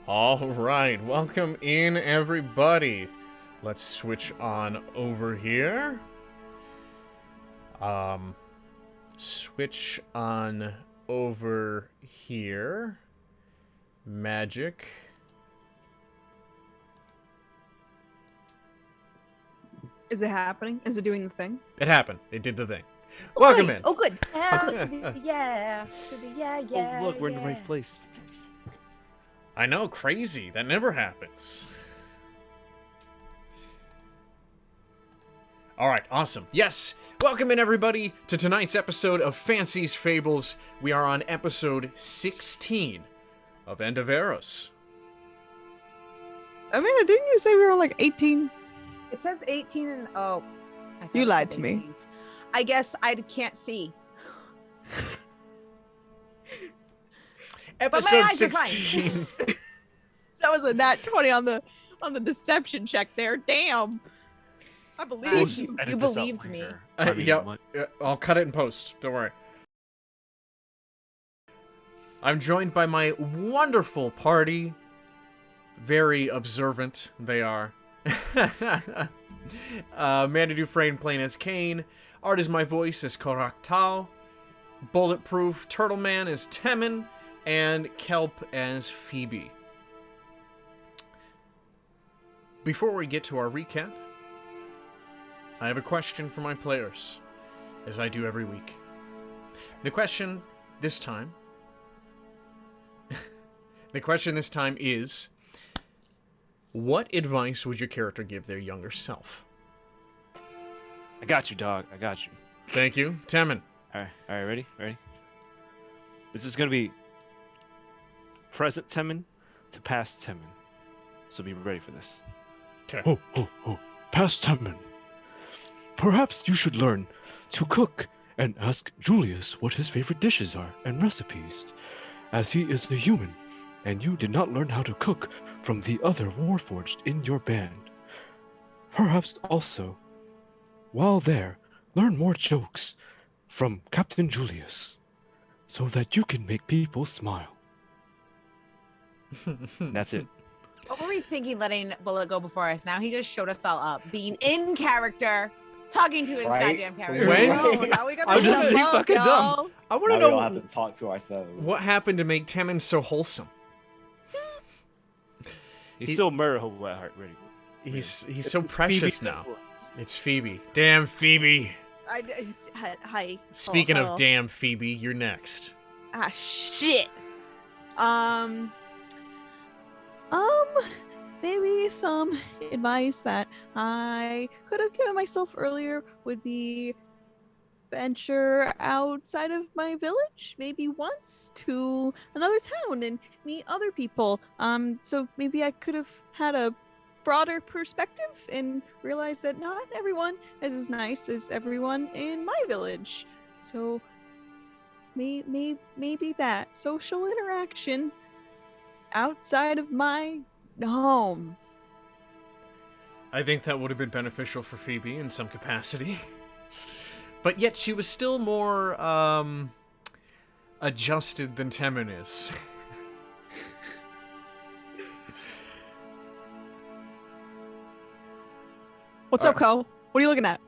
All right, welcome in, everybody. Let's switch on over here. Switch on over here. Magic. Is it happening? Is it doing the thing? It happened. It did the thing. Oh, Welcome good. in. Oh, good. Yeah. Oh, look, we're in the right place. I know, crazy. That never happens. All right, awesome. Yes, welcome in, everybody, to tonight's episode of Fancie's Fables. We are on episode 16 of End of Eros. Amanda, didn't you say we were like 18? It says 18 and I thought You it lied said to me. 18. I guess I can't see. Episode eyes are fine. 16. That was a nat 20 on the deception check there. Damn. I believe you. You believed me. Yep, I'll cut it in post. Don't worry. I'm joined by my wonderful party. Very observant they are. Amanda Dufresne playing as Kane. Art is my voice as Koraktal. Bulletproofturtleman as Temin. And Kelp as Phoebe. Before we get to our recap, I have a question for my players, as I do every week. The question this time is, what advice would your character give their younger self? I got you, dog. I got you. Thank you. Temin. All right, ready? This is gonna be present Temin to past Temin, so be ready for this. Okay. Oh, past Temin. Perhaps you should learn to cook and ask Julius what his favorite dishes are and recipes, as he is a human, and you did not learn how to cook from the other Warforged in your band. Perhaps also, while there, learn more jokes from Captain Julius, so that you can make people smile. That's it. What were we thinking letting Bullet go before us? Now he just showed us all up. Being in character, talking to his goddamn character. When- No, now we got I'm just being love, fucking dumb. y'all. I want Now to we all have know to talk to ourselves. what happened to make Temin so wholesome. He's still murder hobo at heart, ready. He's so precious Phoebe's now. influence. It's Phoebe. Damn Phoebe. Hi. Speaking Hello. of damn Phoebe, you're next. Ah, shit. Maybe some advice that I could have given myself earlier would be venture outside of my village, maybe once to another town and meet other people. So maybe I could have had a broader perspective and realized that not everyone is as nice as everyone in my village. So maybe that social interaction outside of my home. I think that would have been beneficial for Phoebe in some capacity. But yet she was still more adjusted than Temin is. What's up, Ko? What are you looking at?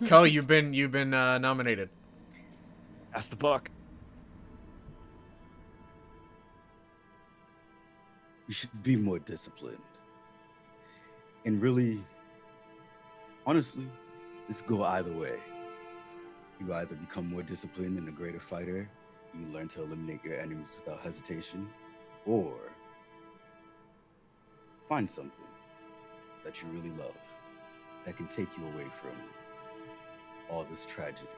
Ko, you've been nominated. That's the buck. You should be more disciplined. And really, honestly, this could go either way. You either become more disciplined and a greater fighter, you learn to eliminate your enemies without hesitation, or find something that you really love that can take you away from all this tragedy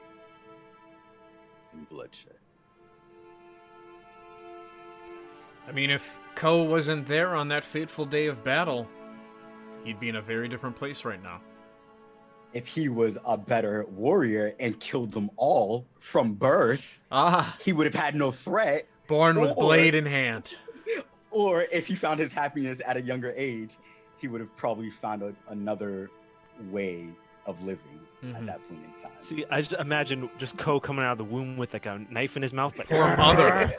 and bloodshed. I mean, if Ko wasn't there on that fateful day of battle, he'd be in a very different place right now. If he was a better warrior and killed them all from birth, he would have had no threat. Born with Or- blade in hand. Or if he found his happiness at a younger age, he would have probably found another way of living. at that point in time. See, I just imagine just Ko coming out of the womb with like a knife in his mouth, like Poor mother.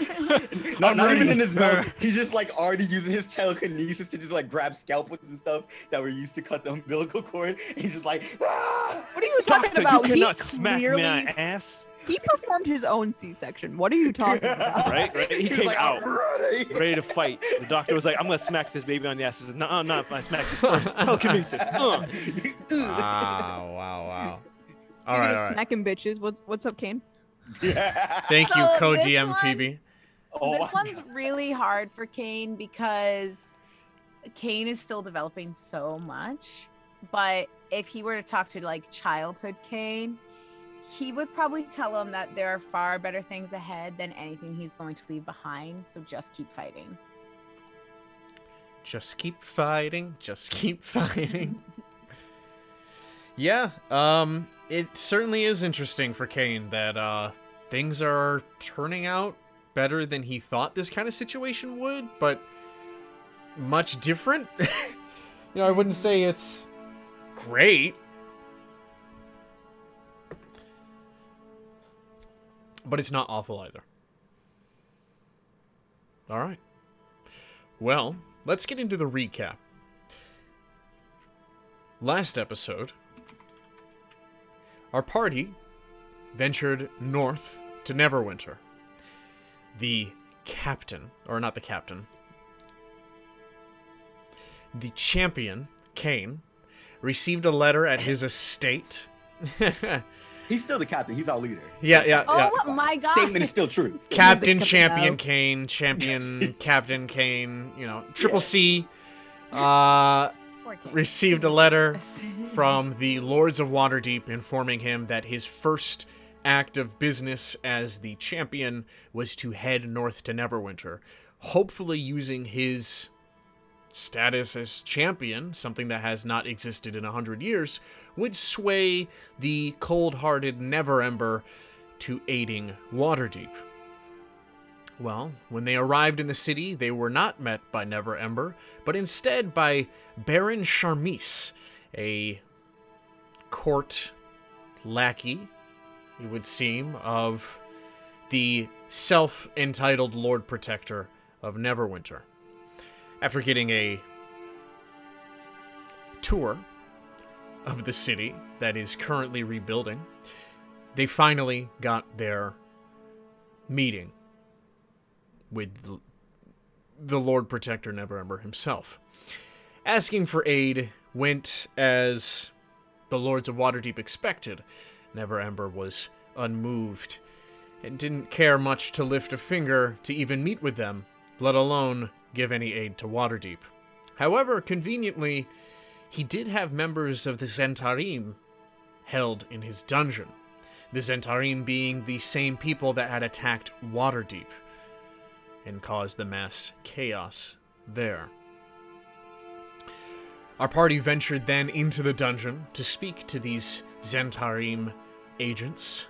Not even in his mouth. He's just like already using his telekinesis to just like grab scalpels and stuff that were used to cut the umbilical cord. And he's just like, ah! What are you Doctor, talking about? you He cannot smack me on clearly the ass. he performed his own C-section. What are you talking about? Right? He was came like, out "Alrighty." ready to fight. The doctor was like, I'm gonna smack this baby on the ass. He said, no, no, I smacked you first. Telekinesis. Wow. All Speaking right, of all right. smacking bitches, what's up, Kane? Thank you, So this co-DM one- Phoebe. Oh this my one's God. really hard for Kane because Kane is still developing so much. But if he were to talk to like childhood Kane, he would probably tell him that there are far better things ahead than anything he's going to leave behind. So just keep fighting. Just keep fighting. Just keep fighting. Yeah, it certainly is interesting for Kane that things are turning out better than he thought this kind of situation would, but much different. I wouldn't say it's great, but it's not awful either. All right. Well, let's get into the recap. Last episode, our party ventured north to Neverwinter. The captain, or not the captain, the champion, Kane, received a letter at his estate. He's still the captain. He's our leader. Yeah. Oh my God. Statement is still true. Captain, Music champion, coming out. Kane, champion, captain, Kane, Triple C, Poor Kane. received a letter from the Lords of Waterdeep informing him that his first act of business as the champion was to head north to Neverwinter, hopefully using his status as champion, something that has not existed in 100 years, would sway the cold-hearted Neverember to aiding Waterdeep. Well, when they arrived in the city, they were not met by Neverember, but instead by Baron Charmis, a court lackey, it would seem, of the self-entitled Lord Protector of Neverwinter. After getting a tour of the city that is currently rebuilding, they finally got their meeting with the Lord Protector Neverember himself. Asking for aid went as the Lords of Waterdeep expected. Neverember was unmoved and didn't care much to lift a finger to even meet with them, let alone give any aid to Waterdeep. However, conveniently, he did have members of the Zentarim held in his dungeon, the Zentarim being the same people that had attacked Waterdeep and caused the mass chaos there. Our party ventured then into the dungeon to speak to these Zentarim agents.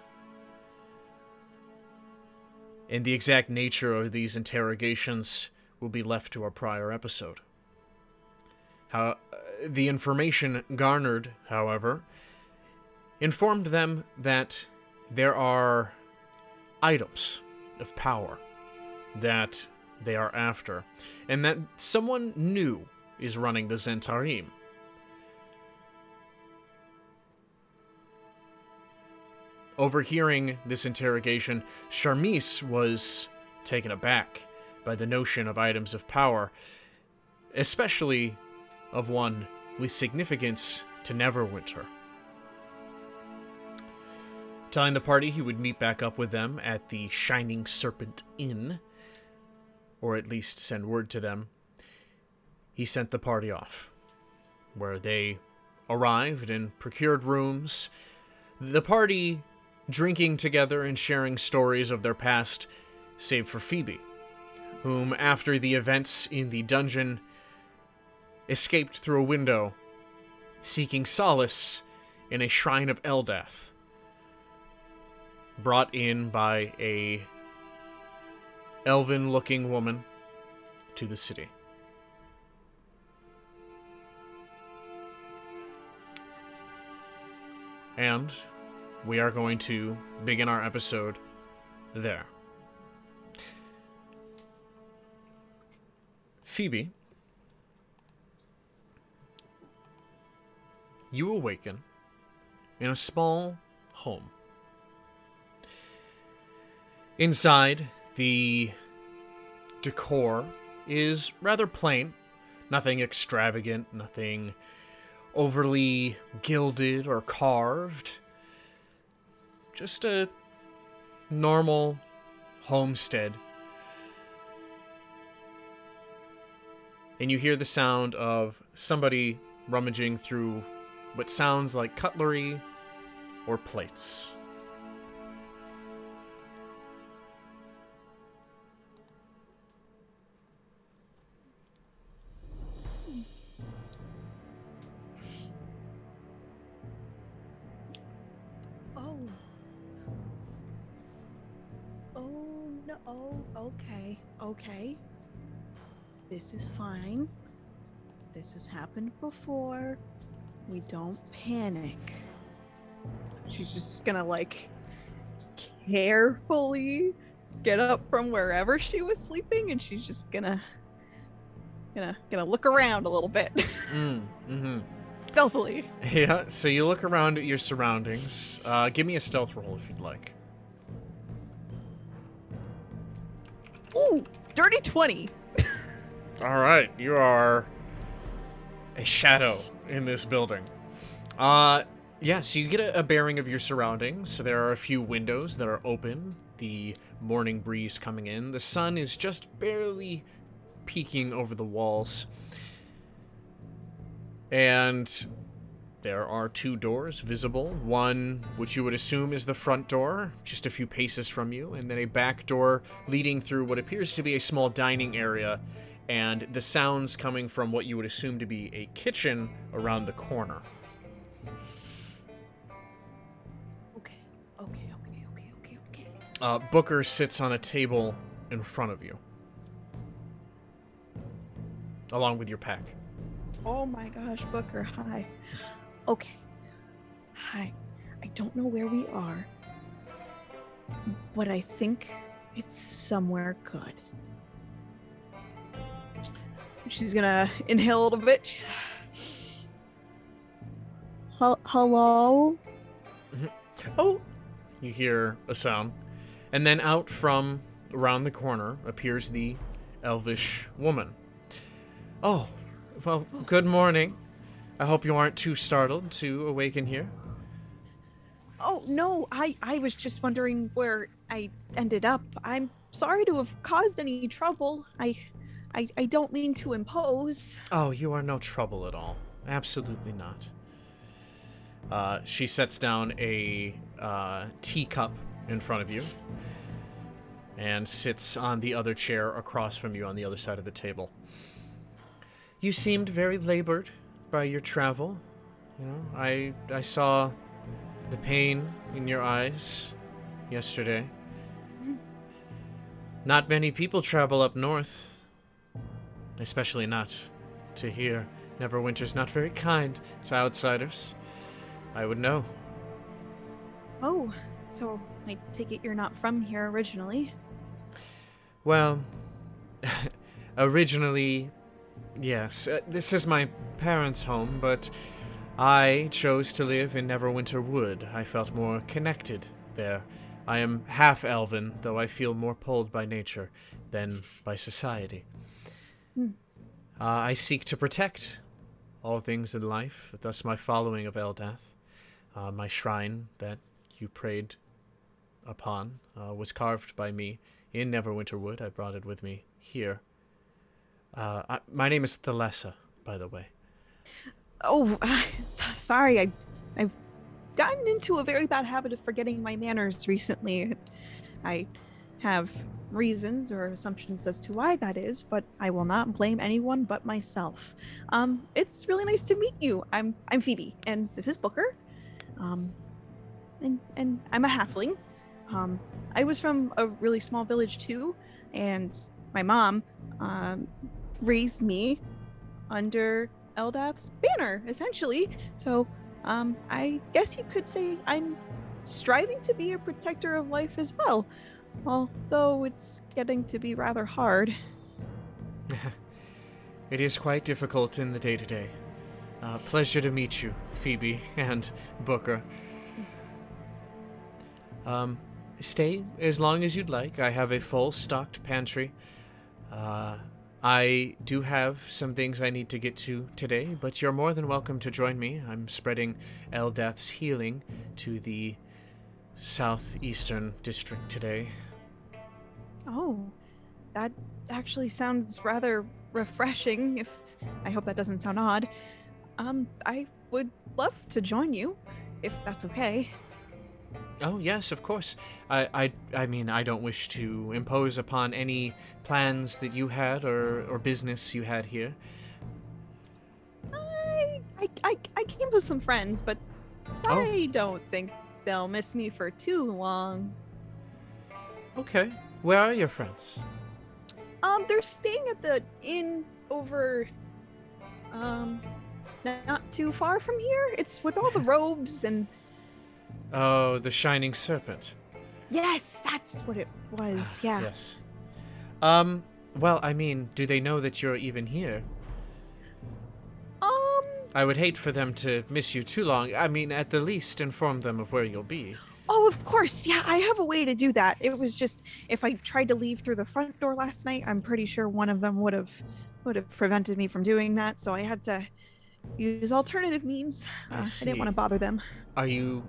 And the exact nature of these interrogations will be left to our prior episode. The information garnered, however, informed them that there are items of power that they are after, and that someone new is running the Zentarim. Overhearing this interrogation, Charmis was taken aback by the notion of items of power, especially of one with significance to Neverwinter. Telling the party he would meet back up with them at the Shining Serpent Inn, or at least send word to them, he sent the party off, where they arrived and procured rooms, the party drinking together and sharing stories of their past, save for Phoebe, whom, after the events in the dungeon, escaped through a window, seeking solace in a shrine of Eldath, brought in by a elven-looking woman to the city. And we are going to begin our episode there. Phoebe, you awaken in a small home. Inside, the decor is rather plain. Nothing extravagant, nothing overly gilded or carved. Just a normal homestead. And you hear the sound of somebody rummaging through what sounds like cutlery or plates. Oh no. Oh, okay. This is fine. This has happened before. We don't panic. She's just gonna like carefully get up from wherever she was sleeping, and she's just gonna look around a little bit. Stealthily. Yeah, so you look around at your surroundings. Give me a stealth roll if you'd like. Ooh, dirty 20. All right, you are a shadow in this building. Yeah, so you get a bearing of your surroundings. So there are a few windows that are open, the morning breeze coming in. The sun is just barely peeking over the walls. And there are two doors visible. One, which you would assume is the front door, just a few paces from you, and then a back door leading through what appears to be a small dining area, and the sounds coming from what you would assume to be a kitchen around the corner. Okay. Booker sits on a table in front of you, along with your pack. Oh my gosh, Booker, hi. Okay. Hi. I don't know where we are, but I think it's somewhere good. She's gonna inhale a little bit. Hello? Oh! You hear a sound. And then out from around the corner appears the elvish woman. Oh, well, good morning. I hope you aren't too startled to awaken here. Oh, no, I was just wondering where I ended up. I'm sorry to have caused any trouble. I don't mean to impose. Oh, you are no trouble at all. Absolutely not. She sets down a teacup in front of you and sits on the other chair across from you on the other side of the table. You seemed very labored by your travel. You know, I saw the pain in your eyes yesterday. Not many people travel up north, especially not to here. Neverwinter's not very kind to outsiders. I would know. Oh, so I take it you're not from here originally? Well, originally, yes. This is my parents' home, but I chose to live in Neverwinter Wood. I felt more connected there. I am half elven, though I feel more pulled by nature than by society. I seek to protect all things in life, thus my following of Eldath. My shrine that you prayed upon was carved by me in Neverwinter Wood. I brought it with me here. My name is Thalessa, by the way. Oh, sorry. I've gotten into a very bad habit of forgetting my manners recently. I have reasons or assumptions as to why that is, but I will not blame anyone but myself. It's really nice to meet you. I'm Phoebe, and this is Booker. And I'm a halfling. I was from a really small village too, and my mom raised me under Eldath's banner, essentially. So I guess you could say I'm striving to be a protector of life as well, although it's getting to be rather hard. It is quite difficult in the day-to-day. Pleasure to meet you, Phoebe and Booker. Stay as long as you'd like. I have a full stocked pantry. I do have some things I need to get to today, but you're more than welcome to join me. I'm spreading Eldath's healing to the southeastern district today. Oh, that actually sounds rather refreshing. I hope that doesn't sound odd. I would love to join you, if that's okay. Oh, yes, of course. I mean, I don't wish to impose upon any plans that you had or business you had here. I came with some friends, but I don't think they'll miss me for too long. Okay. Where are your friends? They're staying at the inn over, not too far from here. It's with all the robes and... Oh, the Shining Serpent. Yes, that's what it was, yeah. Yes. Well, I mean, do they know that you're even here? I would hate for them to miss you too long. I mean, at the least, inform them of where you'll be. Oh, of course, yeah, I have a way to do that. It was just, if I tried to leave through the front door last night, I'm pretty sure one of them would have prevented me from doing that, so I had to use alternative means. I didn't want to bother them. Are you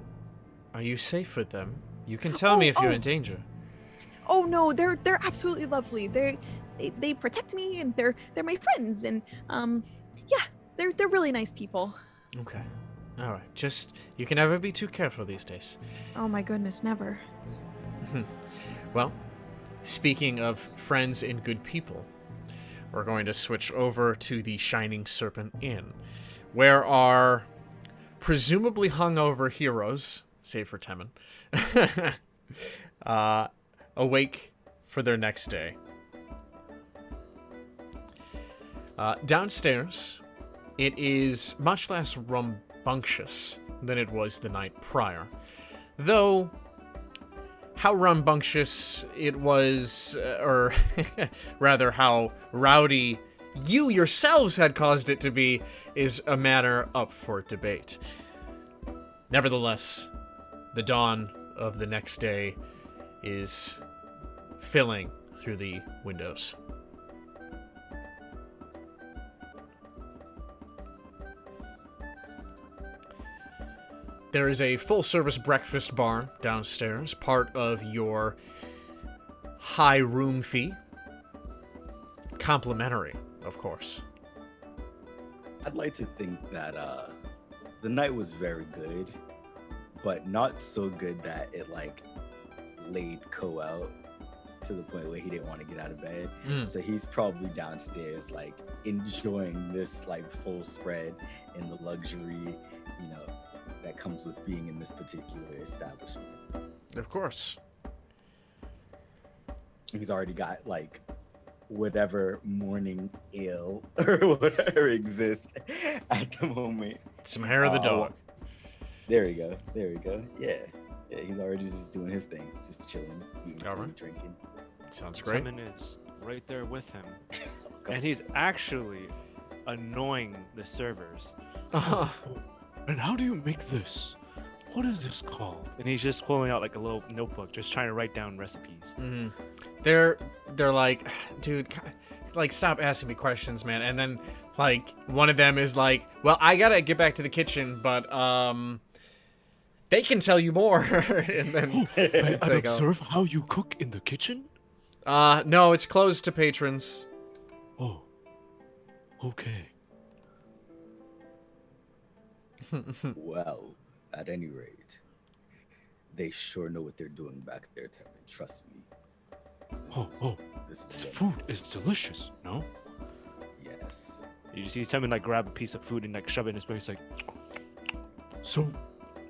safe with them? You can tell me if you're in danger. Oh no, they're absolutely lovely. They protect me and they're my friends and yeah, they're really nice people. Okay. All right. Just you can never be too careful these days. Oh my goodness, never. Well, speaking of friends and good people, we're going to switch over to the Shining Serpent Inn, where our presumably hungover heroes, save for Temin, awake for their next day. Downstairs, it is much less rambunctious than it was the night prior. Though, how rambunctious it was, or rather how rowdy you yourselves had caused it to be, is a matter up for debate. Nevertheless, the dawn of the next day is filling through the windows. There is a full-service breakfast bar downstairs, part of your high room fee. Complimentary, of course. I'd like to think that the night was very good, but not so good that it like laid Ko out to the point where he didn't want to get out of bed. So he's probably downstairs like enjoying this like full spread and the luxury, you know, that comes with being in this particular establishment. Of course. He's already got like whatever morning ale or whatever exists at the moment. Some hair of the dog. There we go. Yeah, he's already just doing his thing, just chilling, eating, food, drinking. Sounds great. Temin is right there with him, and he's actually annoying the servers. And how do you make this? What is this called? And he's just pulling out like a little notebook, just trying to write down recipes. Mm-hmm. They're like, dude, like, stop asking me questions, man. And then like one of them is like, well, I gotta get back to the kitchen, but they can tell you more. And then and observe how you cook in the kitchen? No, it's closed to patrons. Oh, okay. Well, at any rate, they sure know what they're doing back there, Temin. Trust me. This food is delicious, no? Yes. You see Temin like grab a piece of food and like shove it in his face, like. So,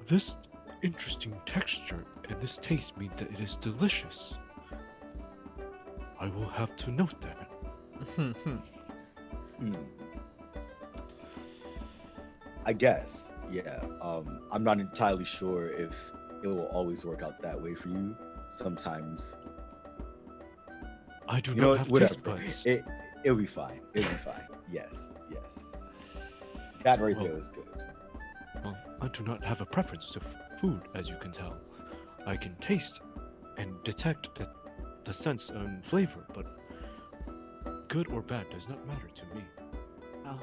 this interesting texture and this taste means that it is delicious. I will have to note that. I guess Yeah. I'm not entirely sure if it will always work out that way for you. Sometimes, I do you know not what? have Whatever. taste buds. It'll be fine. It'll be fine. Yes. Yes. That right there Well- was good. Well, I do not have a preference to food, as you can tell. I can taste and detect the sense and flavor, but good or bad does not matter to me. Oh.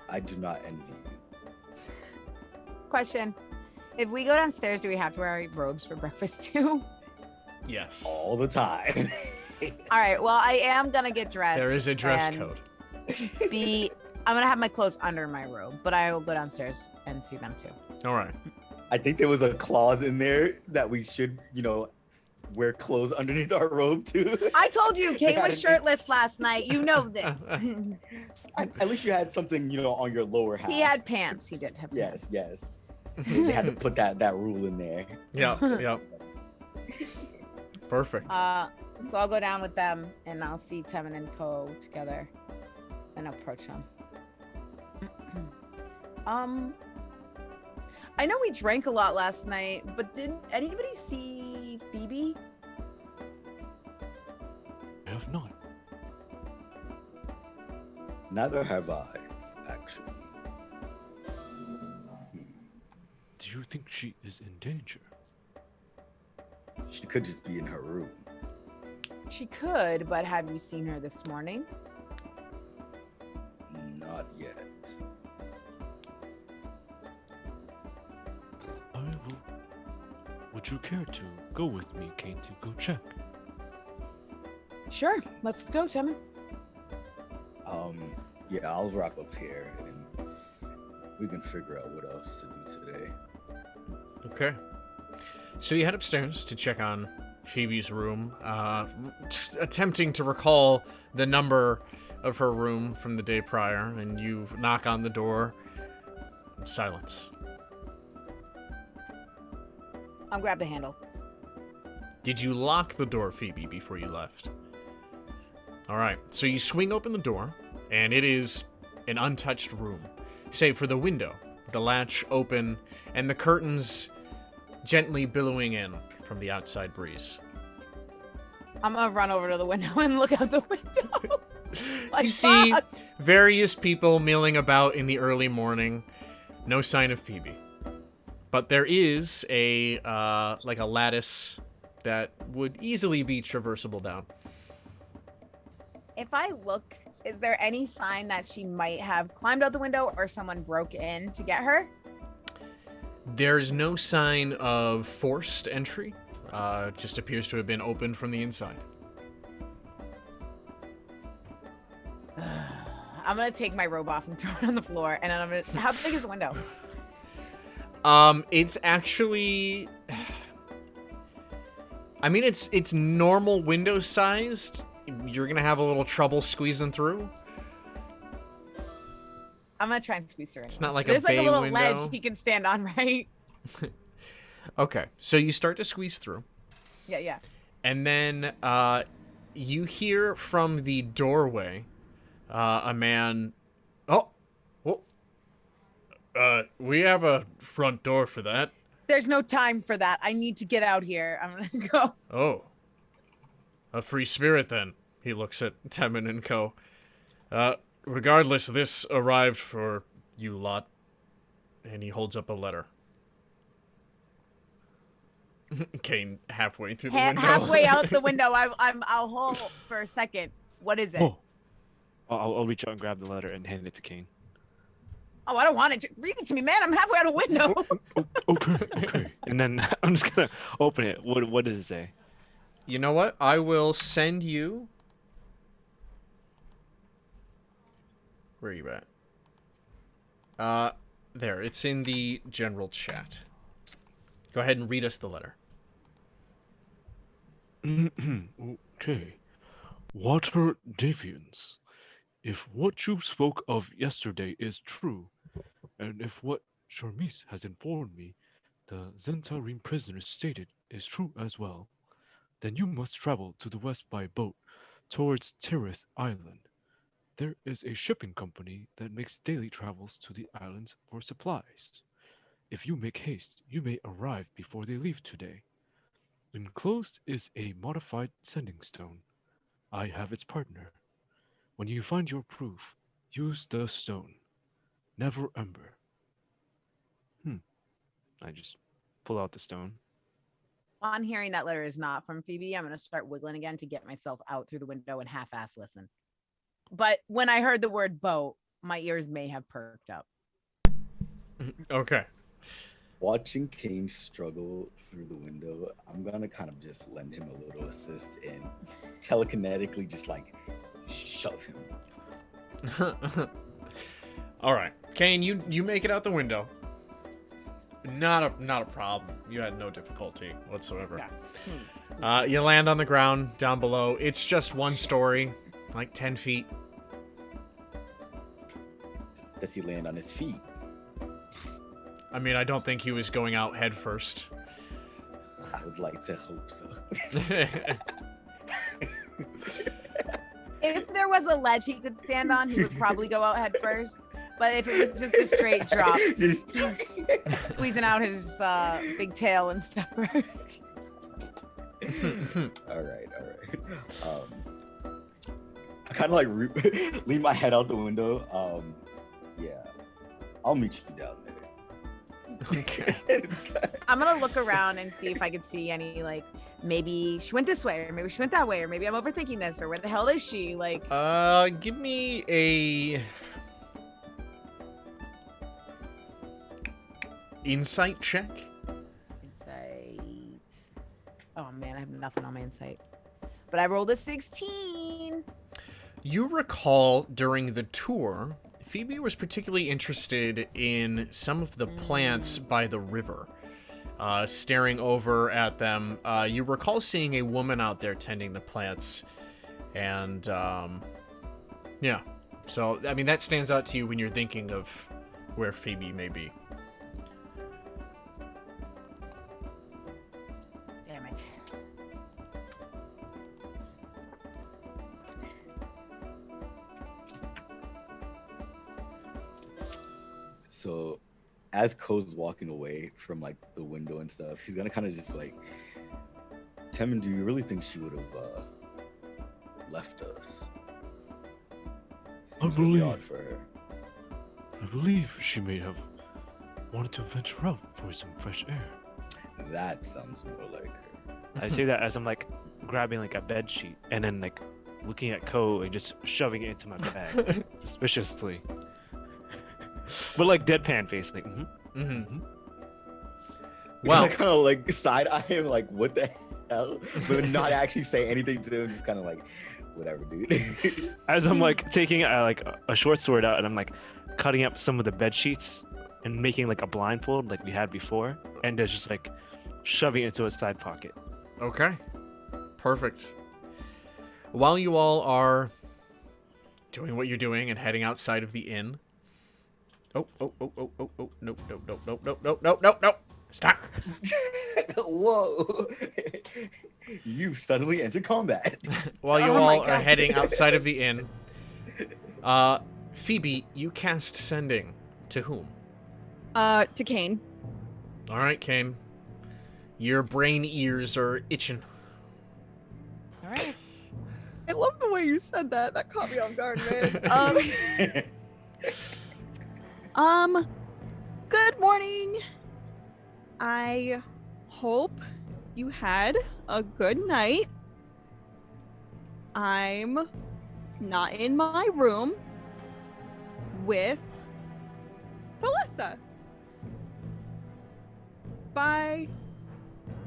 I do not envy you. Question. If we go downstairs, do we have to wear robes for breakfast too? Yes. All the time. All right. Well, I am gonna get dressed. There is a dress and code. I'm gonna have my clothes under my robe, but I will go downstairs and see them too. All right. I think there was a clause in there that we should, wear clothes underneath our robe too. I told you, Kane gotta was be- shirtless last night. You know this. At least you had something, on your lower half. He had pants. He did have pants. Yes. They had to put that rule in there. Yep. Yep. Perfect. So I'll go down with them and I'll see Tevin and Co together and approach them. I know we drank a lot last night, but did anybody see Phoebe? I have not. Neither have I, actually. Do you think she is in danger? She could just be in her room. She could, but have you seen her this morning? Not yet. I will. Would you care to go with me, Kane, to go check? Sure, let's go, Tevin. Yeah, I'll wrap up here and we can figure out what else to do today. Okay. So you head upstairs to check on Phoebe's room, attempting to recall the number of her room from the day prior, and you knock on the door. Silence. I'll grab the handle. Did you lock the door, Phoebe, before you left? All right. So you swing open the door, and it is an untouched room, save for the window, the latch open, and the curtains gently billowing in from the outside breeze. I'm gonna run over to the window and look out the window. Like, You see fuck. various people milling about in the early morning. No sign of Phoebe. But there is a lattice that would easily be traversable down. If I look, is there any sign that she might have climbed out the window or someone broke in to get her? There's no sign of forced entry. Just appears to have been opened from the inside. I'm gonna take my robe off and throw it on the floor, and then I'm gonna. How big is the window? It's actually, I mean, it's normal window sized. You're gonna have a little trouble squeezing through. I'm gonna try and squeeze through. It's not like There's a like bay a little window. ledge he can stand on, right? Okay, so you start to squeeze through, Yeah. and then you hear from the doorway a man. Oh, we have a front door for that. There's no time for that. I need to get out here. I'm gonna go. Oh. A free spirit, then. He looks at Temin and Co. Regardless, this arrived for you lot. And he holds up a letter. Kane, halfway through the window. Halfway out the window, I'll hold for a second. What is it? Oh. I'll reach out and grab the letter and hand it to Kane. Oh, I don't want it. Read it to me, man. I'm halfway out a window. Okay. And then I'm just gonna open it. What does it say? You know what? I will send you... Where are you at? There. It's in the general chat. Go ahead and read us the letter. Okay. Water Deviants. If what you spoke of yesterday is true, and if what Sharmis has informed me, the Zentarim prisoner stated is true as well, then you must travel to the west by boat towards Tirith Island. There is a shipping company that makes daily travels to the islands for supplies. if you make haste, you may arrive before they leave today. Enclosed is a modified sending stone. I have its partner. When you find your proof, use the stone. Never ember. I just pull out the stone. On hearing that letter is not from Phoebe, I'm going to start wiggling again to get myself out through the window and half-ass listen. But when I heard the word boat, my ears may have perked up. Okay. Watching Kane struggle through the window, I'm gonna kind of just lend him a little assist and telekinetically just like shove him. All right, Kane, you make it out the window. Not a problem. You had no difficulty whatsoever. Yeah. You land on the ground down below. It's just one story, like 10 feet. Does he land on his feet? I mean, I don't think he was going out head first. I would like to hope so. If there was a ledge he could stand on, he would probably go out head first. But if it was just a straight drop, he's squeezing out his big tail and stuff first. All right. I kind of like lean my head out the window. Yeah, I'll meet you down there. Okay. I'm gonna look around and see if I could see any, like, maybe she went this way, or maybe she went that way, or maybe I'm overthinking this, or where the hell is she? Like, give me a insight check. Insight. Oh man, I have nothing on my insight. But I rolled a 16. You recall during the tour, Phoebe was particularly interested in some of the plants by the river. Staring over at them, you recall seeing a woman out there tending the plants. And, yeah. So, I mean, that stands out to you when you're thinking of where Phoebe may be. Damn it. So, as Ko's walking away from like the window and stuff, he's gonna kind of just like, Temin, do you really think she would have left us? Seems really odd for her. I believe she may have wanted to venture out for some fresh air. That sounds more like her. I say that as I'm like grabbing like a bed sheet and then like looking at Ko and just shoving it into my bag suspiciously. But like deadpan face, like Well, kind of like side eye him, like what the hell, but not actually say anything to him. Just kind of like, whatever, dude. As I'm like taking like a short sword out and I'm like cutting up some of the bed sheets and making like a blindfold like we had before, and just like shoving it into a side pocket. okay. Perfect. While you all are doing what you're doing and heading outside of the inn. Oh, no. Stop. Whoa. You suddenly enter combat. While you Oh all my are God. heading outside of the inn, Phoebe, you cast Sending. To whom? To Kane. All right, Kane. Your brain ears are itching. All right. I love the way you said that. That caught me off guard, man. Good morning. I hope you had a good night. I'm not in my room with Felissa by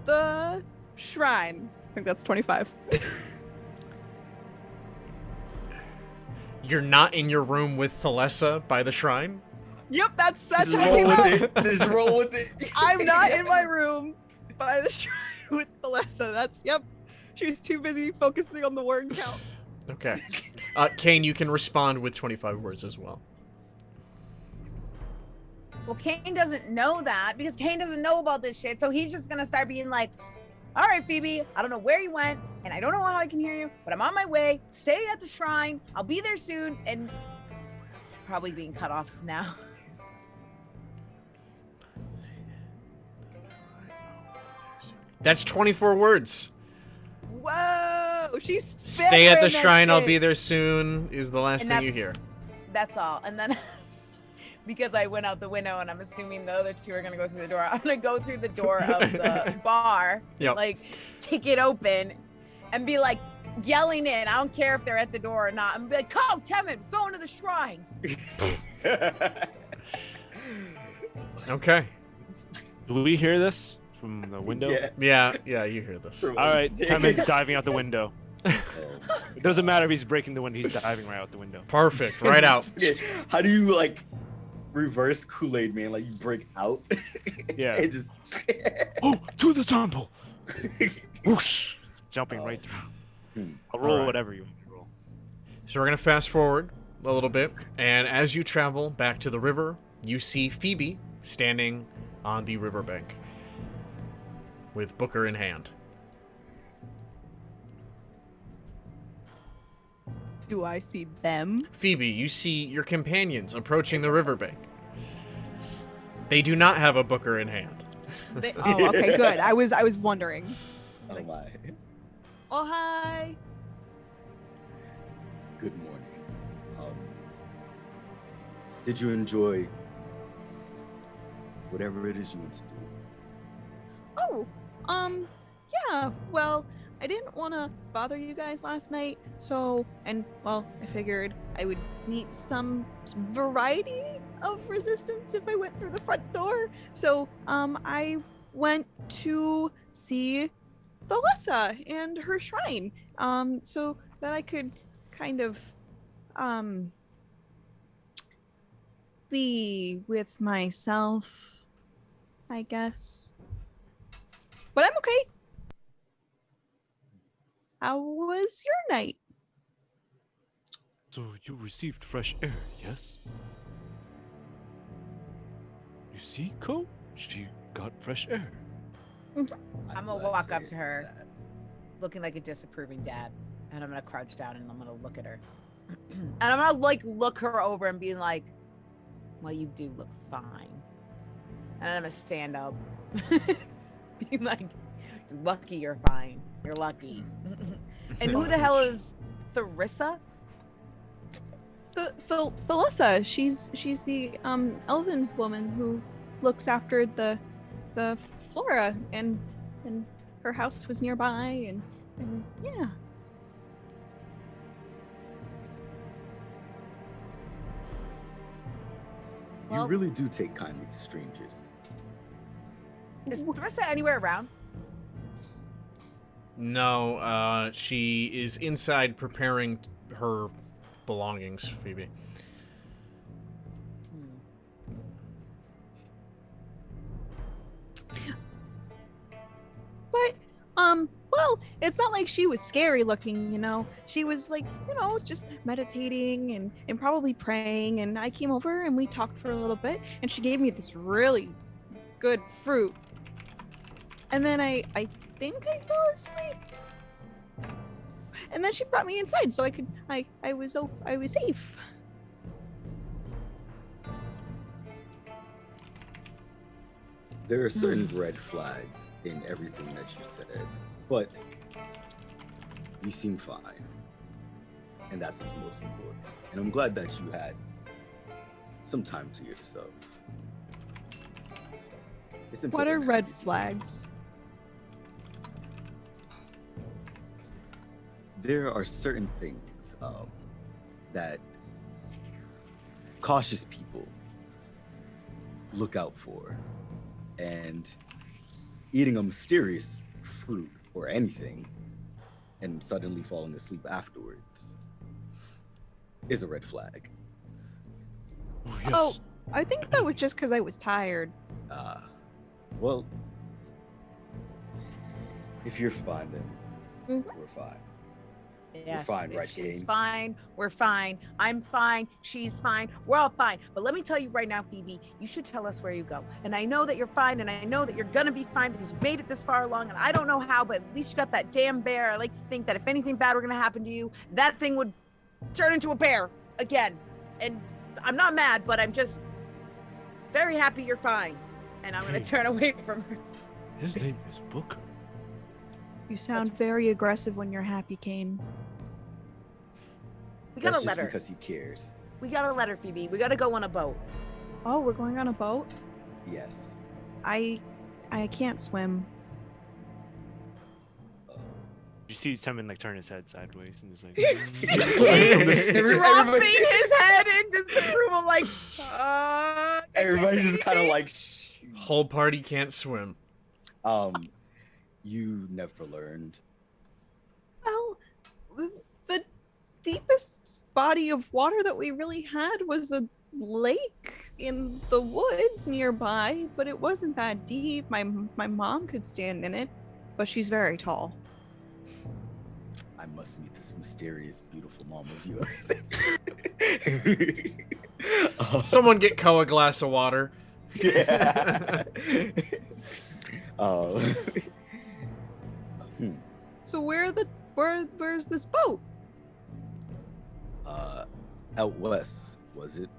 the shrine. I think that's 25. You're not in your room with Thalessa by the shrine? Yep, that's Just what roll came with up. it. Just roll with it. I'm not in my room by the shrine with Felissa. That's, yep. She was too busy focusing on the word count. Okay. Kane, you can respond with 25 words as well. Well, Kane doesn't know that because Kane doesn't know about this shit. So he's just going to start being like, all right, Phoebe, I don't know where you went and I don't know how I can hear you, but I'm on my way. Stay at the shrine. I'll be there soon. And probably being cut off now. That's 24 words. Whoa, she's Stay at the spamming that shrine, I'll shit. be there soon, is the last And thing you hear. That's all. And then because I went out the window and I'm assuming the other two are gonna go through the door, I'm gonna go through the door of the bar, Yep. like kick it open and be like yelling in. I don't care if they're at the door or not. I'm gonna be like, "Go, Tevin, go into the shrine." Okay. Do we hear this from the window? Yeah. Yeah, you hear this. All right, Temen's diving out the window. It doesn't matter if he's breaking the window, he's diving right out the window. Perfect, right out. How do you like reverse Kool-Aid Man? Like you break out? Yeah. And just Oh, to the temple! Whoosh! Jumping right through. I'll roll Alright. whatever you want to roll. So we're going to fast forward a little bit, and as you travel back to the river, you see Phoebe standing on the riverbank with Booker in hand. Do I see them? Phoebe, you see your companions approaching the riverbank. They do not have a Booker in hand. Oh, okay, good. I was wondering. oh my. Oh, hi. Good morning. Did you enjoy whatever it is you want to do? Oh, yeah. Well, I didn't want to bother you guys last night, I figured I would meet some variety of resistance if I went through the front door. So, I went to see Thalessa and her shrine, so that I could kind of, be with myself, I guess. But I'm okay. How was your night? So you received fresh air, yes? You see, Ko? She got fresh air. I'm gonna glad walk up hear to her, that. looking like a disapproving dad, and I'm gonna crouch down and I'm gonna look at her, and I'm gonna like look her over and be like, "Well, you do look fine," and I'm gonna stand up, be like, "You're lucky you're fine. You're lucky." And who the hell is Tharissa? Thalessa, she's the elven woman who looks after the flora, and her house was nearby, and yeah. You Well- really do take kindly to strangers. Is Tharissa anywhere around? No, she is inside preparing her belongings, Phoebe. But well, it's not like she was scary looking, you know. She was like, just meditating and probably praying, and I came over and we talked for a little bit, and she gave me this really good fruit. And then I think I fell asleep. And then she brought me inside so I was safe. There are certain red flags in everything that you said, but you seem fine. And that's what's most important. And I'm glad that you had some time to yourself. It's What are important to have red these flags? there are certain things that cautious people look out for, and eating a mysterious fruit or anything and suddenly falling asleep afterwards is a red flag. Oh, yes. Oh, I think that was just because I was tired. Well, if you're fine, then Mhm. we're fine. Yeah, fine, right, she's Kane? fine. We're fine. I'm fine. She's fine. We're all fine. But let me tell you right now, Phoebe, you should tell us where you go. And I know that you're fine, and I know that you're gonna be fine because you made it this far along. And I don't know how, but at least you got that damn bear. I like to think that if anything bad were gonna happen to you, that thing would turn into a bear again. And I'm not mad, but I'm just very happy you're fine. And I'm gonna Kane. turn away from her. His name is Booker. You sound very aggressive when you're happy, Kane. We got That's a just letter. because he cares. We got a letter, Phoebe. We got to go on a boat. Oh, we're going on a boat? Yes. I can't swim. You see Simon like turn his head sideways and just like Dropping his head in disapproval, like, Everybody's just kind of like, shh. Whole party can't swim. You never learned. Well, the deepest body of water that we really had was a lake in the woods nearby, but it wasn't that deep. My mom could stand in it, but she's very tall. I must meet this mysterious, beautiful mom of yours. Someone get Ko a glass of water. Yeah. So where's this boat? Out west, was it?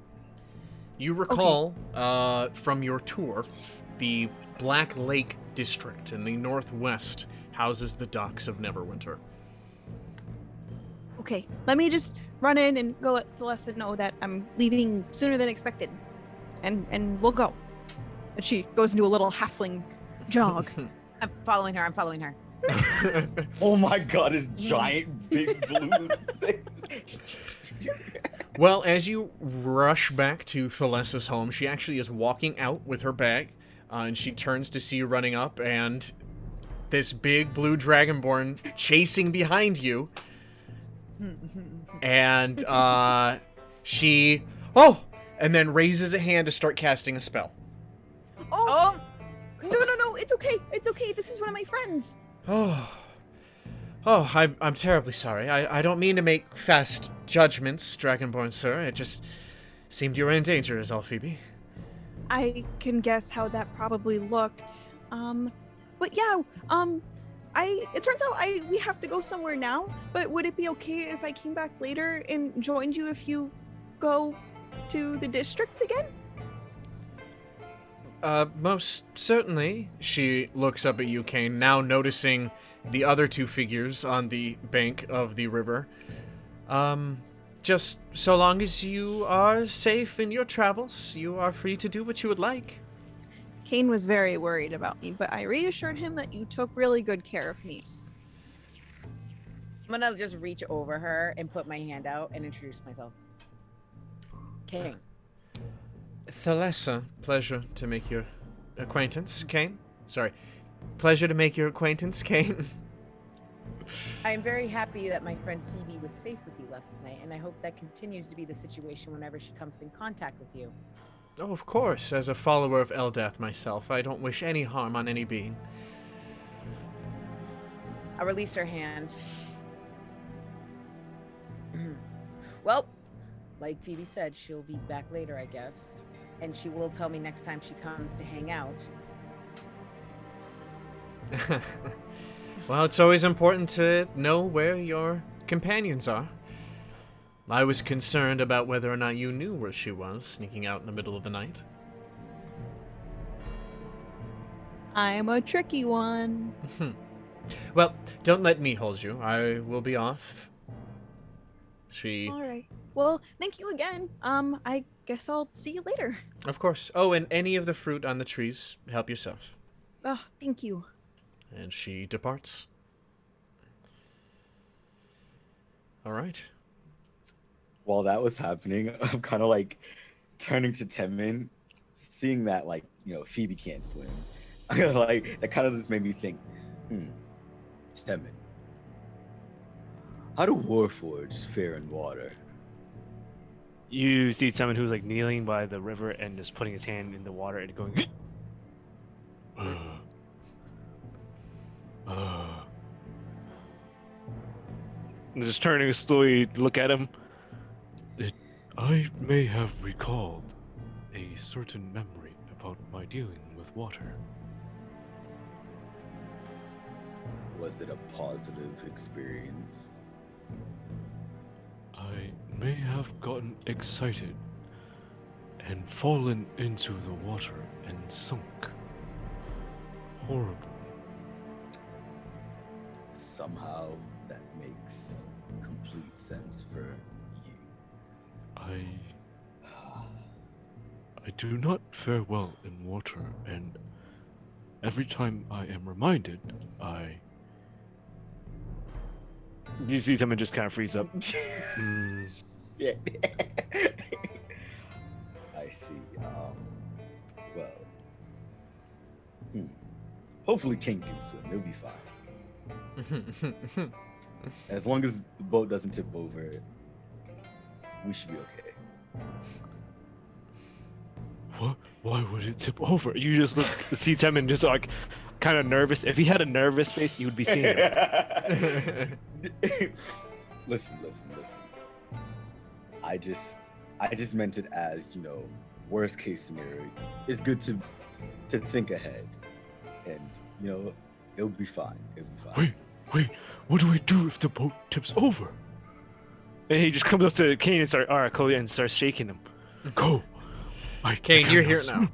You recall from your tour, the Black Lake district in the northwest houses the docks of Neverwinter. Okay, let me just run in and go let Celeste know that I'm leaving sooner than expected, and we'll go. And she goes into a little halfling jog. I'm following her. I'm following her. Oh my god, his giant big blue thing. Well, as you rush back to Thalessa's home, she actually is walking out with her bag, and she turns to see you running up, and this big blue dragonborn chasing behind you. And she and then raises a hand to start casting a spell. Oh, no, it's okay. This is one of my friends. I'm terribly sorry. I don't mean to make fast judgments, Dragonborn sir. It just seemed you were in danger is all, Phoebe. I can guess how that probably looked. But yeah, it turns out we have to go somewhere now, but would it be okay if I came back later and joined you if you go to the district again? Most certainly. She looks up at you, Kane, now noticing the other two figures on the bank of the river. Just so long as you are safe in your travels, you are free to do what you would like. Kane was very worried about me, but I reassured him that you took really good care of me. I'm gonna just reach over her and put my hand out and introduce myself. Kane. Thalessa, pleasure to make your acquaintance, Kane. Sorry. Pleasure to make your acquaintance, Kane. I am very happy that my friend Phoebe was safe with you last night, and I hope that continues to be the situation whenever she comes in contact with you. Oh, of course. As a follower of Eldath myself, I don't wish any harm on any being. I release her hand. Well, like Phoebe said, she'll be back later, I guess. And she will tell me next time she comes to hang out. Well, it's always important to know where your companions are. I was concerned about whether or not you knew where she was, sneaking out in the middle of the night. I'm a tricky one. Well, don't let me hold you. I will be off. All right. Well, thank you again. I guess I'll see you later. Of course. Oh, and any of the fruit on the trees, help yourself. Oh, thank you. And she departs. All right. While that was happening, I'm kind of like turning to Temin, seeing that Phoebe can't swim. Like that kind of just made me think, Temin, how do Warforged fare in water? You see someone who's like kneeling by the river and just putting his hand in the water and going and just turning slowly to look at him. I may have recalled a certain memory about my dealing with water. Was it a positive experience? I may have gotten excited and fallen into the water and sunk horribly. somehow that makes complete sense for you. I do not fare well in water, and every time I am reminded, You see someone just kind of freeze up. Yeah. I see. Well, hopefully King can swim. He'll be fine. As long as the boat doesn't tip over, we should be okay. What? Why would it tip over? You just see Temin just like kind of nervous. If he had a nervous face, you would be seeing it. Listen. I just meant it as, worst case scenario. It's good to think ahead, and it'll be fine. Wait. What do we do if the boat tips over? And he just comes up to Kane and starts shaking him. Go. Kane, you're here now.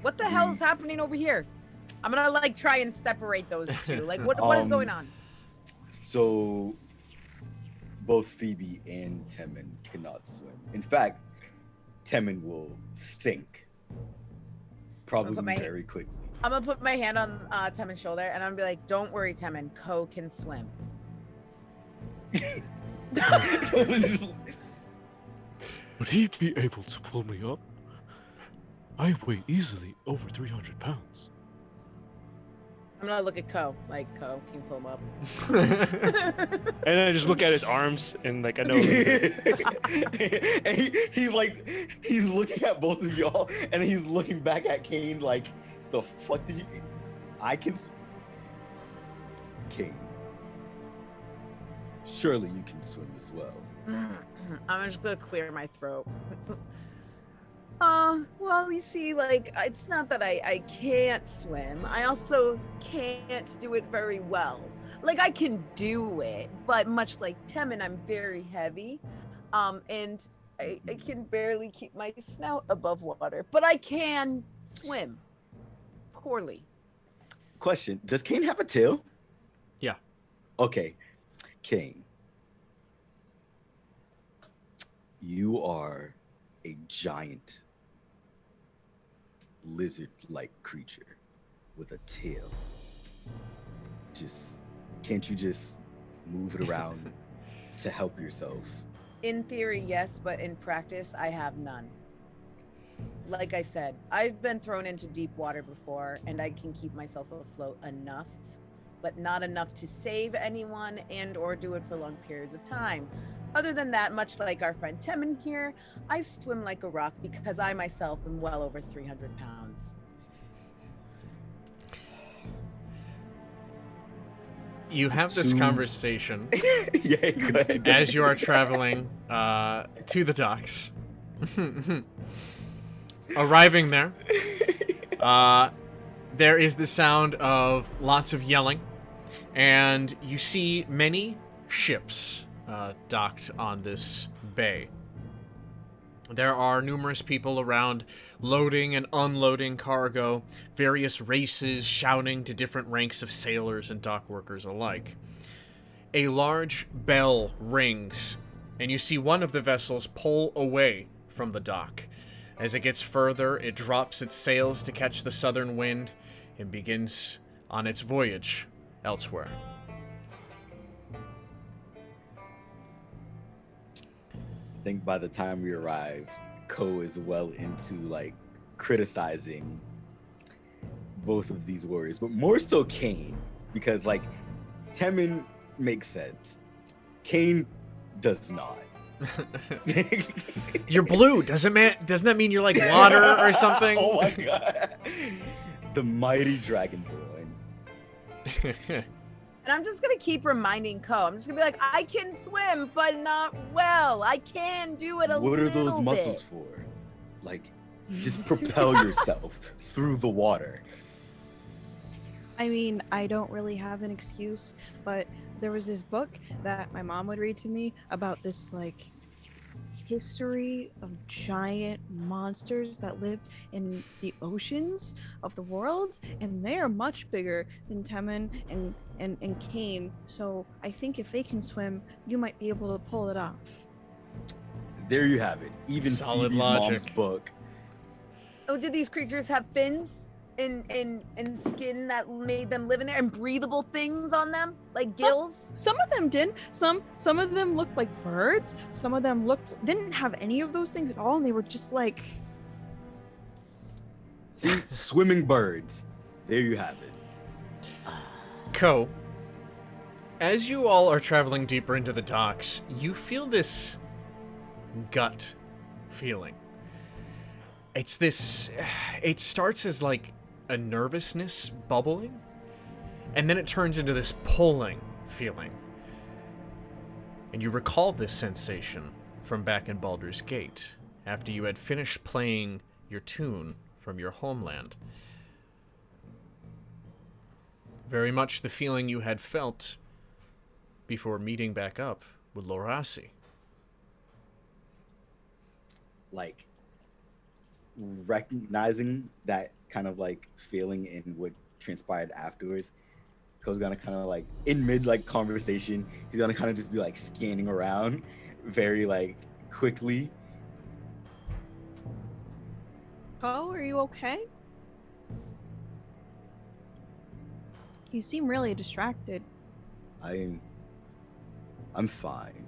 What the hell is happening over here? I'm gonna try and separate those two. What is going on? So both Phoebe and Temin cannot swim. In fact, Temin will sink. Probably very quickly. I'm gonna put my hand on Temin's shoulder and I'm gonna be like, "Don't worry, Temin. Ko can swim." Would he be able to pull me up? I weigh easily over 300 pounds. I'm gonna look at Ko. Ko, can you pull him up? And I just look at his arms and I know. And he's looking at both of y'all, and he's looking back at Kane like, the fuck did you? I can. Kane, surely you can swim as well. I'm just gonna clear my throat. Well, you see, it's not that I can't swim. I also can't do it very well. I can do it, but much like Temin, I'm very heavy. And I can barely keep my snout above water, but I can swim. Poorly. Question, does Kane have a tail? Yeah. Okay, Kane. You are a giant lizard-like creature with a tail. Can't you just move it around to help yourself? In theory, yes, but in practice, I have none. Like I said, I've been thrown into deep water before, and I can keep myself afloat enough, but not enough to save anyone and or do it for long periods of time. Other than that, much like our friend Temin here, I swim like a rock because I myself am well over 300 pounds. You have this conversation Yeah, go ahead. as you are traveling to the docks. Arriving there, there is the sound of lots of yelling, and you see many ships docked on this bay. There are numerous people around loading and unloading cargo, various races shouting to different ranks of sailors and dock workers alike. A large bell rings, and you see one of the vessels pull away from the dock. As it gets further, it drops its sails to catch the southern wind and begins on its voyage elsewhere. I think by the time we arrive, Ko is well into criticizing both of these warriors, but more so Kane, because Temin makes sense. Kane does not. You're blue. Doesn't that mean you're like water or something? Oh my god. The mighty Dragonborn. And I'm just gonna keep reminding Ko. I'm just gonna be like, I can swim, but not well. I can do it a little bit. What are those muscles for? Just propel yourself through the water. I mean, I don't really have an excuse, but there was this book that my mom would read to me about this history of giant monsters that live in the oceans of the world, and they are much bigger than Temin and Kane. So I think if they can swim, you might be able to pull it off. There you have it. Even Solid Phoebe's logic. mom's book. Oh, did these creatures have fins and skin that made them live in there, and breathable things on them, like gills? Some of them didn't. Some of them looked like birds. Some of them didn't have any of those things at all, and they were just like. See, swimming birds. There you have it. Ko, as you all are traveling deeper into the docks, you feel this gut feeling. It starts as like a nervousness bubbling, and then it turns into this pulling feeling. And you recall this sensation from back in Baldur's Gate, after you had finished playing your tune from your homeland. Very much the feeling you had felt before meeting back up with Lorasi. Like, recognizing that kind of like feeling in what transpired afterwards, Ko's gonna kind of like in mid like conversation, he's gonna kind of just be like scanning around very like quickly. Oh, are you okay? You seem really distracted. I'm fine.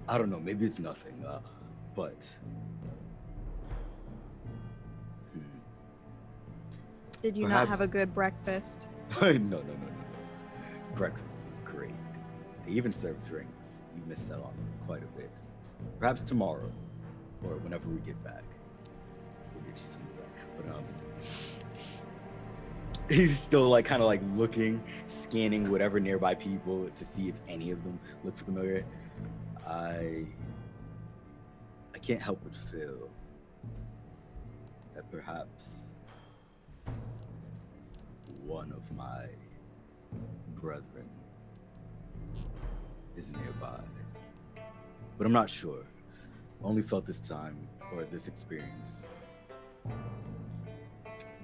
I don't know, maybe it's nothing, but Did you not have a good breakfast? No. Breakfast was great. They even served drinks. You missed out on quite a bit. Perhaps tomorrow, or whenever we get back, we'll get you some of that. But he's still like kind of like looking, scanning whatever nearby people to see if any of them look familiar. I can't help but feel that perhaps one of my brethren is nearby, but I'm not sure. Only felt this time, or this experience,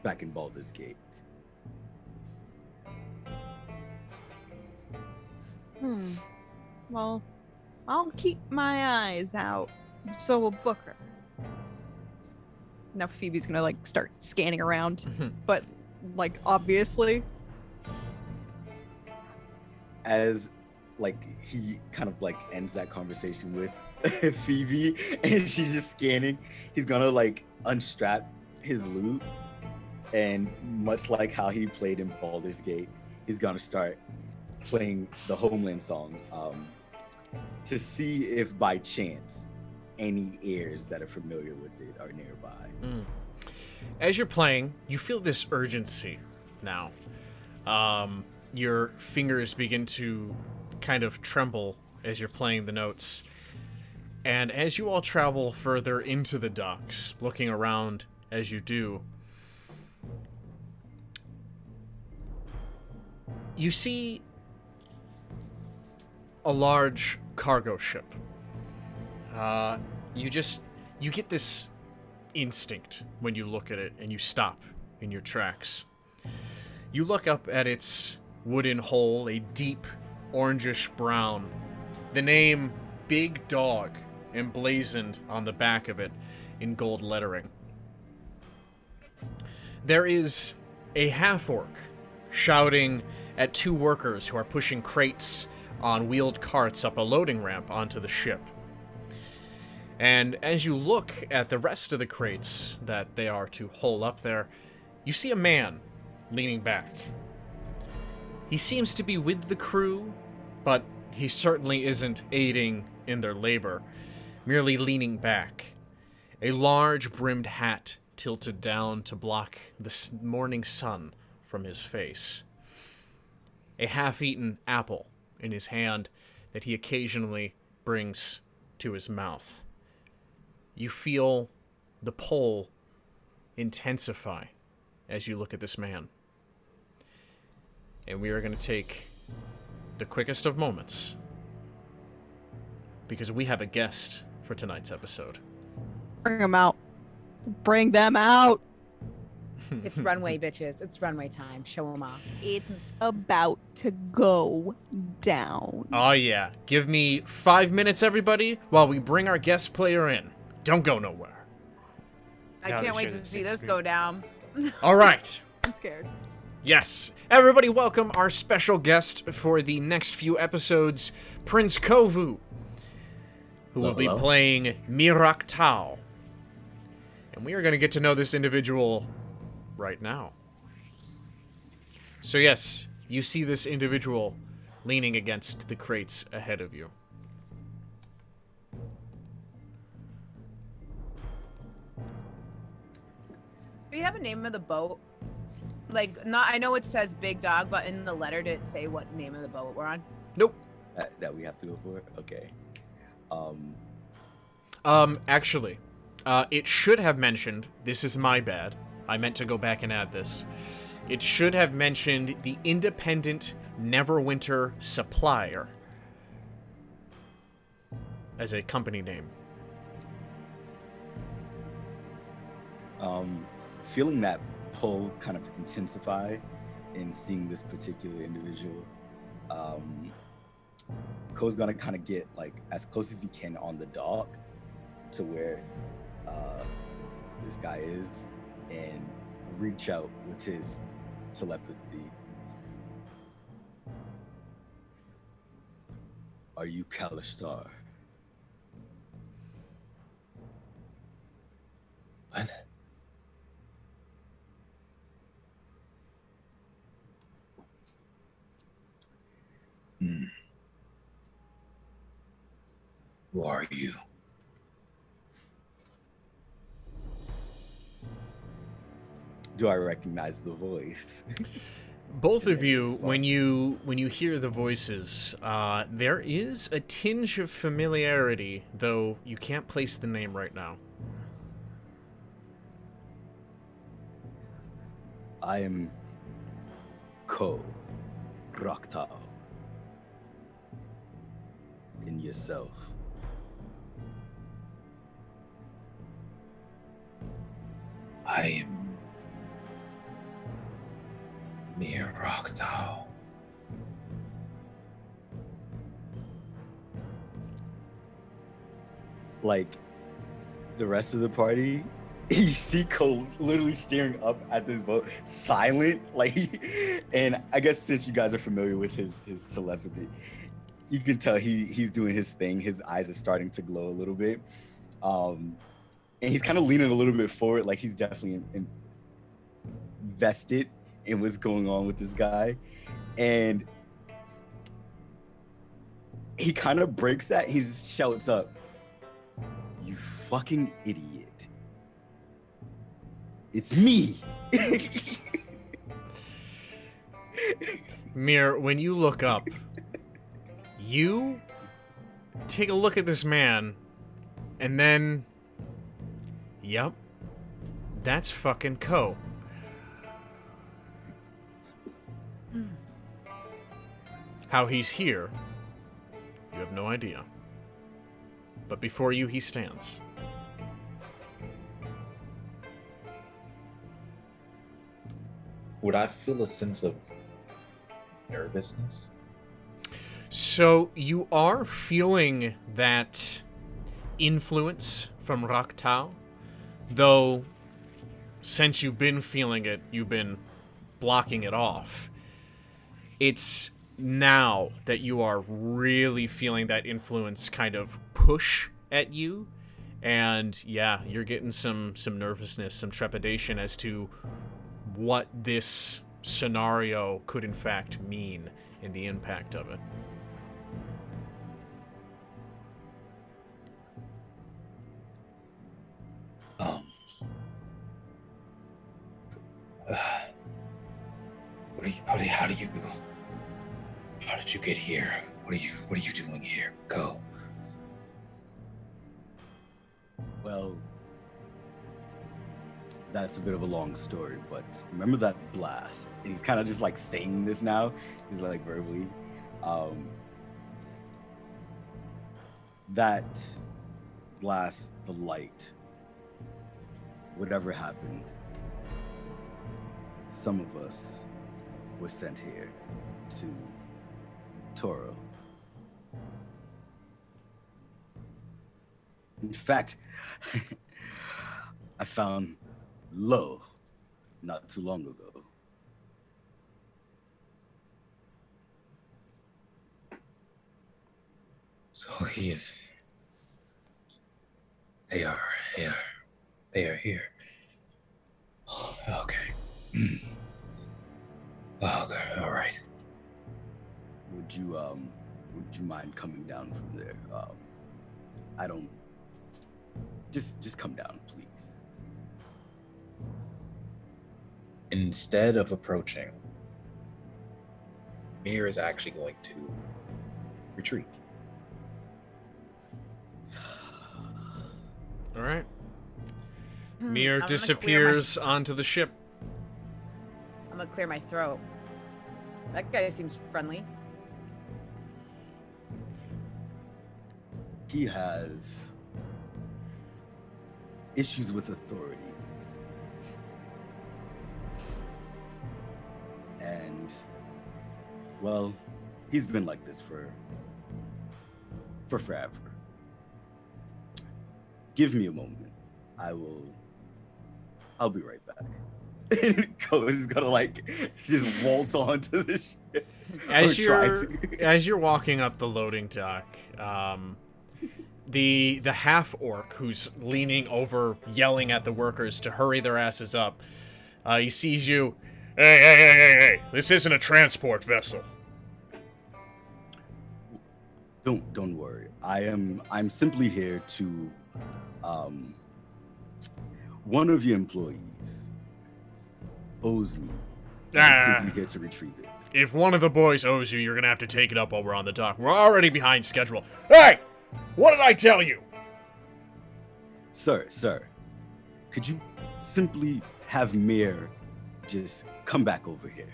back in Baldur's Gate. Well, I'll keep my eyes out. So will Booker. Now Phoebe's gonna like start scanning around, but like obviously. As like he kind of like ends that conversation with Phoebe, and she's just scanning, he's gonna like unstrap his loot, and much like how he played in Baldur's Gate, he's gonna start playing the Homeland song to see if by chance any ears that are familiar with it are nearby. As you're playing, you feel this urgency now. Your fingers begin to kind of tremble as you're playing the notes. And as you all travel further into the docks, looking around as you do, you see a large cargo ship. You get this instinct when you look at it and you stop in your tracks. You look up at its wooden hull, a deep orangish brown. The name Big Dog emblazoned on the back of it in gold lettering. There is a half-orc shouting at two workers who are pushing crates on wheeled carts up a loading ramp onto the ship. And as you look at the rest of the crates that they are to haul up there, you see a man leaning back. He seems to be with the crew, but he certainly isn't aiding in their labor, merely leaning back. A large brimmed hat tilted down to block the morning sun from his face. A half-eaten apple in his hand that he occasionally brings to his mouth. You feel the pull intensify as you look at this man. And we are going to take the quickest of moments because we have a guest for tonight's episode. Bring them out. Bring them out. It's runway, bitches. It's runway time. Show them off. It's about to go down. Oh yeah. Give me 5 minutes, everybody, while we bring our guest player in. Don't go nowhere. I Yeah, can't they wait should. to see this go down. All right. I'm scared. Yes. Everybody welcome our special guest for the next few episodes, Prince Kovu, who will be Hello. playing Mirak Tao. And we are going to get to know this individual right now. So yes, you see this individual leaning against the crates ahead of you. Do you have a name of the boat? Like, not. I know it says Big Dog, but in the letter, did it say what name of the boat we're on? Nope. That we have to go for? Okay. Actually, it should have mentioned, this is my bad, I meant to go back and add this. It should have mentioned the Independent Neverwinter Supplier as a company name. Feeling that pull kind of intensify in seeing this particular individual, Ko's gonna kind of get like as close as he can on the dock to where this guy is and reach out with his telepathy. Are you Kalistar? What? Who are you? Do I recognize the voice? Both And of then you, response. when you hear the voices, there is a tinge of familiarity, though you can't place the name right now. I am Ko Raktao. In yourself. I am Mir Rockthal. Like the rest of the party, you see Cole literally staring up at this boat, silent. Like, and I guess since you guys are familiar with his telepathy, you can tell he's doing his thing. His eyes are starting to glow a little bit, and he's kind of leaning a little bit forward, like he's definitely invested in what's going on with this guy, and he kind of breaks that. He just shouts up, "You fucking idiot! It's me!" Mir, when you look up, you take a look at this man, and then, yep, that's fucking Ko. How he's here, you have no idea. But before you, he stands. Would I feel a sense of nervousness? So you are feeling that influence from Raktao, though since you've been feeling it, you've been blocking it off. It's now that you are really feeling that influence kind of push at you, and yeah, you're getting some nervousness, some trepidation as to what this scenario could in fact mean and the impact of it. How did you get here? What are you doing here? Go. Well, that's a bit of a long story, but remember that blast? And he's kind of just like saying this now. He's like verbally. that glass, the light, whatever happened, some of us were sent here to Toro. In fact, I found Lo not too long ago. So he is. They are here. Oh, okay. Okay, all right. Would you mind coming down from there? I don't. Just come down, please. Instead of approaching, Mir is actually going to retreat. All right. I'm Mir gonna disappears onto the ship. I'm gonna clear my throat. That guy seems friendly. He has issues with authority. And, well, he's been like this for forever. Give me a moment. I'll be right back. And Ko is gonna just waltz onto the ship. As you're walking up the loading dock, the half orc who's leaning over, yelling at the workers to hurry their asses up, he sees you. Hey! This isn't a transport vessel. Don't worry. I'm simply here to one of your employees owes me. I'm simply here to retrieve it. If one of the boys owes you, you're gonna have to take it up while we're on the dock. We're already behind schedule. Hey! What did I tell you? Sir, could you simply have Mir just come back over here?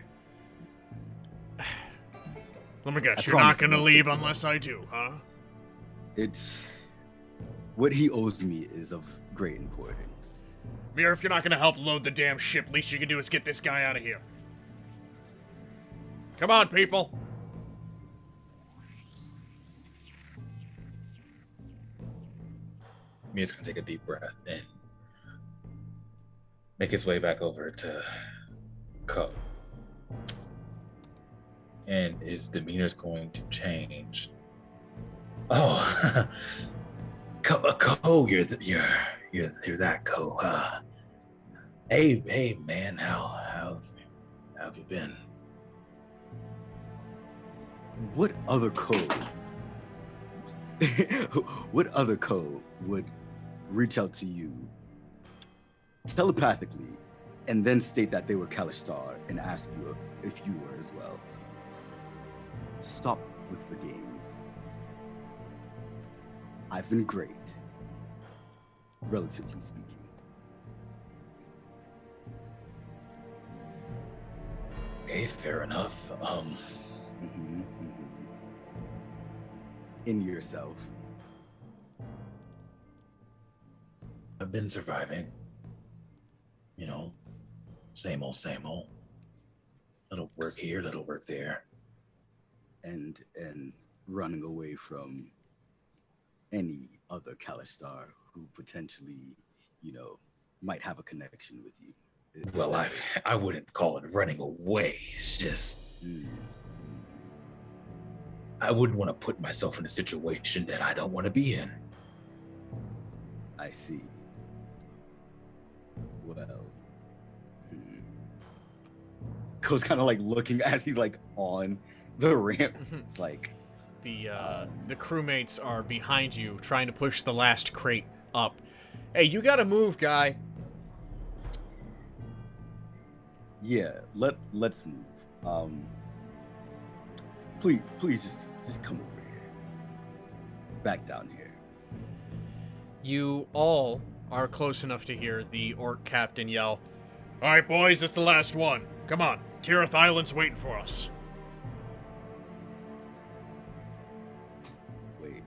Let me guess, I you're not promise gonna you leave won't. unless I do, huh? It's what he owes me is of great importance. Mir, if you're not gonna help load the damn ship, least you can do is get this guy out of here. Come on, people. Mir's gonna take a deep breath and make his way back over to Ko. And his demeanor's going to change. Oh, Ko, you're that Ko. Hey, man, how have you been? What other code? What other code would reach out to you telepathically and then state that they were Kalishtar and ask you if you were as well? Stop with the games. I've been great, relatively speaking. Okay, fair enough. In yourself. I've been surviving. You know, same old. Little work here, little work there. And running away from any other Kalishtar who potentially, might have a connection with you. Well, I wouldn't call it running away. It's just I wouldn't want to put myself in a situation that I don't want to be in. I see. Well, Ko's kind of looking as he's on the ramp. It's the crewmates are behind you, trying to push the last crate up. Hey, you gotta move, guy. Yeah, let's move. Please just come over here. Back down here. You all are close enough to hear the orc captain yell, "All right, boys, it's the last one. Come on, Tirith Island's waiting for us." Wait.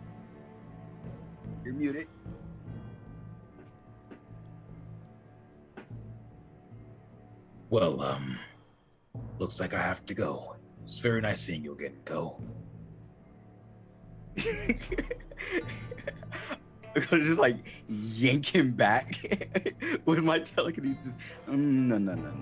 You're muted. Well, looks like I have to go. It's very nice seeing you again, Go. I'm gonna just like yank him back with my telekinesis. No.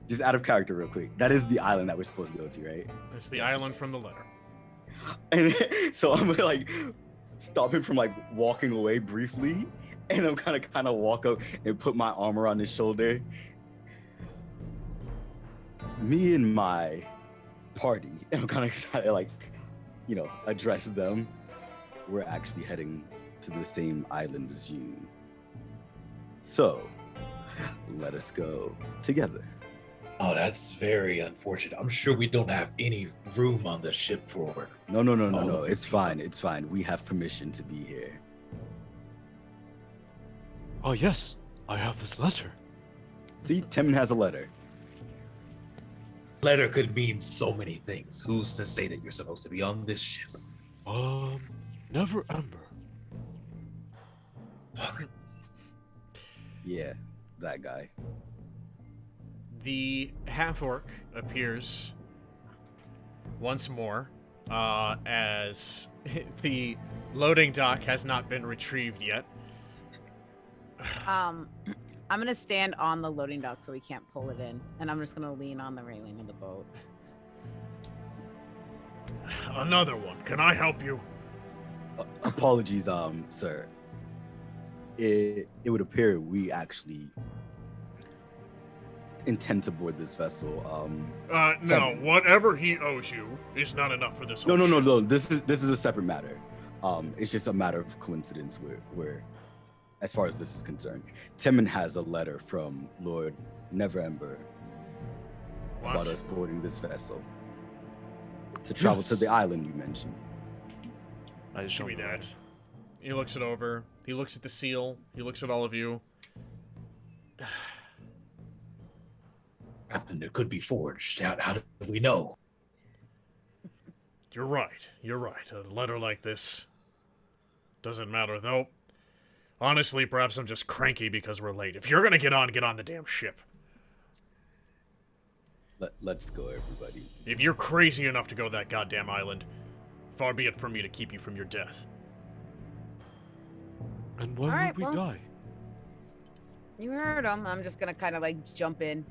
Just out of character, real quick. That is the island that we're supposed to go to, right? It's the island from the letter. And so I'm gonna like stop him from like walking away briefly, and I'm kind of walk up and put my arm around his shoulder. Me and my party, and I'm kind of trying to like, address them. We're actually heading to the same island as you. So let us go together. Oh, that's very unfortunate. I'm sure we don't have any room on the ship for. No. It's fine. It's fine. We have permission to be here. Oh, yes. I have this letter. See, Timon has a letter. Letter could mean so many things. Who's to say that you're supposed to be on this ship? Never Ember. Yeah, that guy. The half-orc appears once more as the loading dock has not been retrieved yet. I'm gonna stand on the loading dock so we can't pull it in, and I'm just gonna lean on the railing of the boat. Another one. Can I help you? Apologies, sir. It would appear we actually intend to board this vessel. No. Whatever he owes you is not enough for this. No. This is a separate matter. It's just a matter of coincidence where as far as this is concerned, Timon has a letter from Lord Neverember about us boarding this vessel to travel to the island you mentioned. I just Show me that. He looks it over. He looks at the seal. He looks at all of you. Captain, it could be forged. How do we know? You're right. A letter like this doesn't matter, though. Honestly, perhaps I'm just cranky because we're late. If you're gonna get on the damn ship. Let's go, everybody. If you're crazy enough to go to that goddamn island, far be it from me to keep you from your death. And when Alright, would we well, die? You heard him. I'm just gonna kind of like jump in,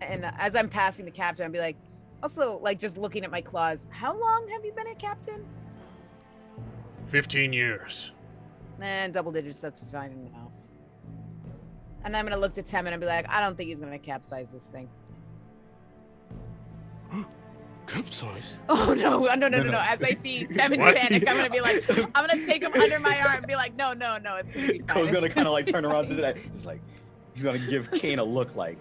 and as I'm passing the captain, I'll be like, also like just looking at my claws. How long have you been a captain? 15 years. Man, double digits. That's fine enough. And I'm gonna look to Tim and be like, I don't think he's gonna capsize this thing. Capsize? Oh no. As I see Tim in panic, I'm gonna be like, I'm gonna take him under my arm and be like, no, it's gonna be fine. Cole's gonna kind of like turn around to that. Just like he's gonna give Kane a look like.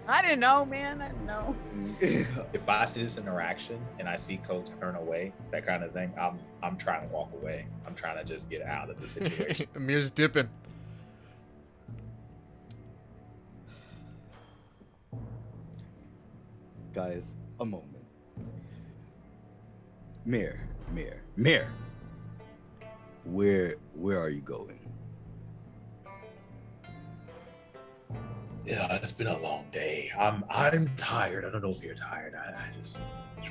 I didn't know, man. I didn't know. If I see this interaction and I see Cole turn away, that kind of thing, I'm trying to walk away. I'm trying to just get out of the situation. Amir's dipping. Guys, a moment. Mir. Where are you going? Yeah, it's been a long day. I'm tired. I don't know if you're tired. I just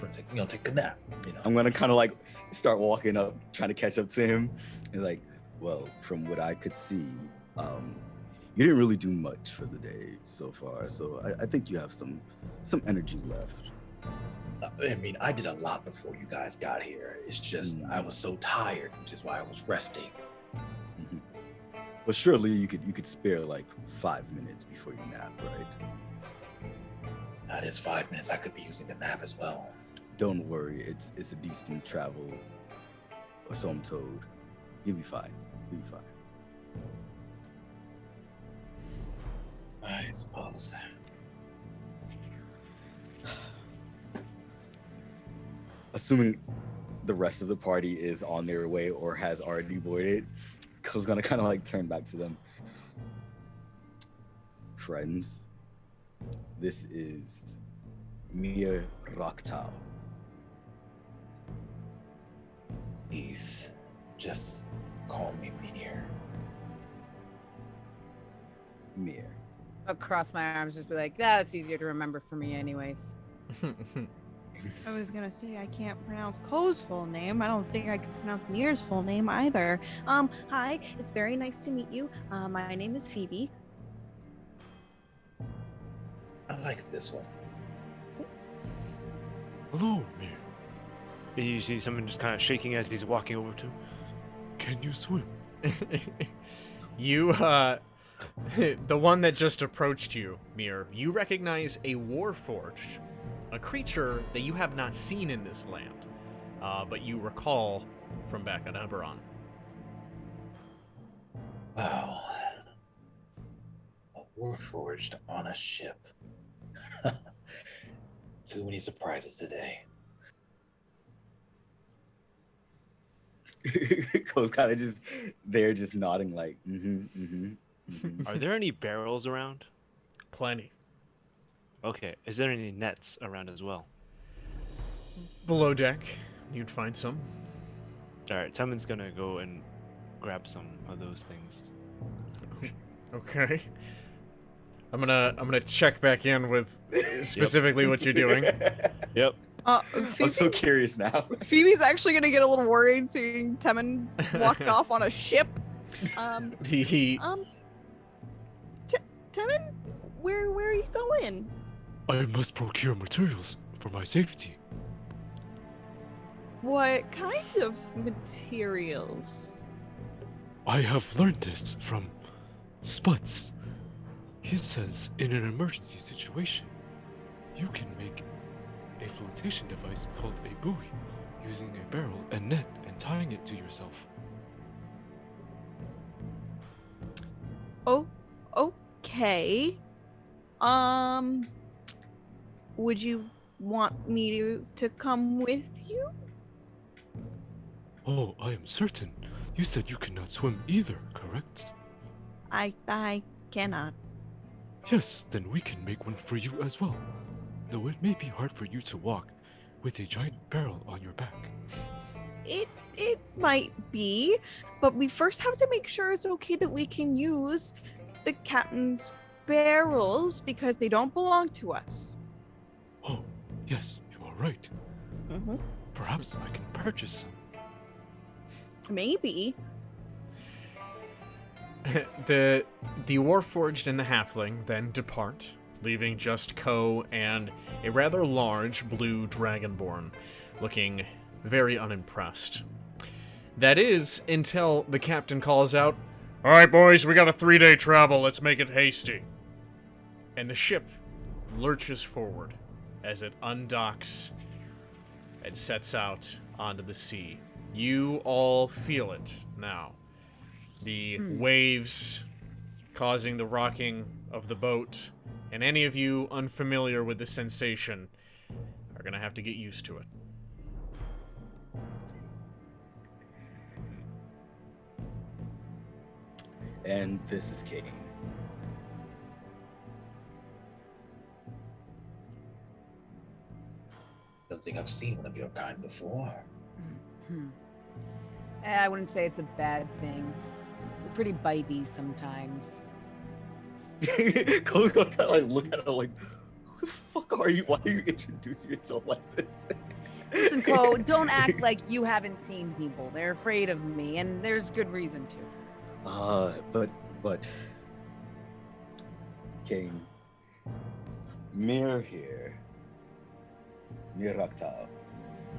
want to take a nap. I'm gonna kind of like start walking up, trying to catch up to him, and like, well, from what I could see, you didn't really do much for the day so far. So I think you have some energy left. I mean, I did a lot before you guys got here. It's just I was so tired, which is why I was resting. Mm-hmm. But surely you could spare like 5 minutes before you nap, right? That is 5 minutes. I could be using the nap as well. Don't worry, it's a decent travel, or so I'm told. You'll be fine. I suppose. Assuming the rest of the party is on their way or has already boarded, Cole's gonna kind of like turn back to them. Friends, this is Mir Raktal. Please, just call me Mir. Mir. Across my arms, just be like, that's easier to remember for me anyways. I was gonna say I can't pronounce Ko's full name. I don't think I can pronounce Mir's full name either. Hi, it's very nice to meet you. My name is Phoebe. I like this one. Hello, Mir. And you see someone just kind of shaking as he's walking over to him. Can you swim? You, the one that just approached you, Mir, you recognize a Warforged, a creature that you have not seen in this land, but you recall from back on Eberron. Wow. A Warforged on a ship. Too many surprises today. Cole's kind of just there, just nodding like, Are there any barrels around? Plenty. Okay. Is there any nets around as well? Below deck, you'd find some. All right. Tubman's gonna go and grab some of those things. Okay. I'm gonna check back in with specifically what you're doing. Yep. I'm so curious now. Phoebe's actually gonna get a little worried seeing Temin walk off on a ship. The Temin, where are you going? I must procure materials for my safety. What kind of materials? I have learned this from Spuds. He says in an emergency situation, you can make a flotation device called a buoy using a barrel and net and tying it to yourself. Oh, okay. Would you want me to come with you? Oh, I am certain. You said you cannot swim either, correct? I cannot. Yes, then we can make one for you as well. Though it may be hard for you to walk with a giant barrel on your back. It might be, but we first have to make sure it's okay that we can use the captain's barrels because they don't belong to us. Oh, yes, you are right. Mm-hmm. Perhaps I can purchase some. Maybe. the Warforged and the Halfling then depart, leaving just Ko and a rather large blue dragonborn, looking very unimpressed. That is until the captain calls out, "All right, boys, we got a 3-day travel. Let's make it hasty." And the ship lurches forward as it undocks and sets out onto the sea. You all feel it now. The waves causing the rocking of the boat, and any of you unfamiliar with the sensation are going to have to get used to it. And this is Kane. Don't think I've seen one of your kind before. I wouldn't say it's a bad thing. We're pretty bitey sometimes. Cole's gonna kind of like look at her like, who the fuck are you? Why are you introducing yourself like this? Listen, Ko, don't act like you haven't seen people. They're afraid of me, and there's good reason to. But Kane, Mir here, Mirakta,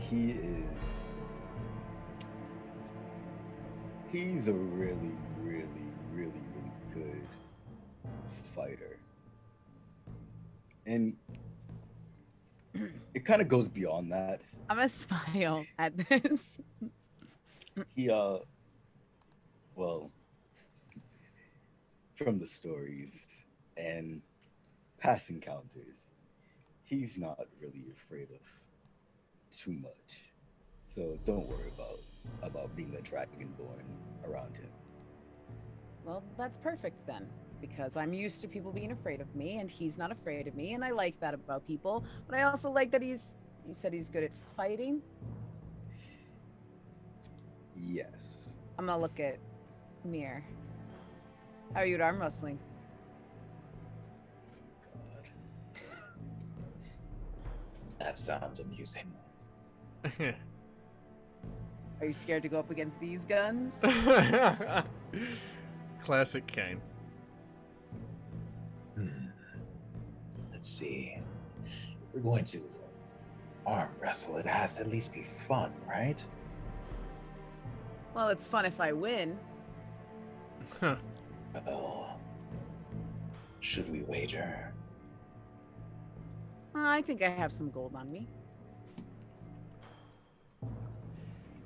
he's a really, really, really, really good fighter. And it kind of goes beyond that. I'm gonna smile at this. He, well, from the stories and past encounters, he's not really afraid of too much. So don't worry about being a dragonborn around him. Well, that's perfect then, because I'm used to people being afraid of me, and he's not afraid of me, and I like that about people. But I also like that you said he's good at fighting? Yes. I'm gonna look at Mir. How are you at arm wrestling? God. That sounds amusing. Are you scared to go up against these guns? Classic Kane. Let's see. If we're going to arm wrestle, it has to at least be fun, right? Well, it's fun if I win. Well, should we wager? I think I have some gold on me.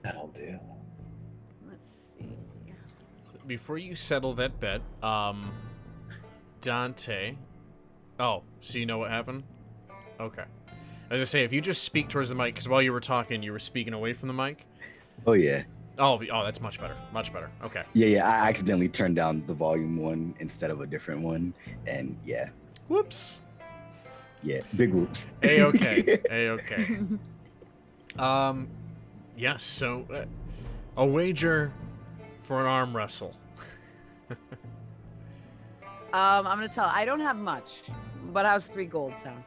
That'll do. Let's see. Before you settle that bet, Dante. Oh, so you know what happened? Okay. As I say, if you just speak towards the mic, because while you were talking, you were speaking away from the mic. Oh yeah. Oh, that's much better. Much better. Okay. Yeah. I accidentally turned down the volume one instead of a different one, and yeah. Whoops. Yeah. Big whoops. A-okay. A-okay. Yes, so a wager for an arm wrestle. I'm gonna tell. I don't have much, but how's 3 gold sound?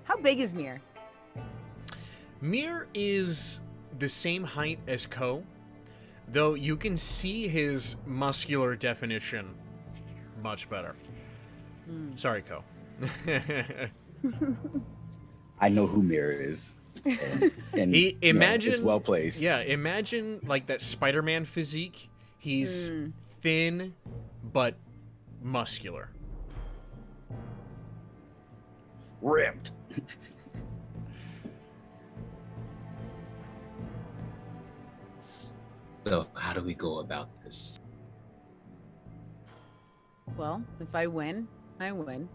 How big is Mir? Mir is the same height as Ko, though you can see his muscular definition much better. Sorry, Ko. I know who Mirror is. And imagine it's well placed. Yeah, imagine like that Spider-Man physique. He's thin but muscular. Ripped. So, how do we go about this? Well, if I win, I win.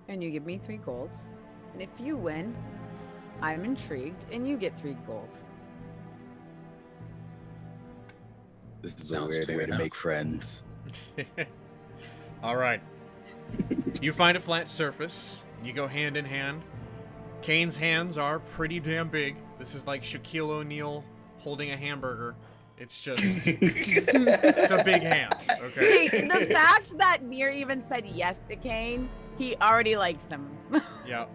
And you give me 3 gold. And if you win, I'm intrigued and you get 3 gold. This is Sounds a weird fair way enough. to make friends. All right. You find a flat surface. You go hand in hand. Kane's hands are pretty damn big. This is like Shaquille O'Neal holding a hamburger. It's just, it's a big hand, okay? See, the fact that Mir even said yes to Kane, he already likes him. Yep.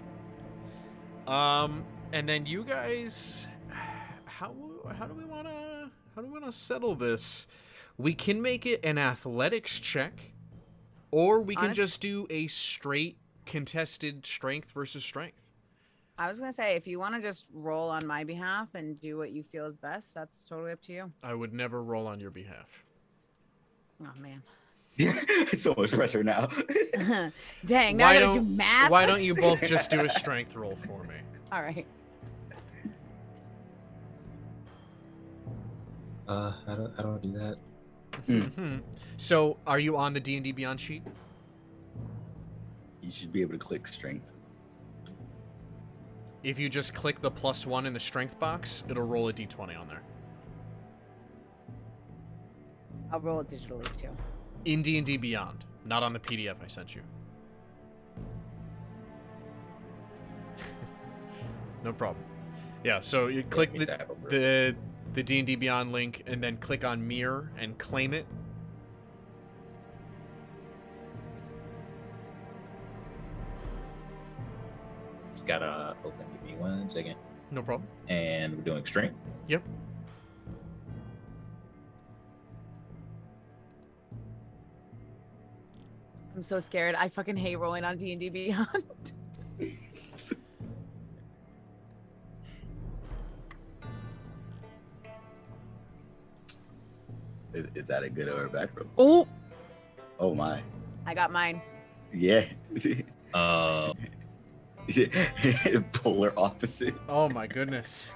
And then you guys, how do we wanna settle this? We can make it an athletics check, or we can just do a straight contested strength versus strength. I was gonna say, if you want to just roll on my behalf and do what you feel is best, that's totally up to you. I would never roll on your behalf. Oh man. It's so much pressure now. Dang, now I gotta do math. Why don't you both just do a strength roll for me? All right. I don't do that. So, are you on the D&D Beyond sheet? You should be able to click strength. If you just click the +1 in the strength box, it'll roll a d20 on there. I'll roll it digitally too. In D&D Beyond, not on the PDF I sent you. No problem. Yeah, so you click the D&D Beyond link and then click on Mirror and claim it. It's gotta open. Give me 1 second. No problem. And we're doing strength. Yep. I'm so scared. I fucking hate rolling on D&D Beyond. Is that a good or a bad roll? Oh, Oh my. I got mine. Yeah. Polar opposites. Oh my goodness.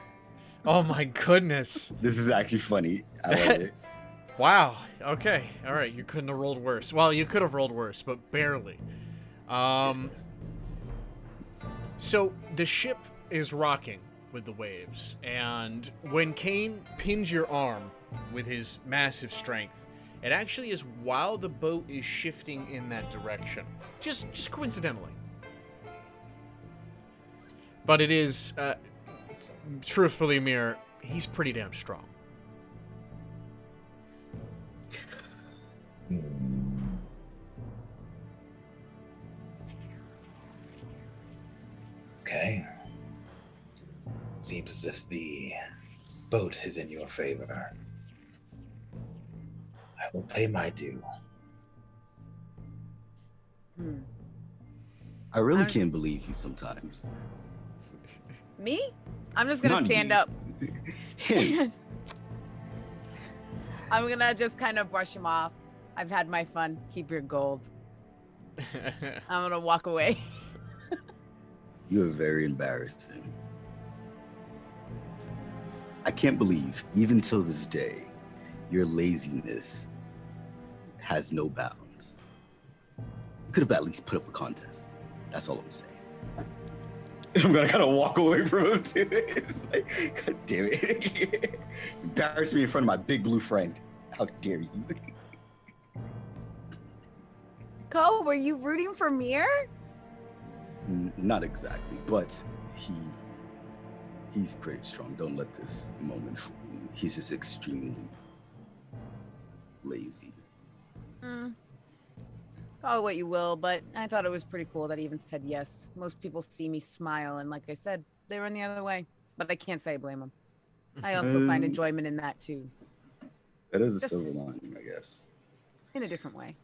Oh my goodness. This is actually funny. I love it. Wow. Okay. All right. You couldn't have rolled worse. Well, you could have rolled worse, but barely. So the ship is rocking with the waves, and when Kane pins your arm with his massive strength It actually is while the boat is shifting in that direction. Just coincidentally. But it is, truthfully, Mir, he's pretty damn strong. Okay. Seems as if the boat is in your favor. I will pay my due. I really can't believe you sometimes. Me? I'm just gonna Not stand you. up. Him. I'm gonna just kind of brush him off. I've had my fun. Keep your gold. I'm gonna walk away. You are very embarrassing. I can't believe, even till this day, your laziness has no bounds. You could have at least put up a contest. That's all I'm saying. I'm gonna kind of walk away from him too. It's like, God damn it. Embarrass me in front of my big blue friend. How dare you? Ko, were you rooting for Mir? Not exactly, but he's pretty strong. Don't let this moment fool you. He's just extremely lazy. Call it what you will, but I thought it was pretty cool that he even said yes. Most people see me smile, and like I said, they run the other way. But I can't say I blame them. I also find enjoyment in that too, That is a Just- silver lining, I guess. in a different way.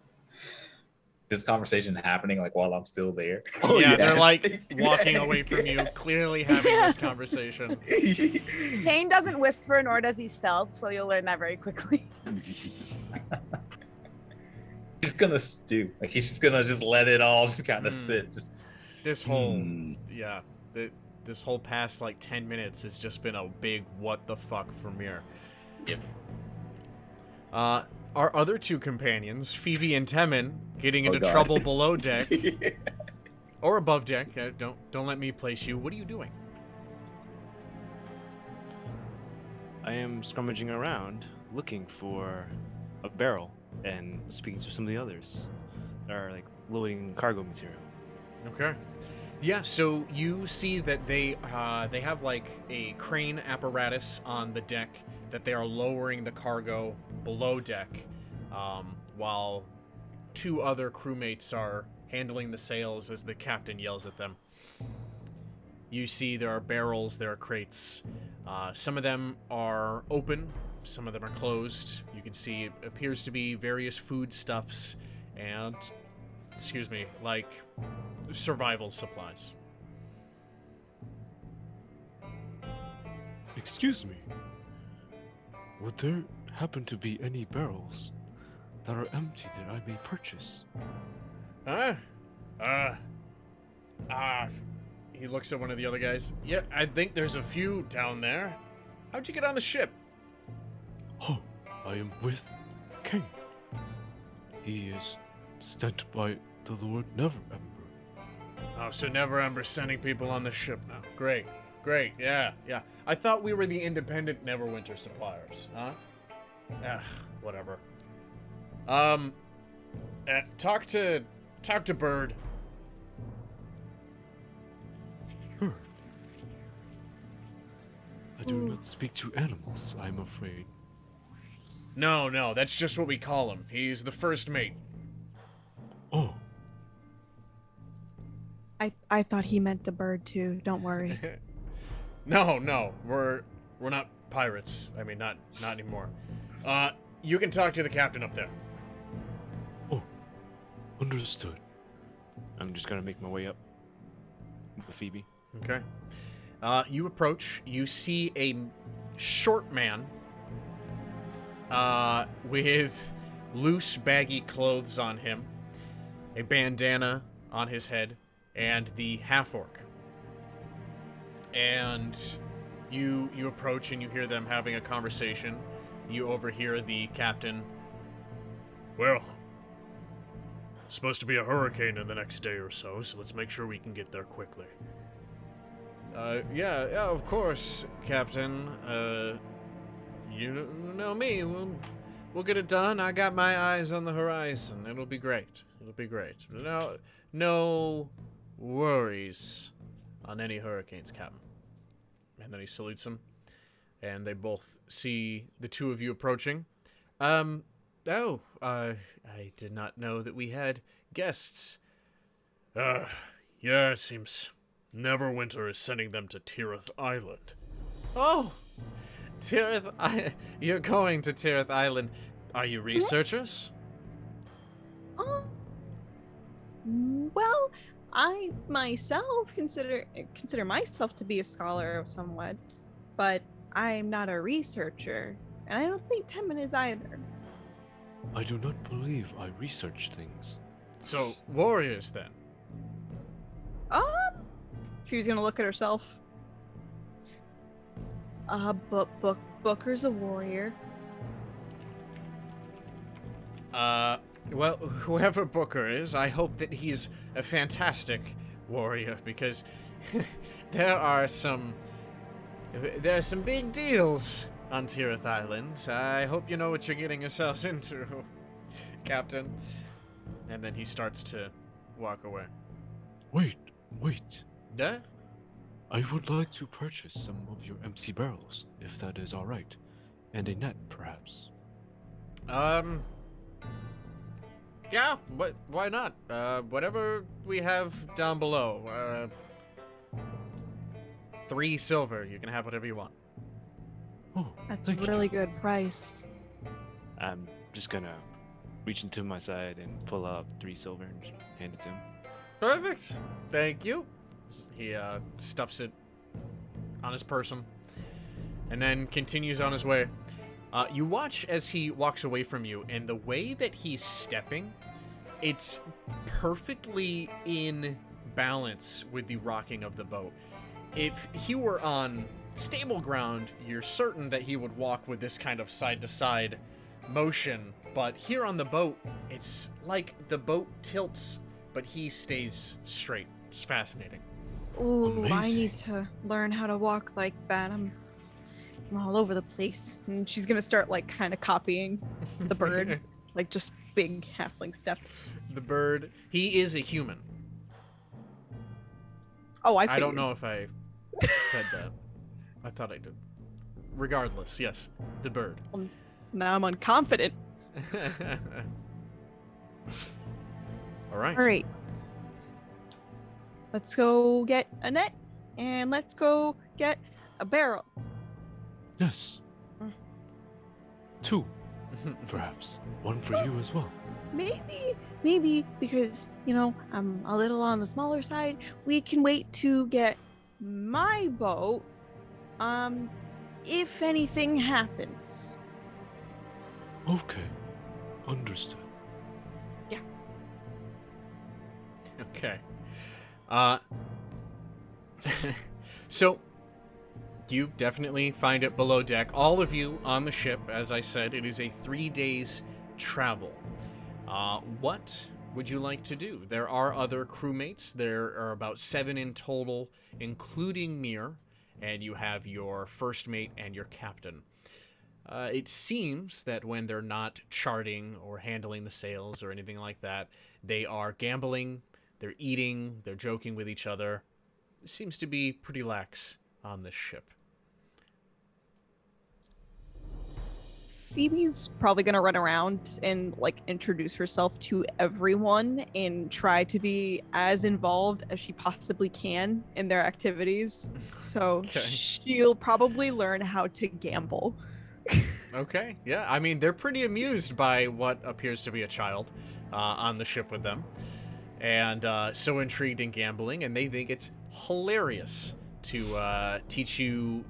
This conversation happening like while I'm still there. Oh, yeah, they're yes. like walking away from you, clearly having this conversation. Kane doesn't whisper, nor does he stealth, so you'll learn that very quickly. He's gonna stew. Like he's just gonna just let it all just kind of sit. Just This whole, this whole past like 10 minutes has just been a big what the fuck for Mir. Our other two companions, Phoebe and Temin, getting into God. trouble below deck or above deck. Don't let me place you. What are you doing? I am scrummaging around looking for a barrel and speaking to some of the others that are like loading cargo material. Okay. Yeah, so you see that they have like a crane apparatus on the deck that they are lowering the cargo below deck, while two other crewmates are handling the sails as the captain yells at them. You see there are barrels, there are crates. Some of them are open, some of them are closed. You can see it appears to be various foodstuffs and, like survival supplies. Excuse me. Would there happen to be any barrels that are empty that I may purchase? He looks at one of the other guys. Yeah, I think there's a few down there. How'd you get on the ship? Oh, I am with King. He is sent by the Lord Neverember. Oh, so Neverember's sending people on the ship now. Great, yeah. I thought we were the independent Neverwinter suppliers, huh? Whatever. Talk to Bird. Bird. I do not speak to animals, I'm afraid. No, that's just what we call him. He's the first mate. Oh, I thought he meant the bird too. Don't worry. No, we're not pirates. I mean, not anymore. You can talk to the captain up there. oh, understood. I'm just gonna make my way up with Phoebe. Okay. You approach. You see a short man with loose, baggy clothes on him, a bandana on his head, and the half-orc. And you approach and you hear them having a conversation. You overhear the captain. Well, supposed to be a hurricane in the next day or so let's make sure we can get there quickly. Yeah, of course, Captain. You know me. We'll get it done. I got my eyes on the horizon. It'll be great. It'll be great. No worries on any hurricanes, Captain. And then he salutes him. And they both see the two of you approaching. I did not know that we had guests. Yeah, it seems Neverwinter is sending them to Tirith Island. Oh, Tirith, you're going to Tirith Island. Are you researchers? Well, I myself consider myself to be a scholar of somewhat, but I'm not a researcher, and I don't think Temin is either. I do not believe I research things. So, warriors then? She's gonna look at herself. Booker's a warrior. Well, whoever Booker is, I hope that he's a fantastic warrior, because there are some big deals on Tirith Island. I hope you know what you're getting yourselves into, Captain. And then he starts to walk away. Wait. Yeah? I would like to purchase some of your empty barrels, if that is all right. And a net, perhaps. Yeah, why not? Whatever we have down below. 3 silver. You can have whatever you want. Oh, That's a thank you. really good price. I'm just gonna reach into my side and pull out 3 silver and just hand it to him. Perfect. Thank you. He stuffs it on his person and then continues on his way. You watch as he walks away from you, and the way that he's stepping, it's perfectly in balance with the rocking of the boat. If he were on stable ground, you're certain that he would walk with this kind of side-to-side motion, but here on the boat, it's like the boat tilts, but he stays straight. It's fascinating. Ooh, I Amazing. need to learn how to walk like that. I'm all over the place. And she's gonna start like kind of copying the bird, like just big halfling steps. The bird, he is a human. Oh, I I don't figured. know if I said that. I thought I did. Regardless, yes, the bird. Now I'm unconfident. All right. All right. Let's go get a net, and let's go get a barrel. Yes. 2, perhaps. 1 for you as well. Maybe because, I'm a little on the smaller side, we can wait to get my boat, if anything happens. Okay. Understood. Okay. So, you definitely find it below deck. All of you on the ship, as I said, it is a 3 days travel. What would you like to do? There are other crewmates. There are about 7 in total, including Mir, and you have your first mate and your captain. It seems that when they're not charting or handling the sails or anything like that, they are gambling, they're eating, they're joking with each other. It seems to be pretty lax on this ship. Phoebe's probably gonna run around and introduce herself to everyone and try to be as involved as she possibly can in their activities. So Okay. she'll probably learn how to gamble. Okay, yeah, I mean, they're pretty amused by what appears to be a child on the ship with them. And so intrigued in gambling, and they think it's hilarious to teach you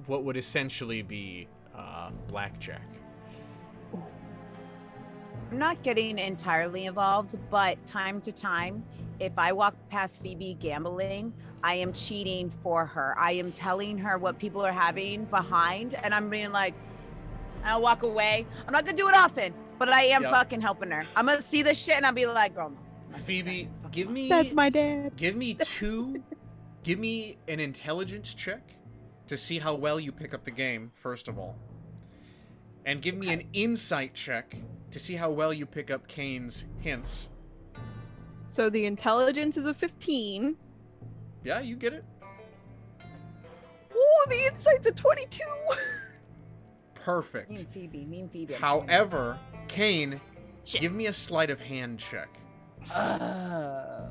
what would essentially be blackjack. I'm not getting entirely involved, but time to time, if I walk past Phoebe gambling, I am cheating for her. I am telling her what people are having behind, and I'm being like, I'll walk away. I'm not gonna do it often, but I am Yep. fucking helping her. I'm gonna see this shit and I'll be like, girl, no. Phoebe, give me That's my dad. give me an intelligence check to see how well you pick up the game, first of all. and give me an insight check to see how well you pick up Kane's hints. So the intelligence is a 15. Yeah, you get it. Ooh, the insight's a 22. Perfect. Me and Phoebe. However, Kane, give me a sleight of hand check. Oh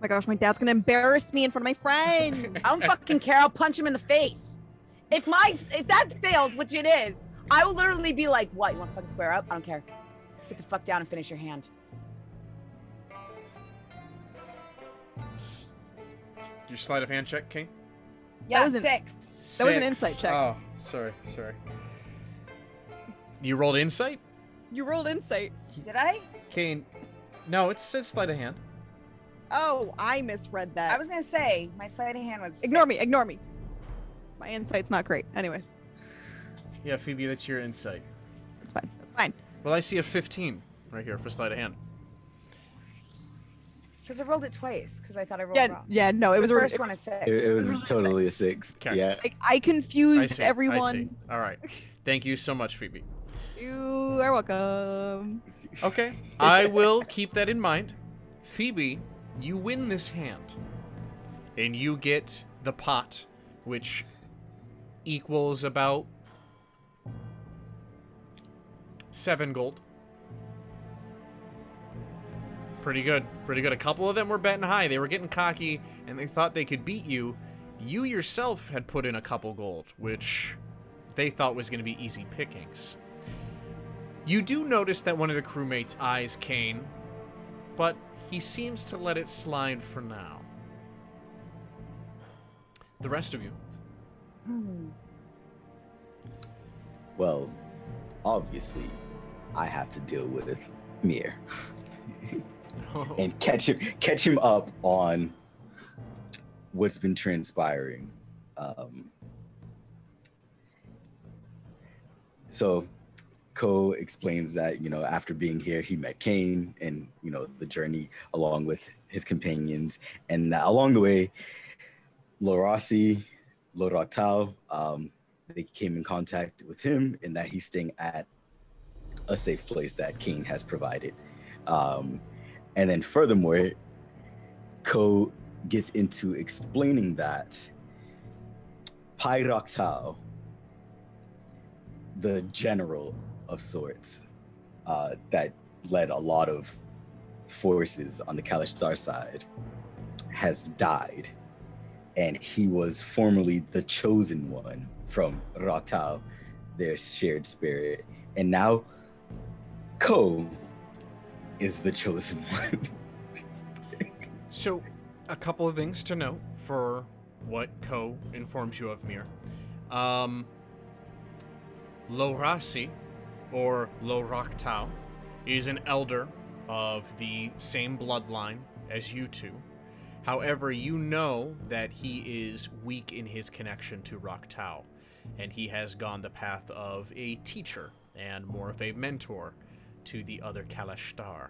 my gosh, my dad's gonna embarrass me in front of my friends. I don't fucking care. I'll punch him in the face. If that fails, which it is, I will literally be like, "What? You want to fucking square up? I don't care. Sit the fuck down and finish your hand." Your sleight of hand check, Kane? Yeah, was an- 6. That was an insight check. Oh, sorry. You rolled insight? You rolled insight. Did I? Kane, no, it says sleight of hand. Oh, I misread that. I was gonna say my sleight of hand was. Ignore 6. me. My insight's not great. Anyways, Yeah, Phoebe, that's your insight. it's fine. Well, I see a 15 right here for sleight of hand. Because I rolled it twice. Because I thought I rolled Yeah, wrong. yeah, no, it The was first one is 6. It was really totally a 6. Okay. Yeah. Like, I confused I everyone. see. All right. Thank you so much, Phoebe. You are welcome. Okay, I will keep that in mind. Phoebe, you win this hand. And you get the pot, which equals about 7 gold. Pretty good. A couple of them were betting high. They were getting cocky, and they thought they could beat you. You yourself had put in a couple gold, which they thought was going to be easy pickings. You do notice that one of the crewmates eyes Kane, but he seems to let it slide for now. The rest of you. Well, obviously, I have to deal with Mir and catch him up on what's been transpiring. So Ko explains that, after being here, he met Kane and, the journey along with his companions. And that along the way, Lorasi, Loratau, they came in contact with him and that he's staying at a safe place that Kane has provided. And then furthermore, Ko gets into explaining that Pyroktau, the general of sorts, that led a lot of forces on the Kalishtar side, has died. And he was formerly the chosen one from Raktau, their shared spirit. And now Ko is the chosen one. So, a couple of things to note for what Ko informs you of, Mir. Lorasi, or Loraktau, is an elder of the same bloodline as you two. However, you know that he is weak in his connection to Raktau, and he has gone the path of a teacher and more of a mentor to the other Kalashtar.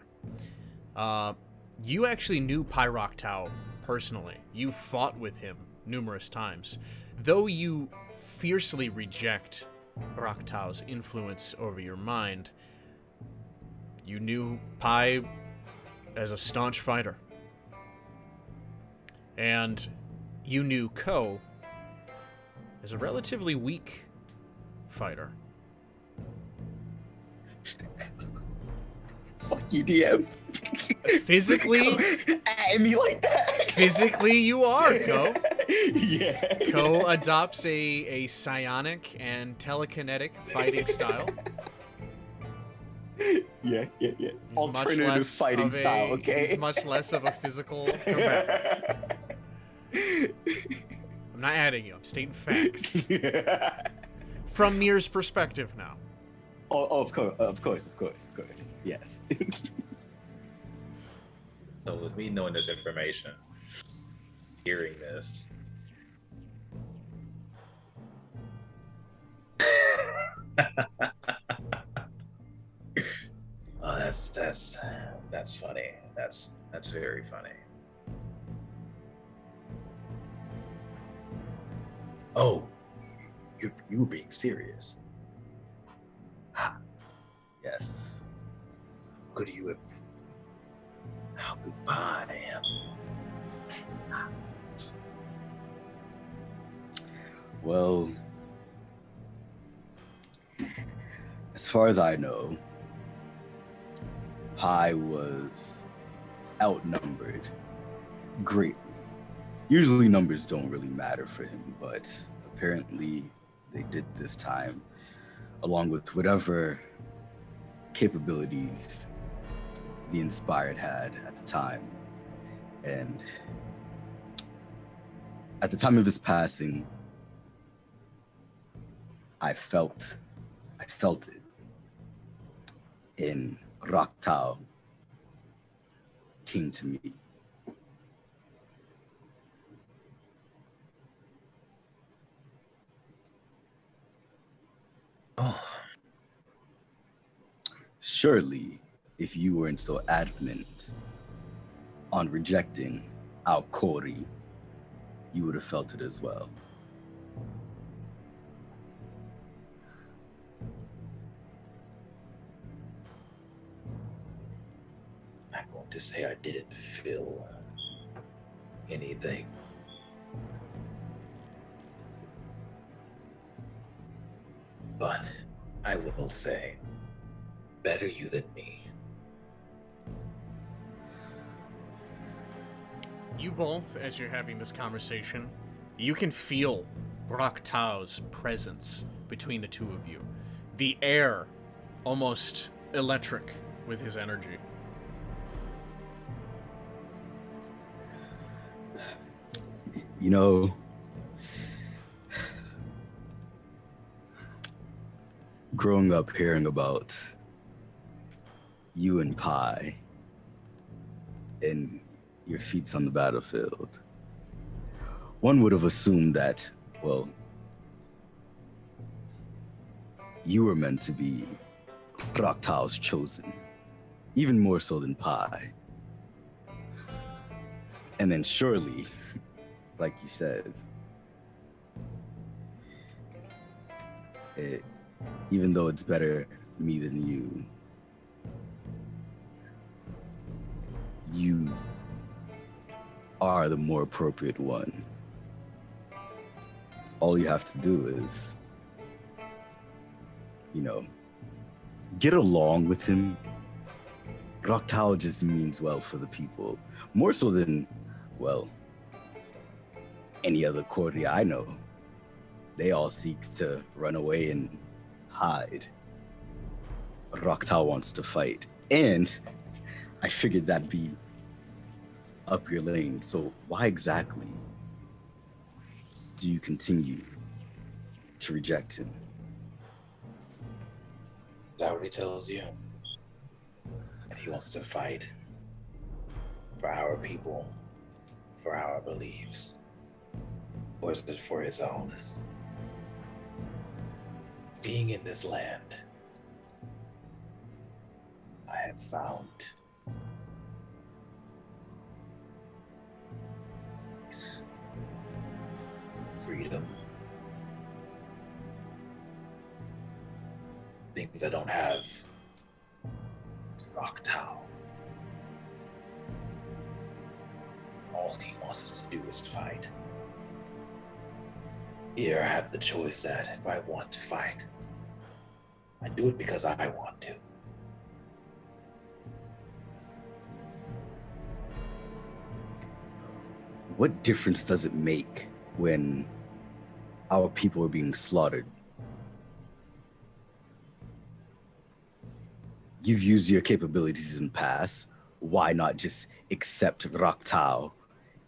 You actually knew Pyroktau personally. You fought with him numerous times. Though you fiercely reject Raktau's influence over your mind, you knew Pi as a staunch fighter. And you knew Ko as a relatively weak fighter. Fuck you, DM. Physically, at me like that. physically you are, Ko. Yeah. Ko adopts a psionic and telekinetic fighting style. Yeah. He's Alternative much less fighting of style, okay? He's much less of a physical combatant. I'm not adding you, I'm stating facts. From Mir's perspective now. Oh, of course. Yes. So with me knowing this information, hearing this, oh, that's funny. That's very funny. Oh, you were being serious. Yes. Could you have? How could I am? Well, as far as I know, Pi was outnumbered greatly. Usually numbers don't really matter for him, but apparently they did this time, along with whatever capabilities the Inspired had at the time. And at the time of his passing, I felt it in Raktao came to me. Oh, Surely, if you weren't so adamant on rejecting our Kori, you would have felt it as well. I'm not going to say I didn't feel anything. But I will say, better you than me. You both, as you're having this conversation, you can feel Raktao's presence between the two of you. The air almost electric with his energy. You know, growing up hearing about you and Pi and your feats on the battlefield, one would have assumed that, well, you were meant to be Raktao's chosen, even more so than Pi. And then surely, like you said, even though it's better me than you are the more appropriate one. All you have to do is, get along with him. Raktao just means well for the people, more so than, well, any other Kori I know. They all seek to run away and hide. Raktao wants to fight. And I figured that'd be up your lane. So why exactly do you continue to reject him? That what he tells you? And he wants to fight for our people, for our beliefs. Or is it for his own? Being in this land, I have found peace, freedom, things I don't have. Raktao. All he wants us to do is fight. Here I have the choice that if I want to fight, I do it because I want to. What difference does it make when our people are being slaughtered? You've used your capabilities in the past. Why not just accept Raktao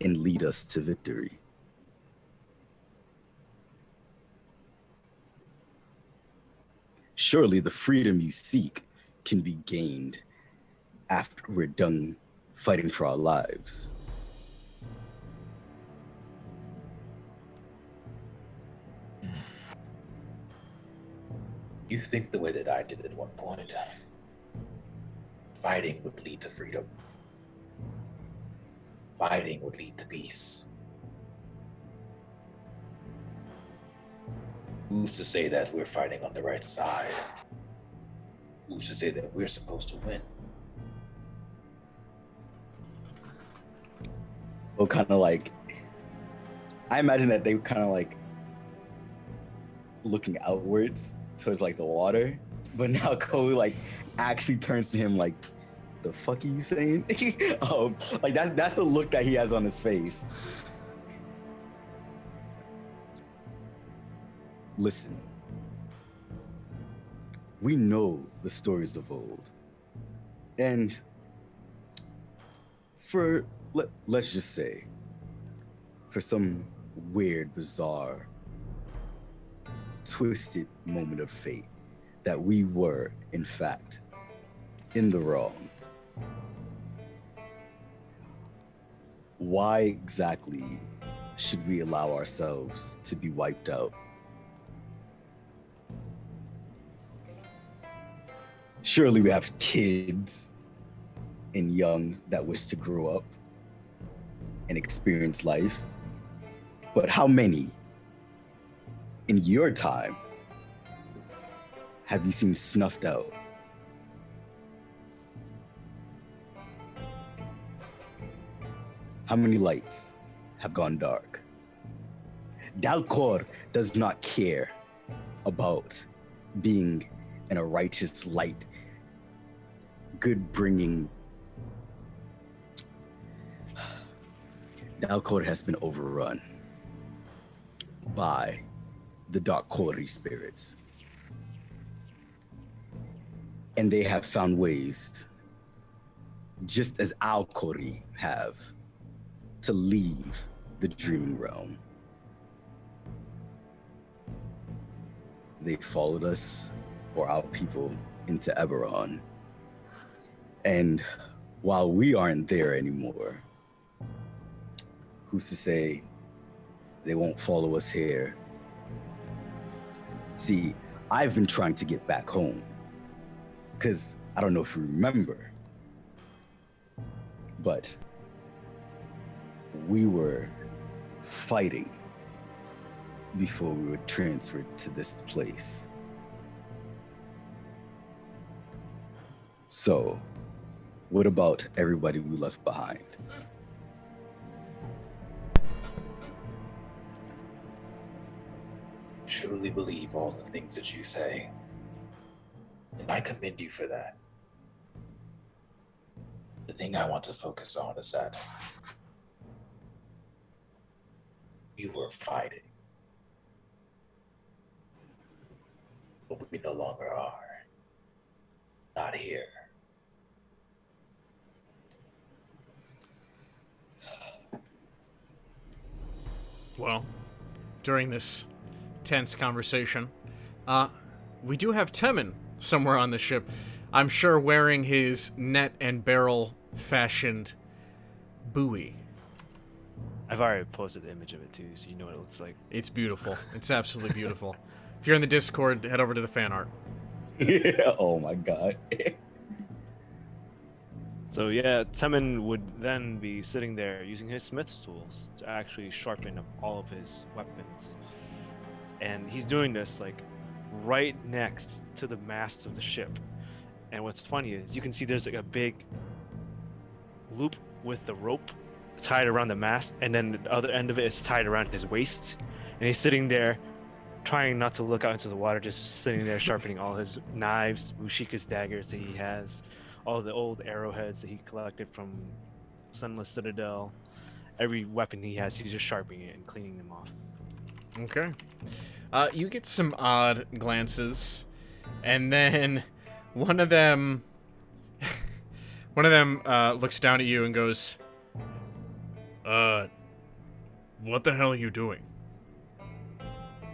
and lead us to victory? Surely the freedom you seek can be gained after we're done fighting for our lives. You think the way that I did at one point, fighting would lead to freedom. Fighting would lead to peace. Who's to say that we're fighting on the right side? Who's to say that we're supposed to win? Well, kind of like, I imagine that they kind of like looking outwards towards like the water, but now Cole like actually turns to him like, the fuck are you saying? Like that's the look that he has on his face. Listen, we know the stories of old, and let's just say, for some weird, bizarre, twisted moment of fate, that we were, in fact, in the wrong. Why exactly should we allow ourselves to be wiped out? Surely we have kids and young that wish to grow up and experience life. But how many in your time have you seen snuffed out? How many lights have gone dark? Dalcor does not care about being in a righteous light, good bringing. Dalcor has been overrun by the Dark Kori spirits. And they have found ways, just as Al-Kori have, to leave the dreaming realm. They followed us, or our people, into Eberron. And while we aren't there anymore, who's to say they won't follow us here? See, I've been trying to get back home, because I don't know if you remember, but we were fighting before we were transferred to this place. So, what about everybody we left behind? Truly believe all the things that you say, and I commend you for that. The thing I want to focus on is that we were fighting, but we no longer are. Not here. Well, during this tense conversation, we do have Temin somewhere on the ship. I'm sure wearing his net and barrel fashioned buoy. I've already posted the image of it too, so you know what it looks like. It's beautiful. It's absolutely beautiful. If you're in the Discord, head over to the fan art. Yeah, oh my god. So yeah, Temin would then be sitting there using his smith's tools to actually sharpen up all of his weapons. And he's doing this like right next to the mast of the ship. And what's funny is you can see there's like a big loop with the rope tied around the mast, and then the other end of it is tied around his waist. And he's sitting there trying not to look out into the water, just sitting there sharpening all his knives, Mushika's daggers that he has, all the old arrowheads that he collected from Sunless Citadel. Every weapon he has, he's just sharpening it and cleaning them off. Okay. You get some odd glances, and then one of them looks down at you and goes, what the hell are you doing?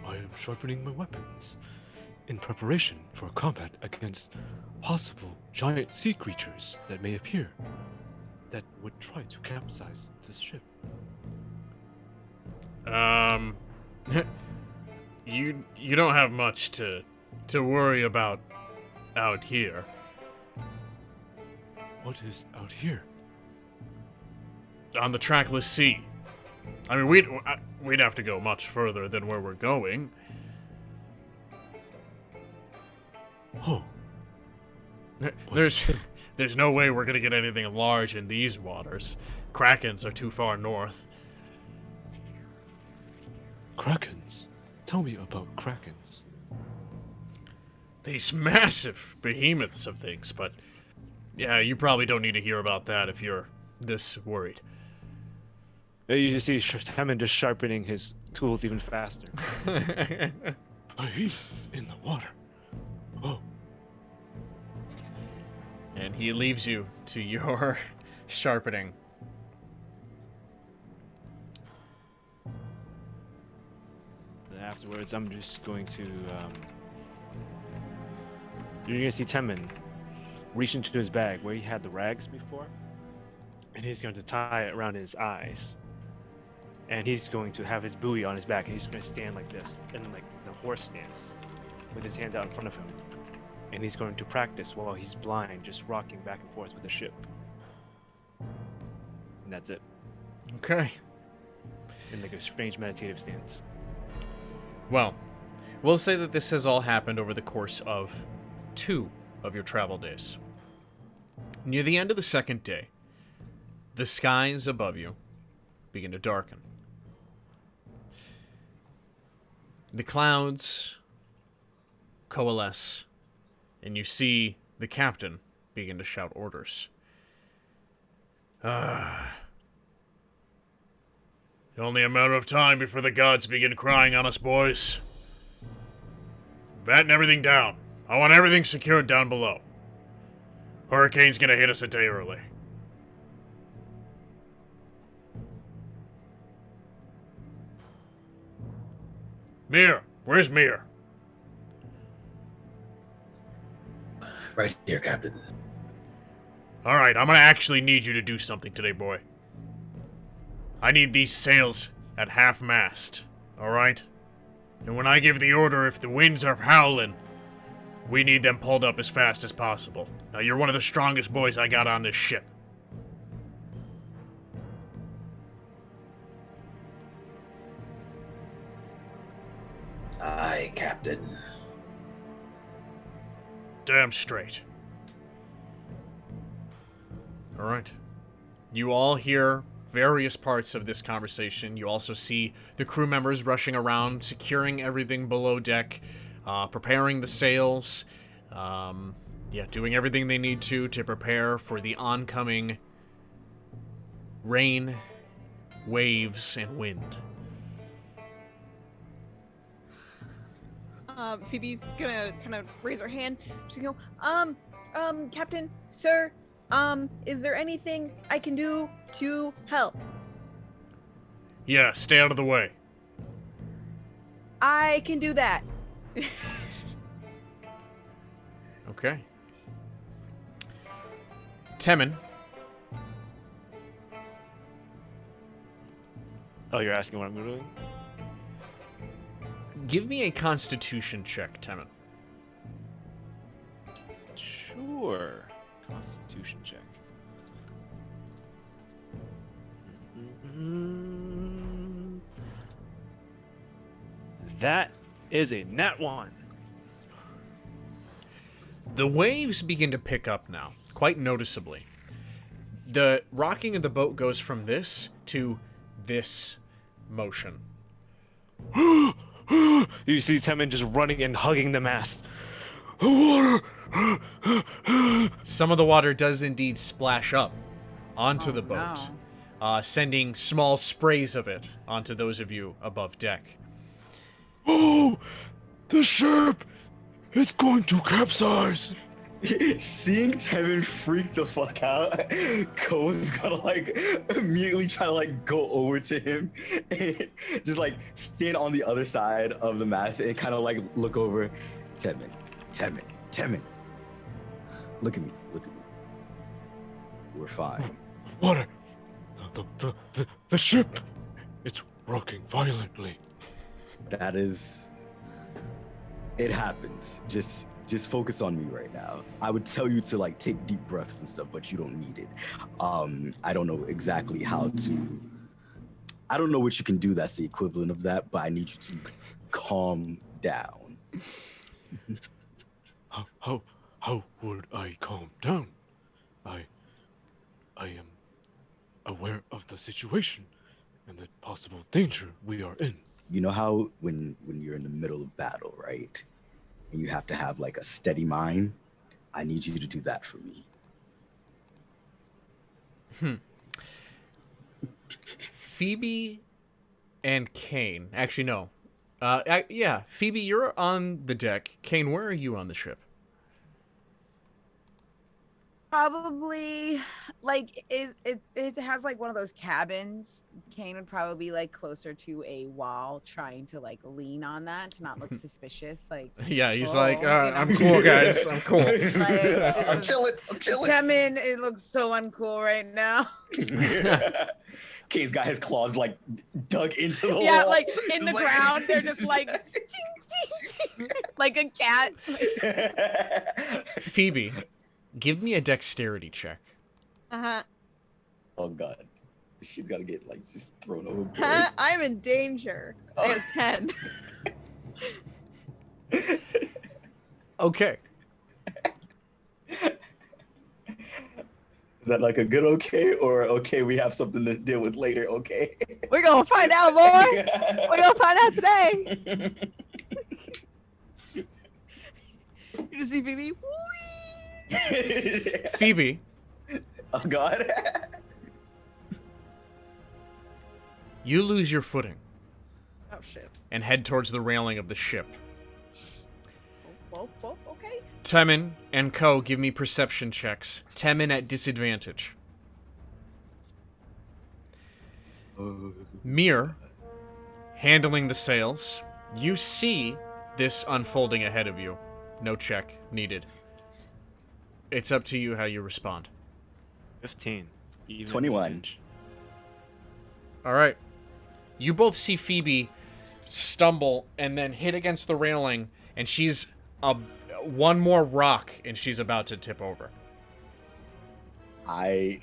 I am sharpening my weapons in preparation for combat against possible giant sea creatures that may appear that would try to capsize this ship. You don't have much to worry about out here. What is out here? On the trackless sea. I mean, we'd have to go much further than where we're going. Oh. There's no way we're gonna get anything large in these waters. Krakens are too far north. Krakens? Tell me about Krakens. These massive behemoths of things, but yeah, you probably don't need to hear about that if you're this worried. You just see Hammond just sharpening his tools even faster. Behemoths in the water. Oh. And he leaves you to your sharpening. And afterwards, I'm just going to. You're gonna see Temin reach into his bag where he had the rags before, and he's going to tie it around his eyes. And he's going to have his buoy on his back, and he's going to stand like this, and then like the horse stance, with his hands out in front of him. And he's going to practice while he's blind, just rocking back and forth with the ship. And that's it. Okay. In like a strange meditative stance. Well, we'll say that this has all happened over the course of 2 of your travel days. Near the end of the second day, the skies above you begin to darken. The clouds coalesce, and you see the captain begin to shout orders. Only a matter of time before the gods begin crying on us, boys. Batten everything down. I want everything secured down below. Hurricane's gonna hit us a day early. Mir, where's Mir? Right here, Captain. Alright, I'm gonna actually need you to do something today, boy. I need these sails at half-mast, alright? And when I give the order, if the winds are howling, we need them pulled up as fast as possible. Now, you're one of the strongest boys I got on this ship. Aye, Captain. Damn straight. Alright. You all hear various parts of this conversation. You also see the crew members rushing around, securing everything below deck, preparing the sails, doing everything they need to prepare for the oncoming rain, waves, and wind. Phoebe's gonna kind of raise her hand. She's gonna go, Captain, sir, is there anything I can do to help? Yeah, stay out of the way. I can do that. Okay. Temin. Oh, you're asking what I'm doing? Give me a constitution check, Temin. Sure. Constitution check. That is a nat 1. The waves begin to pick up now, quite noticeably. The rocking of the boat goes from this to this motion. You see Temin just running and hugging the mast. Water! Some of the water does indeed splash up onto the boat, sending small sprays of it onto those of you above deck. Oh! The ship is going to capsize! Seeing Tevin freak the fuck out, Cole's gonna like immediately try to like go over to him and just like stand on the other side of the mast and kind of like look over. Tevin. Look at me. We're fine. Water! The ship! It's rocking violently. That is... It happens. Just focus on me right now. I would tell you to like take deep breaths and stuff, but you don't need it. I don't know exactly how to... I don't know what you can do that's the equivalent of that, but I need you to calm down. How how would I calm down? I am aware of the situation and the possible danger we are in. You know how when you're in the middle of battle, right? And you have to have like a steady mind? I need you to do that for me. Phoebe and Kane. Actually, no. Yeah, Phoebe, you're on the deck. Kane, where are you on the ship? Probably like it has like one of those cabins. Kane would probably be like closer to a wall, trying to like lean on that to not look suspicious. Like Yeah, he's oh, like, you know. I'm cool, guys. I'm cool. Like, I'm chilling. Temin, it looks so uncool right now. Kane's got his claws like dug into the Yeah, wall. like in the Just ground, they're just like ching, ching, ching, like a cat. Phoebe, give me a dexterity check. Oh god. She's gotta get like just thrown overboard. I'm in danger. I got 10. Okay. Is that like a good okay or okay we have something to deal with later, okay? We're gonna find out, boy. We're gonna find out today. You just see Phoebe. Phoebe, Oh god. you lose your footing Oh shit. and head towards the railing of the ship. Whoa, okay. Temin and Co, give me perception checks. Temin at disadvantage. Mir, handling the sails. You see this unfolding ahead of you. No check needed. It's up to you how you respond. 15. Even 21. disadvantage. All right. You both see Phoebe stumble and then hit against the railing, and she's one more rock, and she's about to tip over. I'm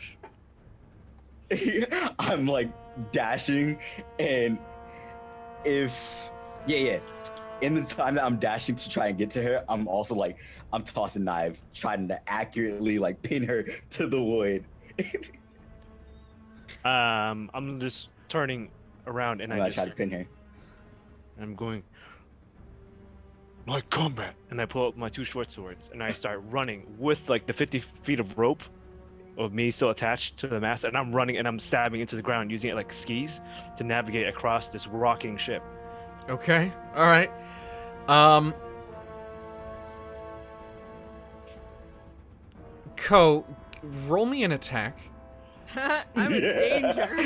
like dashing, and in the time that I'm dashing to try and get to her, I'm also like I'm tossing knives, trying to accurately like pin her to the wood. I'm just turning around and I'm I gonna just try to pin her. I'm going like combat, and I pull out my 2 short swords and I start running with like the 50 feet of rope of me still attached to the mast, and I'm running and I'm stabbing into the ground using it like skis to navigate across this rocking ship. Okay. All right. Co, roll me an attack. I'm in danger.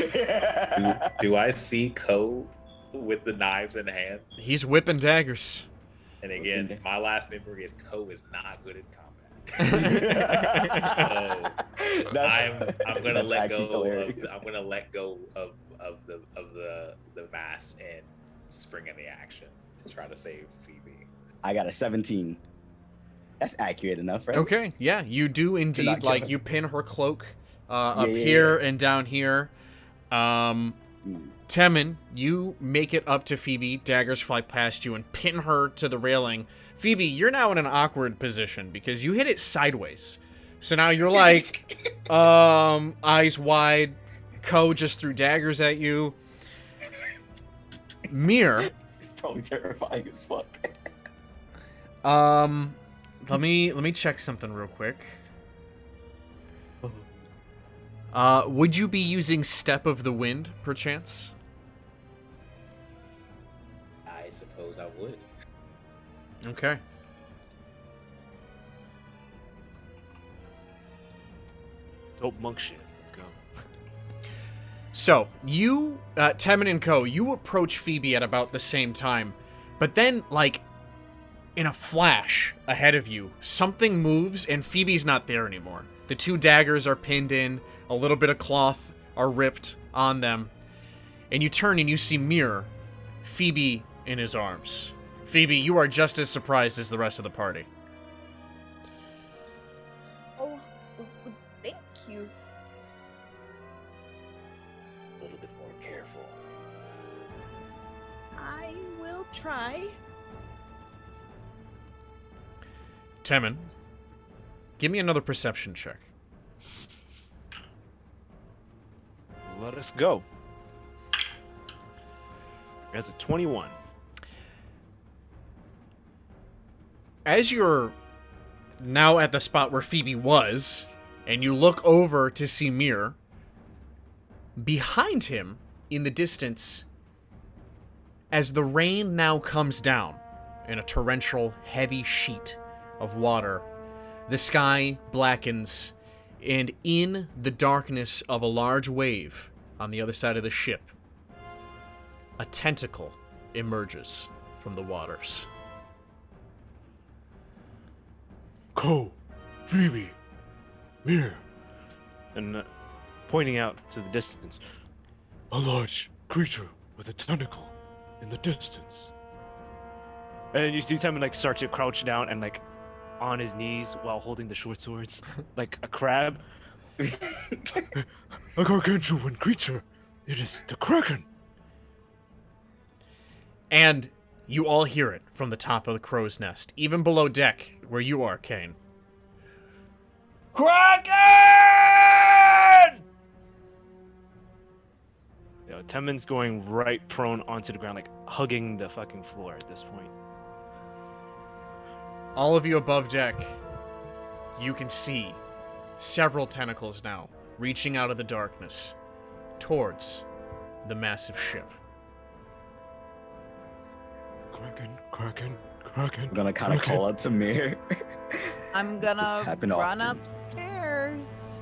Do I see Ko with the knives in hand? He's whipping daggers. And again, my last memory is Ko is not good at combat. So I'm gonna let go. I'm gonna let go of the mass and spring in the action to try to save Phoebe. I got a 17. That's accurate enough, right? Okay, yeah, you do indeed. not Like, kill you pin her cloak up here and down here. Temin, you make it up to Phoebe. Daggers fly past you and pin her to the railing. Phoebe, you're now in an awkward position because you hit it sideways. So now you're like, eyes wide. Ko just threw daggers at you. Mir. It's probably terrifying as fuck. Let me check something real quick. Would you be using Step of the Wind, perchance? I suppose I would. Okay. Dope monk shit. Let's go. So, you, Temin and Co., you approach Phoebe at about the same time, but then, like, in a flash ahead of you, something moves and Phoebe's not there anymore. The 2 daggers are pinned in, a little bit of cloth are ripped on them, and you turn and you see Mir, Phoebe in his arms. Phoebe, you are just as surprised as the rest of the party. Oh, thank you. A little bit more careful. I will try. Temin, Give me another perception check. Let us go. That's a 21. As you're now at the spot where Phoebe was, and you look over to see Mir, behind him, in the distance, as the rain now comes down in a torrential, heavy sheet of water, the sky blackens, and in the darkness of a large wave on the other side of the ship, a tentacle emerges from the waters. Ko, Phoebe, Mir, and pointing out to the distance, a large creature with a tentacle in the distance. And you see him like start to crouch down and like on his knees while holding the short swords, like a crab. A gargantuan creature. It is the Kraken. And you all hear it from the top of the crow's nest, even below deck where you are, Kane. Kraken! Yeah, Temen's going right prone onto the ground, like hugging the fucking floor at this point. All of you above deck, you can see several tentacles now reaching out of the darkness towards the massive ship. Kraken, Kraken, Kraken. I'm gonna kind of call out to Mir. I'm gonna This happened run often. upstairs.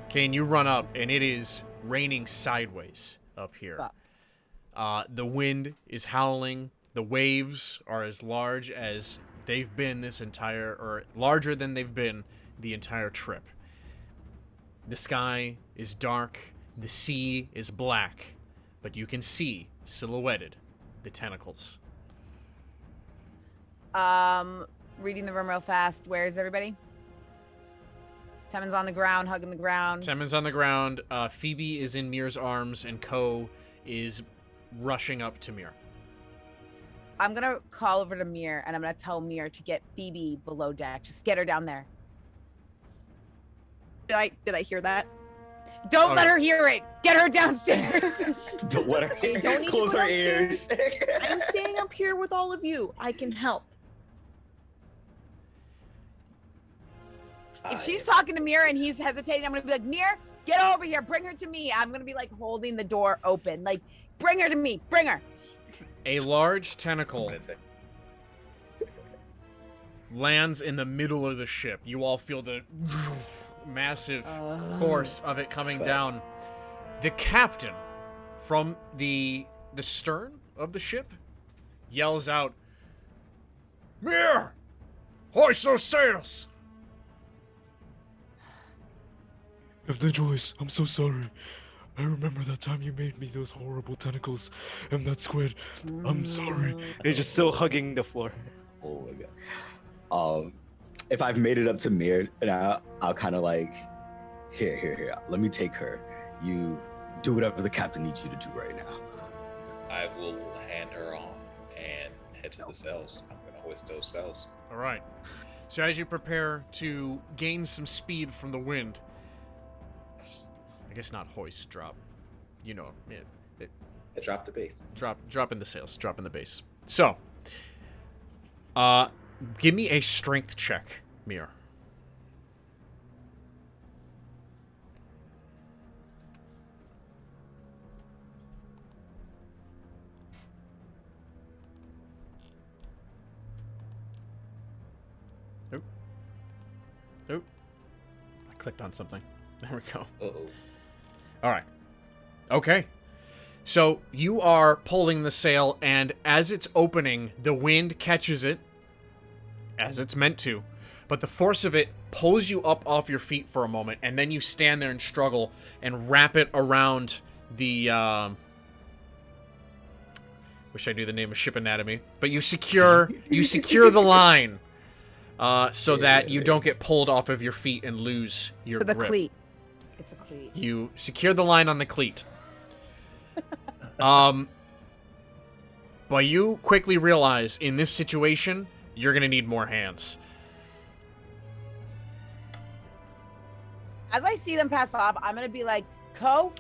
Kane, you run up, and it is raining sideways up here. Fuck. The wind is howling. The waves are as large as they've been or larger than they've been the entire trip. The sky is dark. The sea is black. But you can see, silhouetted, the tentacles. Reading the room real fast. Where is everybody? Temen's on the ground, hugging the ground. Temen's on the ground. Phoebe is in Mir's arms, and Ko is rushing up to Mir. I'm gonna call over to Mir, and I'm gonna tell Mir to get Phoebe below deck. Just get her down there. Did I hear that? Don't let her hear it. Get her downstairs. Don't let her You don't need to close go her ears. I'm staying up here with all of you. I can help. If she's talking to Mir and he's hesitating, I'm gonna be like, Mir, get over here. Bring her to me. I'm gonna be like holding the door open. Like, bring her to me. Bring her. A large tentacle I'm gonna take- lands in the middle of the ship. You all feel the massive force of it coming down. The captain from the stern of the ship yells out, Mir! Hoist those sails! Captain Joyce, I'm so sorry. I remember that time you made me those horrible tentacles and that squid. I'm sorry. They're just still hugging the floor. Oh my god. If I've made it up to Mir, and I'll kind of like, here. Let me take her. You do whatever the captain needs you to do right now. I will hand her off and head to the cells. I'm gonna hoist those cells. All right. So as you prepare to gain some speed from the wind, I guess not hoist, drop. You know, I dropped the base. drop in the sails, drop in the base. So, give me a strength check, Mir. Oop. I clicked on something. There we go. Uh-oh. All right. Okay. So you are pulling the sail, and as it's opening, the wind catches it, as it's meant to, but the force of it pulls you up off your feet for a moment, and then you stand there and struggle and wrap it around the, wish I knew the name of ship anatomy, but you secure the line, so that you don't get pulled off of your feet and lose your The grip. cleat. It's a cleat. You secure the line on the cleat. But you quickly realize in this situation, you're going to need more hands. As I see them pass off, I'm gonna be like, Ko,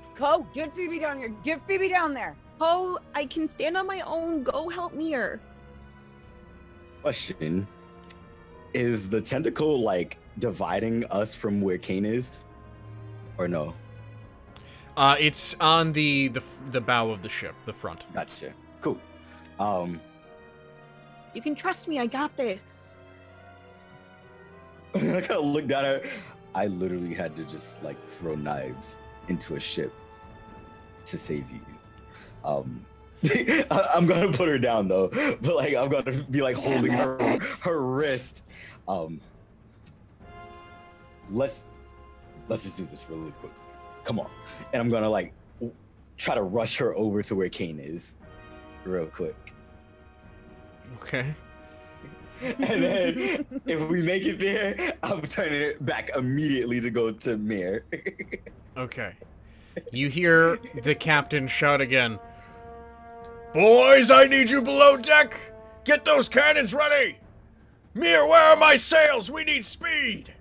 get Phoebe down here. Get Phoebe down there. Oh, I can stand on my own. Go help Mir. Question: is the tentacle like dividing us from where Kane is, or no? It's on the bow of the ship, the front. Gotcha. Cool. You can trust me. I got this. I kind of looked at her. I literally had to just like throw knives into a ship to save you. I'm gonna put her down though, but like I'm gonna be like holding her wrist. Let's just do this really quickly. Come on, and I'm gonna like try to rush her over to where Kane is, real quick. Okay. And then if we make it there, I'm turning it back immediately to go to Mir. Okay. You hear the captain shout again. Boys, I need you below deck! Get those cannons ready! Mir, where are my sails? We need speed!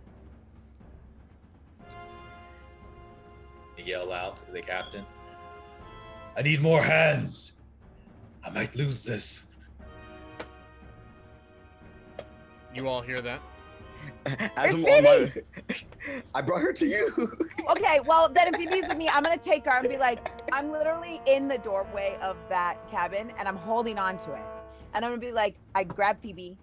You yell out to the captain. I need more hands. I might lose this. You all hear that? As It's I'm on Phoebe! I brought her to you. Okay, well then if Phoebe's with me, I'm gonna take her and be like, I'm literally in the doorway of that cabin and I'm holding on to it. And I'm gonna be like, I grab Phoebe.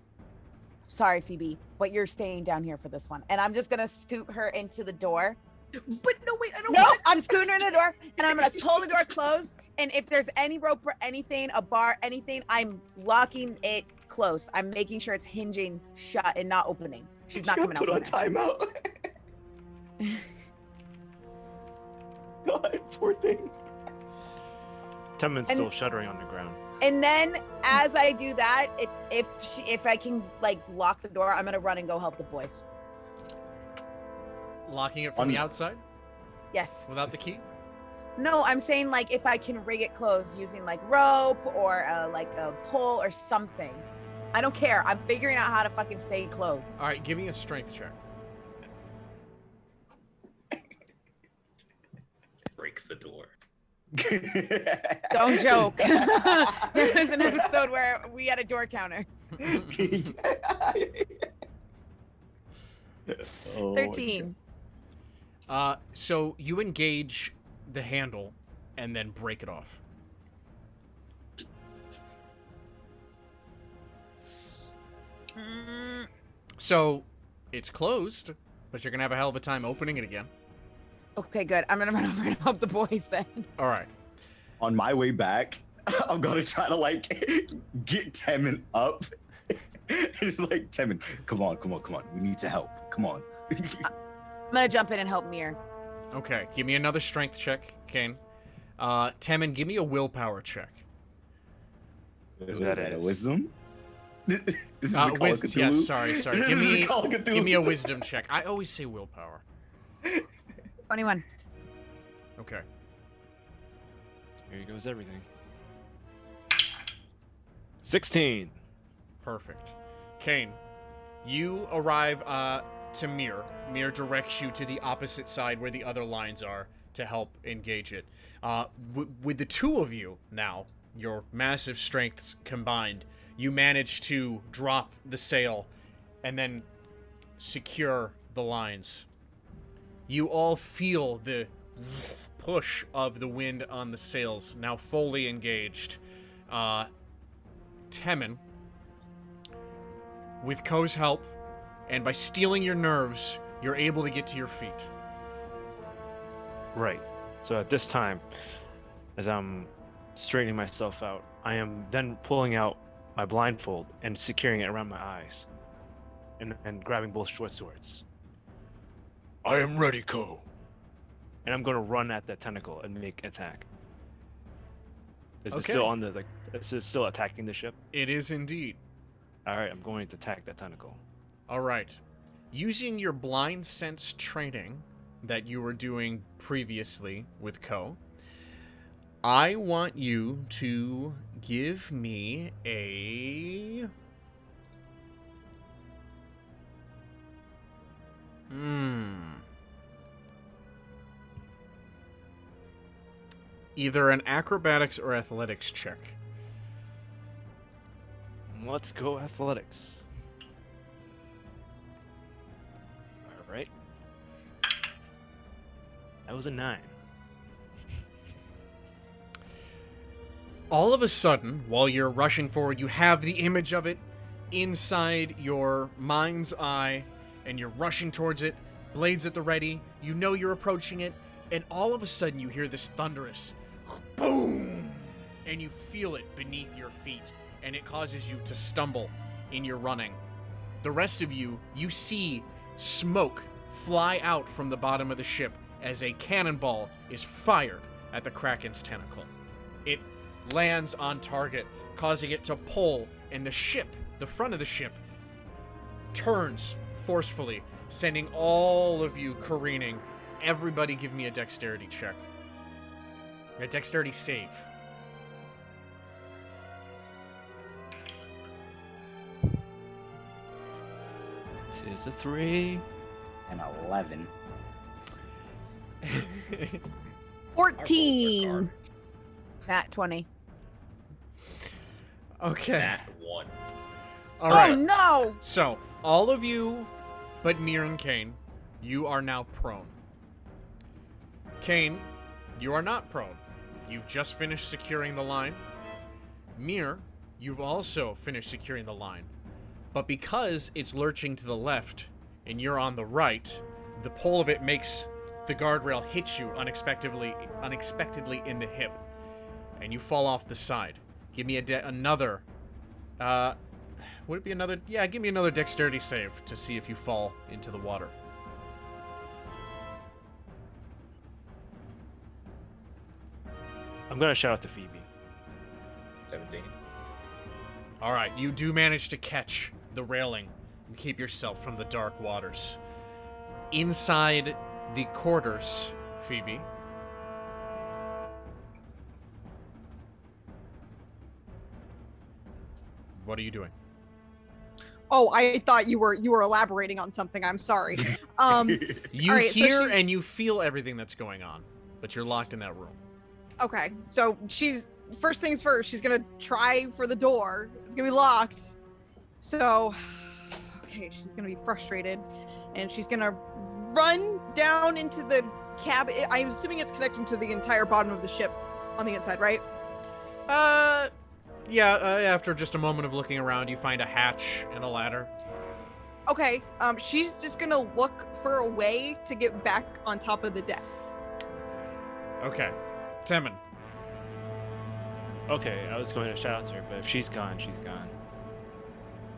Sorry, Phoebe, but you're staying down here for this one. And I'm just gonna scoot her into the door. But no, wait, I don't No, want I'm scooting her in the door and I'm gonna pull the door closed. And if there's any rope or anything, a bar, anything, I'm locking it closed. I'm making sure it's hinging shut and not opening. She's not coming out. Put on from there. timeout. God, poor thing. Temen's still shuddering on the ground. And then as I do that, if I can like lock the door, I'm gonna run and go help the boys. Locking it from the outside? Yes. Without the key? No, I'm saying like if I can rig it closed using like rope or like a pull or something. I don't care. I'm figuring out how to fucking stay closed. Alright, give me a strength check. Breaks the door. Don't joke. There was an episode where we had a door counter. Oh, 13. So you engage the handle and then break it off. So it's closed, but you're gonna have a hell of a time opening it again. Okay, good. I'm gonna run over and help the boys then. All right. On my way back, I'm gonna try to like get Temin up. It's like, Temin, come on. We need to help. Come on. I'm gonna jump in and help Mir. Okay, give me another strength check, Kane. Temin, give me a willpower check. Is that a wisdom? This is a Call of Wisdom. Cthulhu? Yes, sorry. This is a Call of Cthulhu. Give me a wisdom check. I always say willpower. 21. Okay. Here goes everything. 16. Perfect. Kane, you arrive to Mir. Mir directs you to the opposite side where the other lines are to help engage it. With the two of you now, your massive strengths combined, you manage to drop the sail and then secure the lines. You all feel the push of the wind on the sails, now fully engaged. Temin, with Ko's help, and by stealing your nerves, you're able to get to your feet. Right. So at this time, as I'm straightening myself out, I am then pulling out my blindfold and securing it around my eyes, and grabbing both short swords. I am ready, Ko. And I'm going to run at that tentacle and make attack. Is it still on the like? Is it still attacking the ship? It is indeed. All right, I'm going to attack that tentacle. All right. Using your blind sense training that you were doing previously with Ko, I want you to give me a... Either an acrobatics or athletics check. Let's go athletics. All right. That was a 9. All of a sudden, while you're rushing forward, you have the image of it inside your mind's eye, and you're rushing towards it, blades at the ready, you know you're approaching it, and all of a sudden you hear this thunderous boom, and you feel it beneath your feet, and it causes you to stumble in your running. The rest of you see smoke fly out from the bottom of the ship as a cannonball is fired at the Kraken's tentacle. It lands on target, causing it to pull, and the ship, the front of the ship, turns forcefully, sending all of you careening. Everybody give me a dexterity check. A dexterity save. Tis a 3. And 11. 14. Nat 20. Okay. That one. All right. Oh no! So, all of you but Mir and Kane, you are now prone. Kane, you are not prone. You've just finished securing the line. Mir, you've also finished securing the line. But because it's lurching to the left and you're on the right, the pull of it makes the guardrail hit you unexpectedly in the hip, and you fall off the side. Give me another. Would it be another? Yeah, give me another dexterity save to see if you fall into the water. I'm gonna shout out to Phoebe. 17. All right, you do manage to catch the railing and keep yourself from the dark waters. Inside the quarters, Phoebe. What are you doing? Oh, I thought you were elaborating on something. I'm sorry. You all right, so hear she's- and you feel everything that's going on, but you're locked in that room. Okay, so she's first things first. She's gonna try for the door. It's gonna be locked. So, okay, she's gonna be frustrated, and she's gonna run down into the cabin. I'm assuming it's connecting to the entire bottom of the ship on the inside, right? Yeah, after just a moment of looking around, you find a hatch and a ladder. Okay, she's just gonna look for a way to get back on top of the deck. Okay. Temin. Okay, I was going to shout out to her, but if she's gone, she's gone.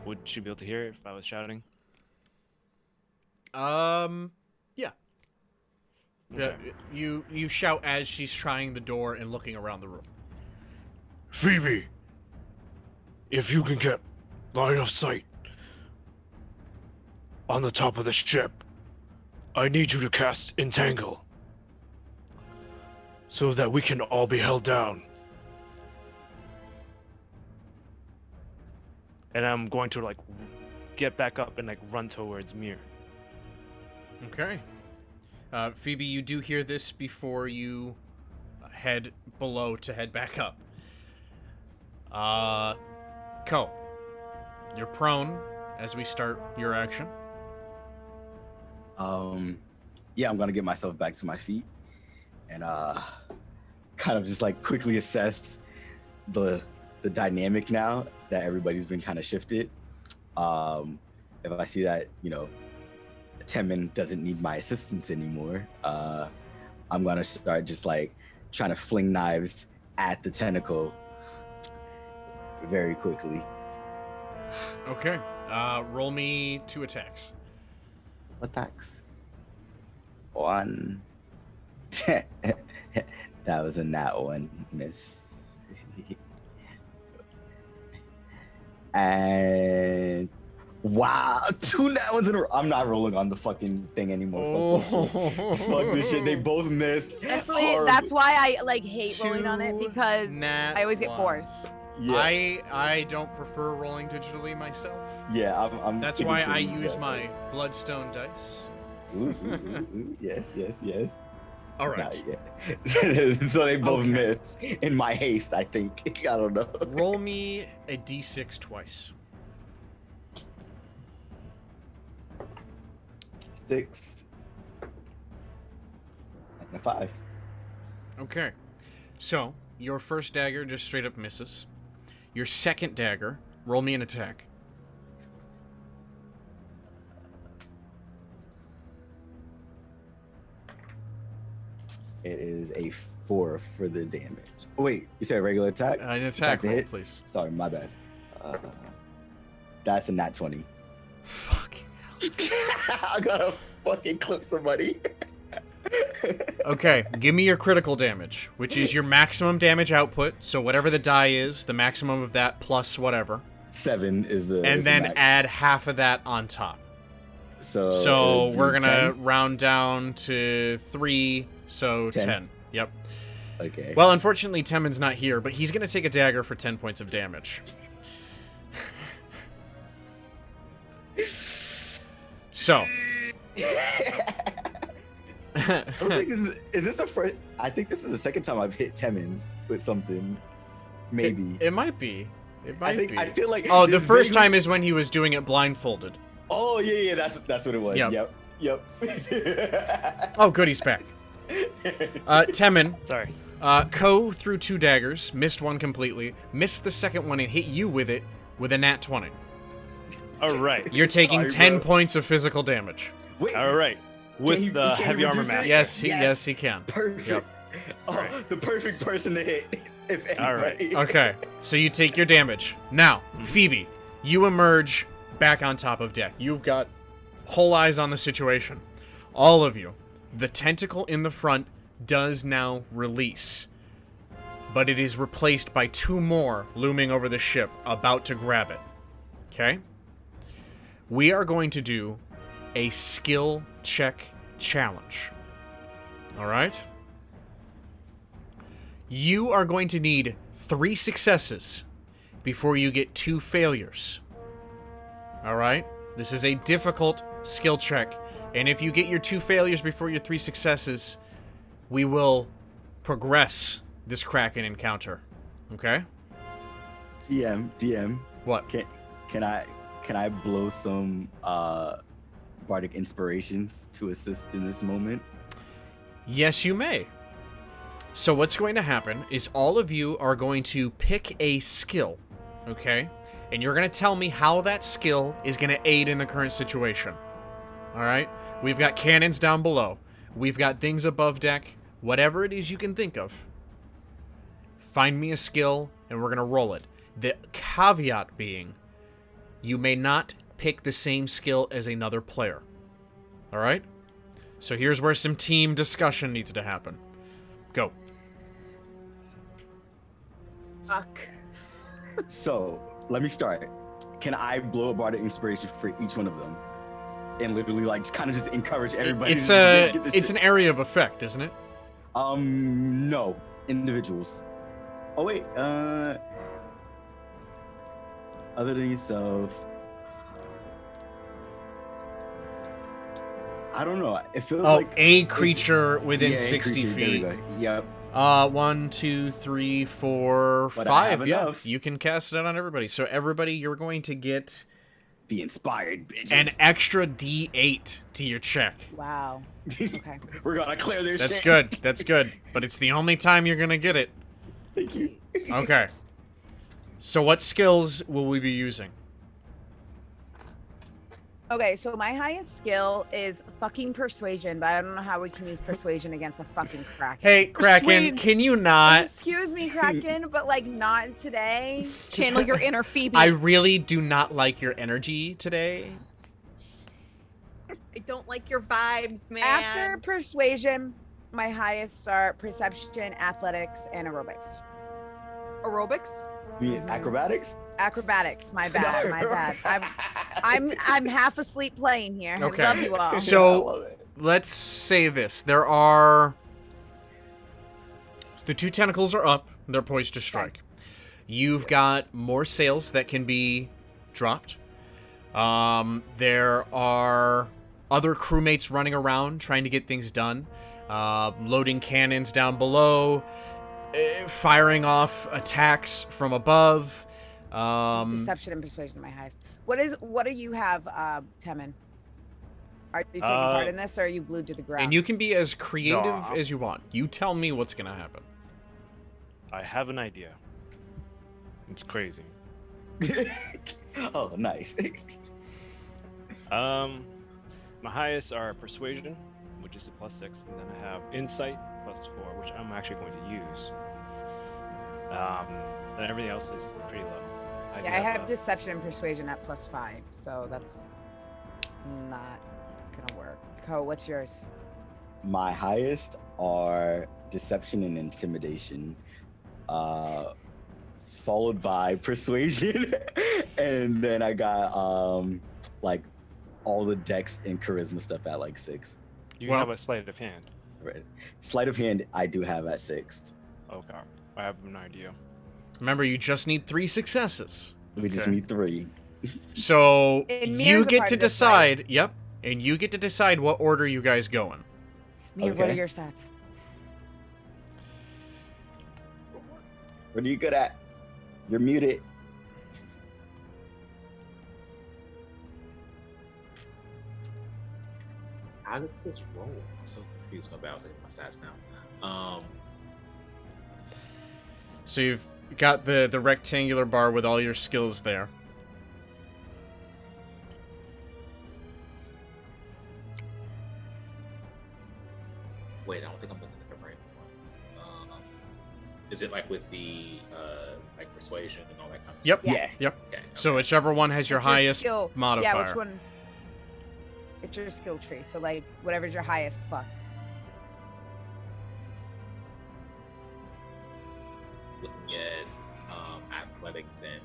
Would she be able to hear it if I was shouting? Yeah. Okay. You shout as she's trying the door and looking around the room. Phoebe, if you can get line of sight on the top of the ship, I need you to cast Entangle so that we can all be held down. And I'm going to like get back up and like run towards Mir. Okay. Phoebe, you do hear this before you head below to head back up. Ko, you're prone as we start your action. Yeah, I'm gonna get myself back to my feet and kind of just like quickly assess the dynamic now that everybody's been kind of shifted. If I see that, Temin doesn't need my assistance anymore, I'm gonna start just like trying to fling knives at the tentacle very quickly. Okay. Roll me 2 attacks. Attacks. 1. That was a nat 1 miss. And wow, 2 nat 1s in a row. I'm not rolling on the fucking thing anymore. Fuck this shit. They both missed. Honestly, that's why I like hate rolling on it, because I always get 4s. Yeah. I don't prefer rolling digitally myself. Yeah, I'm That's sticking why to I these use my dice. Bloodstone dice. Ooh, yes. All right. Not yet. So they both Okay. miss in my haste, I think. I don't know. Roll me a d6 twice. 6 and a 5. Okay. So, your first dagger just straight up misses. Your second dagger, roll me an attack. It is a 4 for the damage. Oh, wait, you said regular attack? An attack to roll, hit? please. Sorry, my bad. That's a nat 20. Fucking I gotta fucking clip somebody. Okay, give me your critical damage, which is your maximum damage output. So whatever the die is, the maximum of that plus whatever. 7 is the And is the then max. add half of that on top. So So it would we're be gonna 10? round down to 3, so 10. 10. Yep. Okay. Well, unfortunately, Temin's not here, but he's gonna take a dagger for 10 points of damage. So. I don't think is this the first? I think this is the second time I've hit Temin with something. Maybe. It might be. It might be. I feel like. Oh, the this first vaguely- time is when he was doing it blindfolded. Oh yeah, that's what it was. Yep. Yep. Oh, good, he's back. Temin, Sorry. Ko threw 2 daggers, missed one completely, missed the second one and hit you with it with a nat 20. All right. You're taking Sorry, 10 bro. points of physical damage. Wait. All right. With he- the can he heavy armor reduce it? master. Yes, he can. Perfect. Yep. Oh, Right. the perfect person to hit. If anybody. All right. Okay, so you take your damage. Now, Phoebe, you emerge back on top of deck. You've got whole eyes on the situation. All of you. The tentacle in the front does now release, but it is replaced by 2 more looming over the ship, about to grab it. Okay? We are going to do a skill check challenge. Alright? You are going to need 3 successes before you get 2 failures. Alright? This is a difficult skill check, and if you get your 2 failures before your 3 successes, we will progress this Kraken encounter. Okay? DM. What? Can I blow some bardic inspirations to assist in this moment? Yes, you may. So what's going to happen is all of you are going to pick a skill, okay? And you're going to tell me how that skill is going to aid in the current situation. All right? We've got cannons down below. We've got things above deck. Whatever it is you can think of. Find me a skill, and we're going to roll it. The caveat being, you may not pick the same skill as another player. All right? So here's where some team discussion needs to happen. Go. Fuck. So let me start. Can I blow a bardic inspiration for each one of them, and literally like kind of just encourage everybody? It's to get this it's shit? an area of effect, isn't it? No, individuals. Oh wait, other than yourself, I don't know. It feels Oh, like a creature within yeah, 60 creature. There we feet. go. Yep. 1, 2, 3, 4, But I have 5. Yeah, enough. you can cast it on everybody. So everybody, you're going to get Be inspired, bitches. an extra D8 to your check. Wow. Okay. We're gonna clear this. That's shit. good. That's good. But it's the only time you're gonna get it. Thank you. Okay. So what skills will we be using? Okay, so my highest skill is fucking persuasion, but I don't know how we can use persuasion against a fucking Kraken. Hey, Kraken, Persuade- can you not? Excuse me, Kraken, but like not today. Channel your inner Phoebe. I really do not like your energy today. I don't like your vibes, man. After persuasion, my highest are perception, athletics, and aerobics. aerobics. You mean acrobatics? Acrobatics, my bad, my bad. I'm half asleep playing here. Okay. I love you all. So- I love it. Let's say this. There are... The 2 tentacles are up. They're poised to strike. You've got more sails that can be dropped. There are other crewmates running around trying to get things done. loading cannons down below, firing off attacks from above. Deception and persuasion are my highest. What do you have, Temin? Are you taking part in this, or are you glued to the ground? And you can be as creative as you want. You tell me what's gonna happen. I have an idea. It's crazy. Oh, nice. My highest are persuasion, which is a +6, and then I have insight +4, which I'm actually going to use. Then everything else is pretty low. I have deception and persuasion at +5, so that's not gonna work. Ko, what's yours? My highest are deception and intimidation, followed by persuasion, and then I got like all the dex and charisma stuff at like 6. You have a sleight of hand. Right. Sleight of hand I do have at 6. Okay, I have an idea. Remember, you just need 3 successes. We just need 3. So And you Mir's a get part to of this, right? decide. Yep, and you get to decide what order you guys go in. Mir, what are Okay. your stats? What are you good at? You're muted. How did this roll? I'm so confused. My bad. I was looking at my stats now. So you've got the rectangular bar with all your skills there. Wait, I don't think I'm looking at the right one. Is it like with the like persuasion and all that kind of Yep. stuff? Yeah. Yep. Okay. So whichever one has your What's your highest skill? modifier. Yeah, which one? It's your skill tree. So like whatever's your highest plus. Looking at athletics and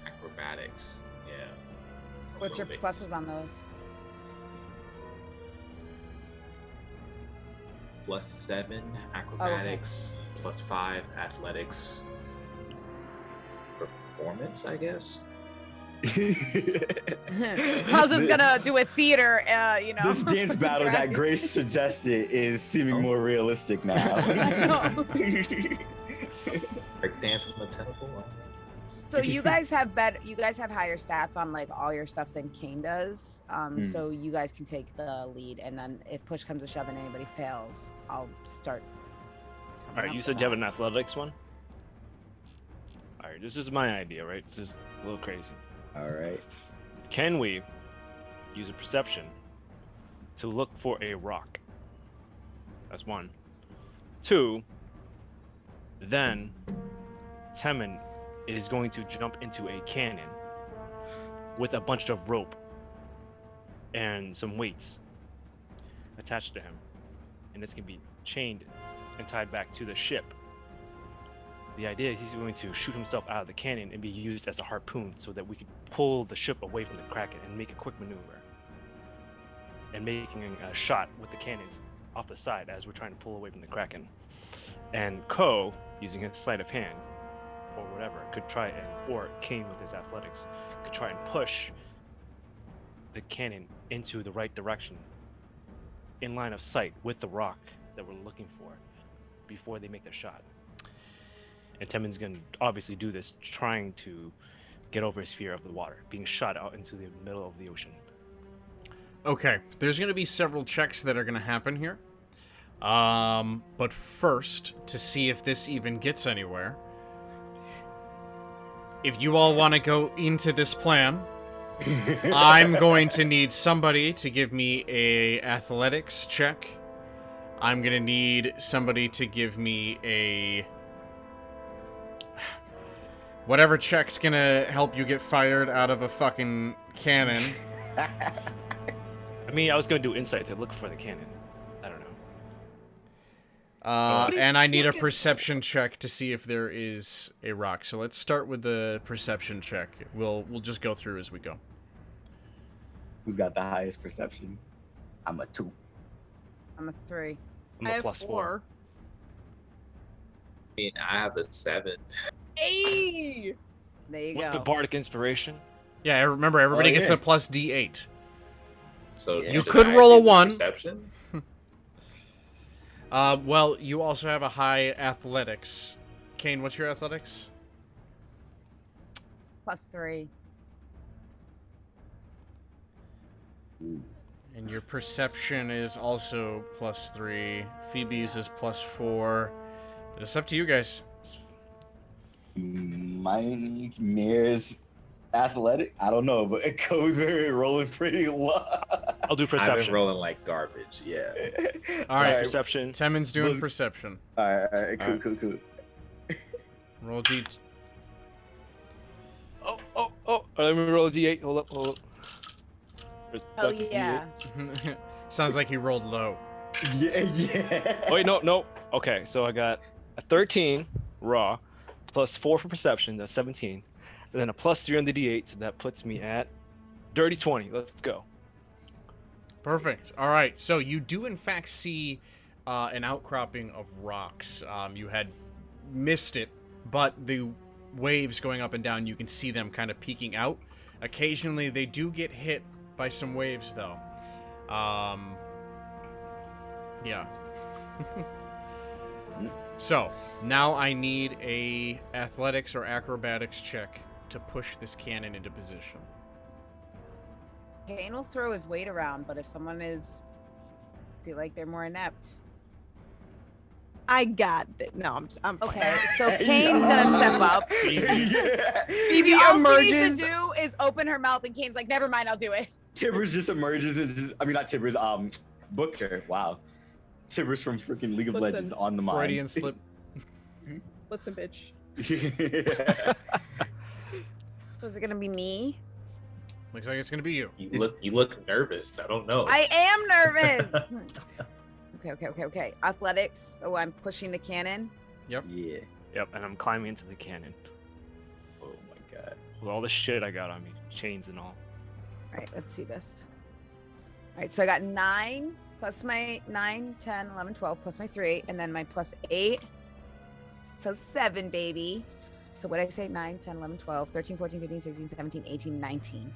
acrobatics. Yeah. What's your pluses on those? +7 acrobatics, +5 athletics. Performance, I guess. I was just gonna do a theater, This dance battle that Grace suggested is seeming more realistic now. Break dance with the tentacle. So you guys have higher stats on like all your stuff than Kane does. So you guys can take the lead, and then if push comes to shove and anybody fails, I'll start. All right, you said you have an athletics one? All right, this is my idea, right? It's just a little crazy. All right. Can we use a perception to look for a rock? That's 1. 2, then Temin is going to jump into a cannon with a bunch of rope and some weights attached to him. And this can be chained and tied back to the ship. The idea is he's going to shoot himself out of the cannon and be used as a harpoon so that we could pull the ship away from the Kraken and make a quick maneuver. And making a shot with the cannons off the side as we're trying to pull away from the Kraken. And Ko, using his sleight of hand, or whatever, could try and, or Kane with his athletics, could try and push the cannon into the right direction in line of sight with the rock that we're looking for before they make their shot. And Temin's gonna obviously do this, trying to get over his fear of the water, being shot out into the middle of the ocean. Okay, there's going to be several checks that are going to happen here. But first, to see if this even gets anywhere, if you all want to go into this plan, I'm going to need somebody to give me a athletics check. I'm going to need somebody to give me a... whatever check's going to help you get fired out of a fucking cannon. I mean, I was gonna do insight to look for the cannon. I don't know. And I need a perception check to see if there is a rock. So let's start with the perception check. We'll just go through as we go. Who's got the highest perception? I'm a 2. I'm a 3. I'm I a have +4. 4. I mean, I have a 7. Hey! There you With go. the bardic inspiration. Yeah, remember everybody gets yeah. a plus D8. So Yeah. You should could I roll a do the 1. Perception. Well, you also have a high athletics. Kane, what's your athletics? +3. And your perception is also +3. Phoebe's is +4. It's up to you guys. My mayor's athletic. I don't know, but it goes very rolling pretty low. I'll do I've been perception. rolling like garbage. Yeah. All right, Perception. Temin's doing Was- perception. All right, cool. Roll D. Oh. Let me roll a d8. Hold up. There's Hell back to yeah. Sounds like you rolled low. Yeah. Oh, wait, no. Okay, so I got a 13 raw, plus 4 for perception, that's 17. And then a +3 on the d8, so that puts me at dirty 20. Let's go. Perfect. All right. So you do in fact see an outcropping of rocks. You had missed it, but the waves going up and down, you can see them kind of peeking out. Occasionally, they do get hit by some waves, though. Yeah. So now I need a athletics or acrobatics check to push this cannon into position. Kane will throw his weight around, but if someone feel like they're more inept. I got it. No, I'm Okay, so Kane's gonna step up. Phoebe All she emerges. needs to do is open her mouth, and Kane's like, "Never mind, I'll do it." Tibbers just emerges and just, I mean, not Tibbers, Booker. Wow. Tibbers from freaking League of Listen, Legends on the mind. Freudian slip. Listen, bitch. So is it gonna be me? Looks like it's gonna be you. You look nervous. I don't know. I am nervous. Okay. Athletics. Oh, I'm pushing the cannon. Yeah. Yep, and I'm climbing into the cannon. Oh my god. With all the shit I got on me, chains and all. All right, let's see this. All right, so I got 9 plus my 9, 10, 11, 12 plus my 3, and then my +8. So 7, baby. So what did I say? 9, 10, 11, 12, 13, 14, 15, 16, 17, 18, 19.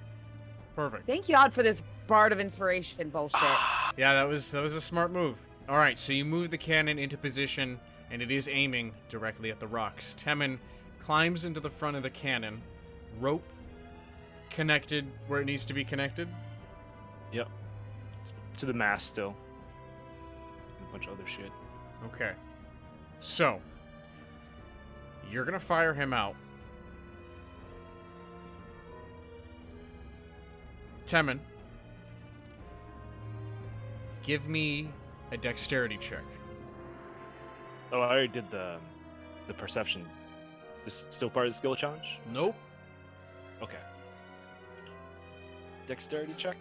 Perfect. Thank God for this Bard of Inspiration bullshit. Yeah, that was a smart move. All right, so you move the cannon into position, and it is aiming directly at the rocks. Temin climbs into the front of the cannon, rope connected where it needs to be connected. Yep. To the mast still. A bunch of other shit. Okay. So, you're going to fire him out. Temin, give me a dexterity check. Oh, I already did the perception. Is this still part of the skill challenge? Nope. Okay. Dexterity check.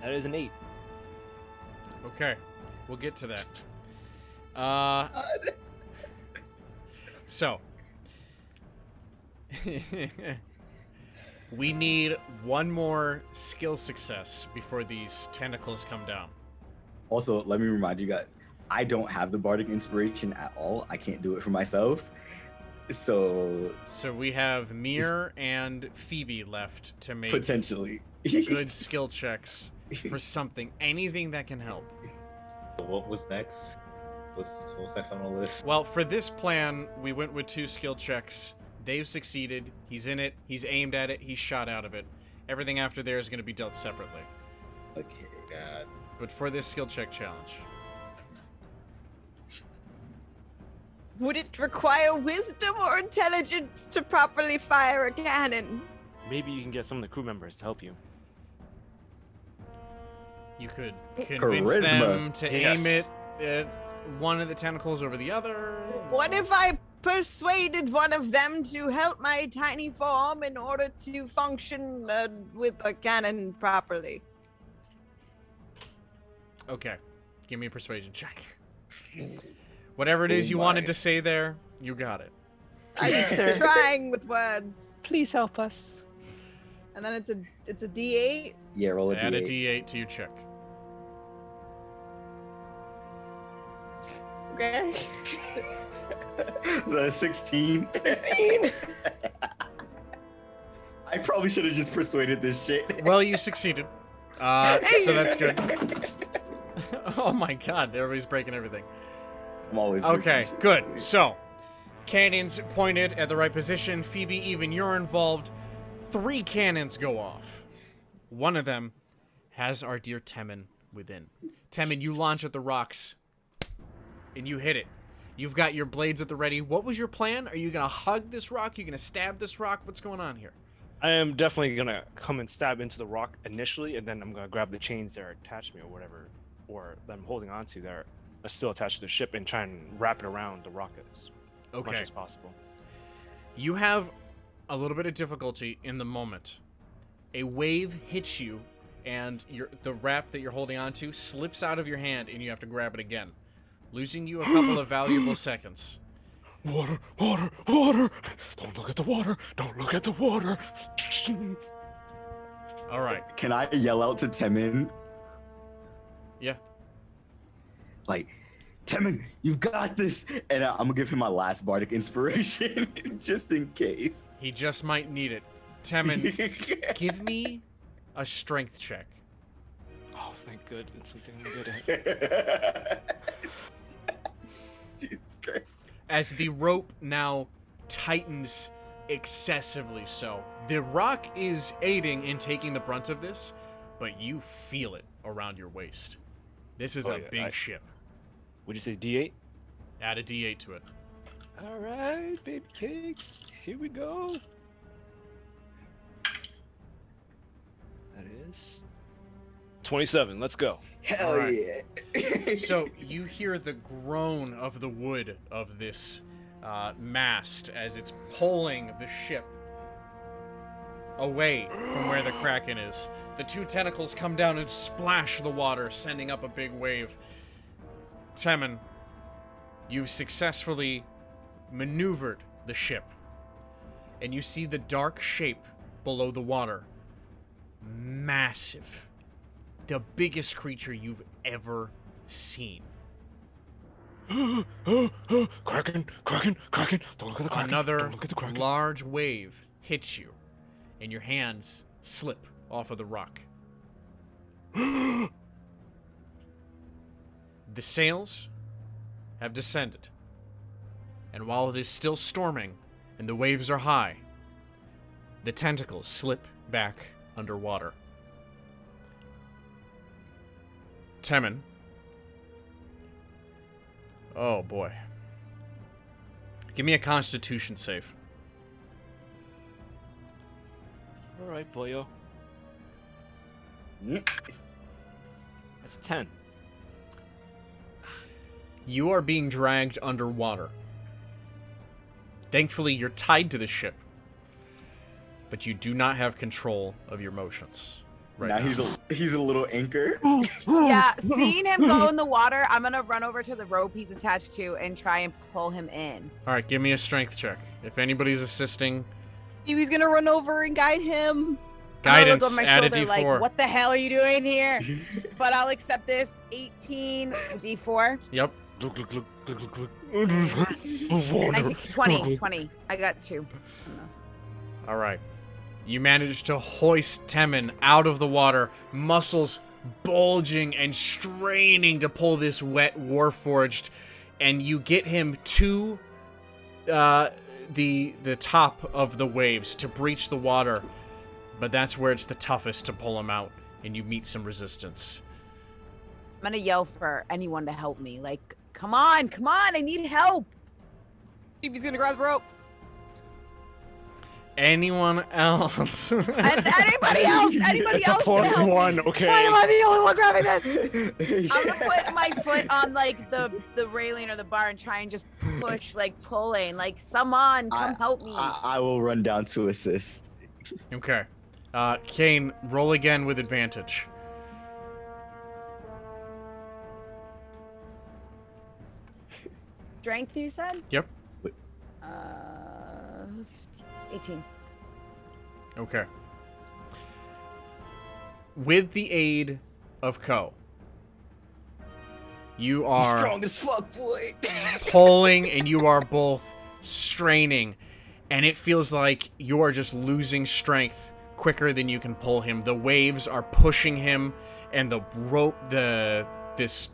That is an 8. Okay. We'll get to that. So. We need one more skill success before these tentacles come down. Also, let me remind you guys, I don't have the bardic inspiration at all. I can't do it for myself. So we have Mir and Phoebe left to make potentially good skill checks for something, anything that can help. What was next? What was next on the list? Well, for this plan, we went with 2 skill checks. They've succeeded. He's in it. He's aimed at it. He's shot out of it. Everything after there is going to be dealt separately. Okay. God. But for this skill check challenge, Would it require wisdom or intelligence to properly fire a cannon? Maybe you can get some of the crew members to help you. you could convince Charisma. them to Yes. aim it at one of the tentacles over the other. What if I persuaded one of them to help my tiny form in order to function with a cannon properly? Okay, give me a persuasion check. Whatever it is you wanted to say there, you got it. I'm just trying with words. Please help us. And then it's a D8. Yeah, roll a Add a D8. D8 to your check. Okay. Is that a 16? 16. I probably should have just persuaded this shit. Well, you succeeded. So that's good. Oh my god, everybody's breaking everything. I'm always Okay, breaking shit. good. So, cannons pointed at the right position. Phoebe, even you're involved. 3 cannons go off. One of them has our dear Temin within. Temin, you launch at the rocks, and you hit it. You've got your blades at the ready. What was your plan? Are you going to hug this rock? Are you going to stab this rock? What's going on here? I am definitely gonna come and stab into the rock initially, and then I'm gonna grab the chains that are attached to me or whatever, or that I'm holding on to that are still attached to the ship, and try and wrap it around the rock as much as possible. You have a little bit of difficulty in the moment. A wave hits you, and the wrap that you're holding onto slips out of your hand, and you have to grab it again, losing you a couple of valuable seconds. Water, water, water! Don't look at the water! Don't look at the water! All right. Can I yell out to Temin? Yeah. Like, Temin, you've got this! And I'm gonna give him my last bardic inspiration, just in case. He just might need it. Temin, give me a strength check. Oh, thank good. It's something I'm good at. Jesus Christ. As the rope now tightens excessively so. The rock is aiding in taking the brunt of this, but you feel it around your waist. This is a big ship. Would you say D8? Add a D8 to it. All right, baby cakes. Here we go. That is 27. Let's go. Hell Alright. yeah. So you hear the groan of the wood of this mast as it's pulling the ship away from where the Kraken is. The 2 tentacles come down and splash the water, sending up a big wave. Temin, you've successfully maneuvered the ship, and you see the dark shape below the water. Massive. The biggest creature you've ever seen. Kraken, Kraken, Kraken. Don't look at the Kraken. Another Don't look at the Kraken. large wave hits you, and your hands slip off of the rock. The sails have descended, and while it is still storming and the waves are high, the tentacles slip back underwater. Temin. Oh boy. Give me a Constitution save. All right, boyo. That's 10. You are being dragged underwater. Thankfully, you're tied to the ship, but you do not have control of your motions. Right now. He's a little anchor. Yeah, seeing him go in the water, I'm gonna run over to the rope he's attached to and try and pull him in. All right, give me a strength check. If anybody's assisting, Phoebe's gonna run over and guide him. guidance, I'm gonna look add a over my shoulder D4. like, what the hell are you doing here? But I'll accept this. 18 D4. Yep. Look, look, look, look, look, look. Water. 19, 20. 20. I got 2. All right. You manage to hoist Temin out of the water, muscles bulging and straining to pull this wet Warforged, and you get him to the top of the waves to breach the water, but that's where it's the toughest to pull him out, and you meet some resistance. I'm gonna yell for anyone to help me. Like, come on, I need help. Phoebe's gonna grab the rope. Anyone else? And anybody else? Anybody It's else? a plus can help me? 1, okay? Why am I the only one grabbing this? I'm gonna put my foot on like the railing or the bar and try and just push, like pulling. Like, someone come help me. I will run down to assist. Okay. Kane, roll again with advantage. Strength, you said? Yep. 18. Okay. With the aid of Ko, you are Strong as fuck, boy. pulling and you are both straining, and it feels like you are just losing strength quicker than you can pull him. The waves are pushing him, and the rope, the This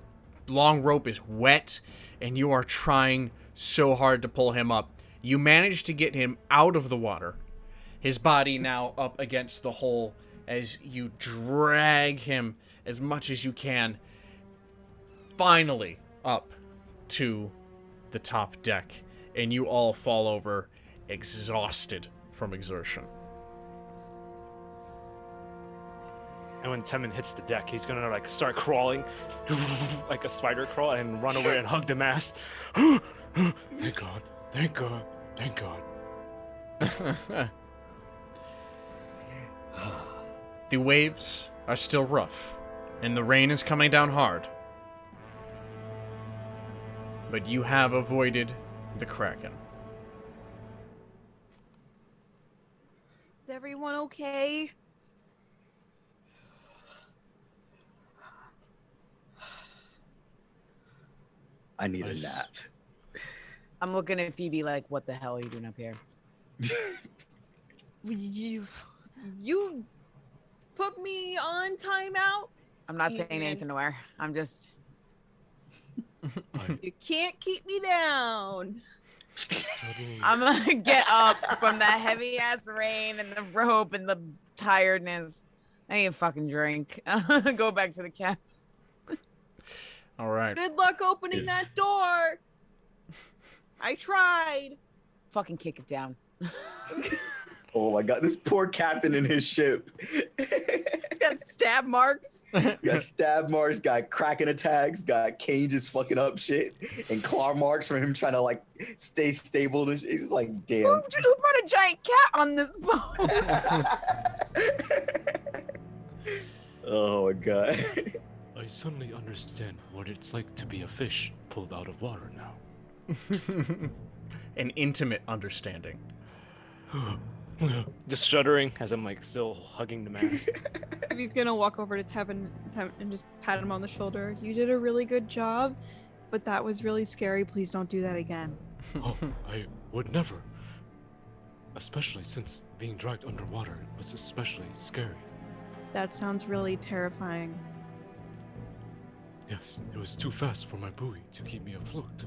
long rope is wet, and you are trying so hard to pull him up. You manage to get him out of the water, his body now up against the hole as you drag him as much as you can, finally up to the top deck, and you all fall over exhausted from exertion. And when Temin hits the deck, he's gonna like start crawling, like a spider crawl, and run away and hug the mast. Thank God! Thank God! Thank God! The waves are still rough, and the rain is coming down hard. But you have avoided the Kraken. Is everyone okay? I need a nap. I'm looking at Phoebe like, what the hell are you doing up here? You put me on timeout? I'm not saying anything to her. I'm just... You can't keep me down. I'm gonna get up from that heavy ass rain and the rope and the tiredness. I need a fucking drink. Go back to the cabin. All right. Good luck opening that door. I tried. Fucking kick it down. Oh my God, this poor captain in his ship. He's got stab marks. He's got stab marks, got Kraken attacks, got Kane just fucking up shit, and claw marks from him trying to like stay stable. And it's like, damn. Who brought a giant cat on this boat? Oh my God. I suddenly understand what it's like to be a fish pulled out of water now. An intimate understanding. Just shuddering as I'm like still hugging the mast. He's gonna walk over to Tevin and just pat him on the shoulder. You did a really good job, but that was really scary. Please don't do that again. Oh, I would never. Especially since being dragged underwater was especially scary. That sounds really terrifying. Yes, it was too fast for my buoy to keep me afloat.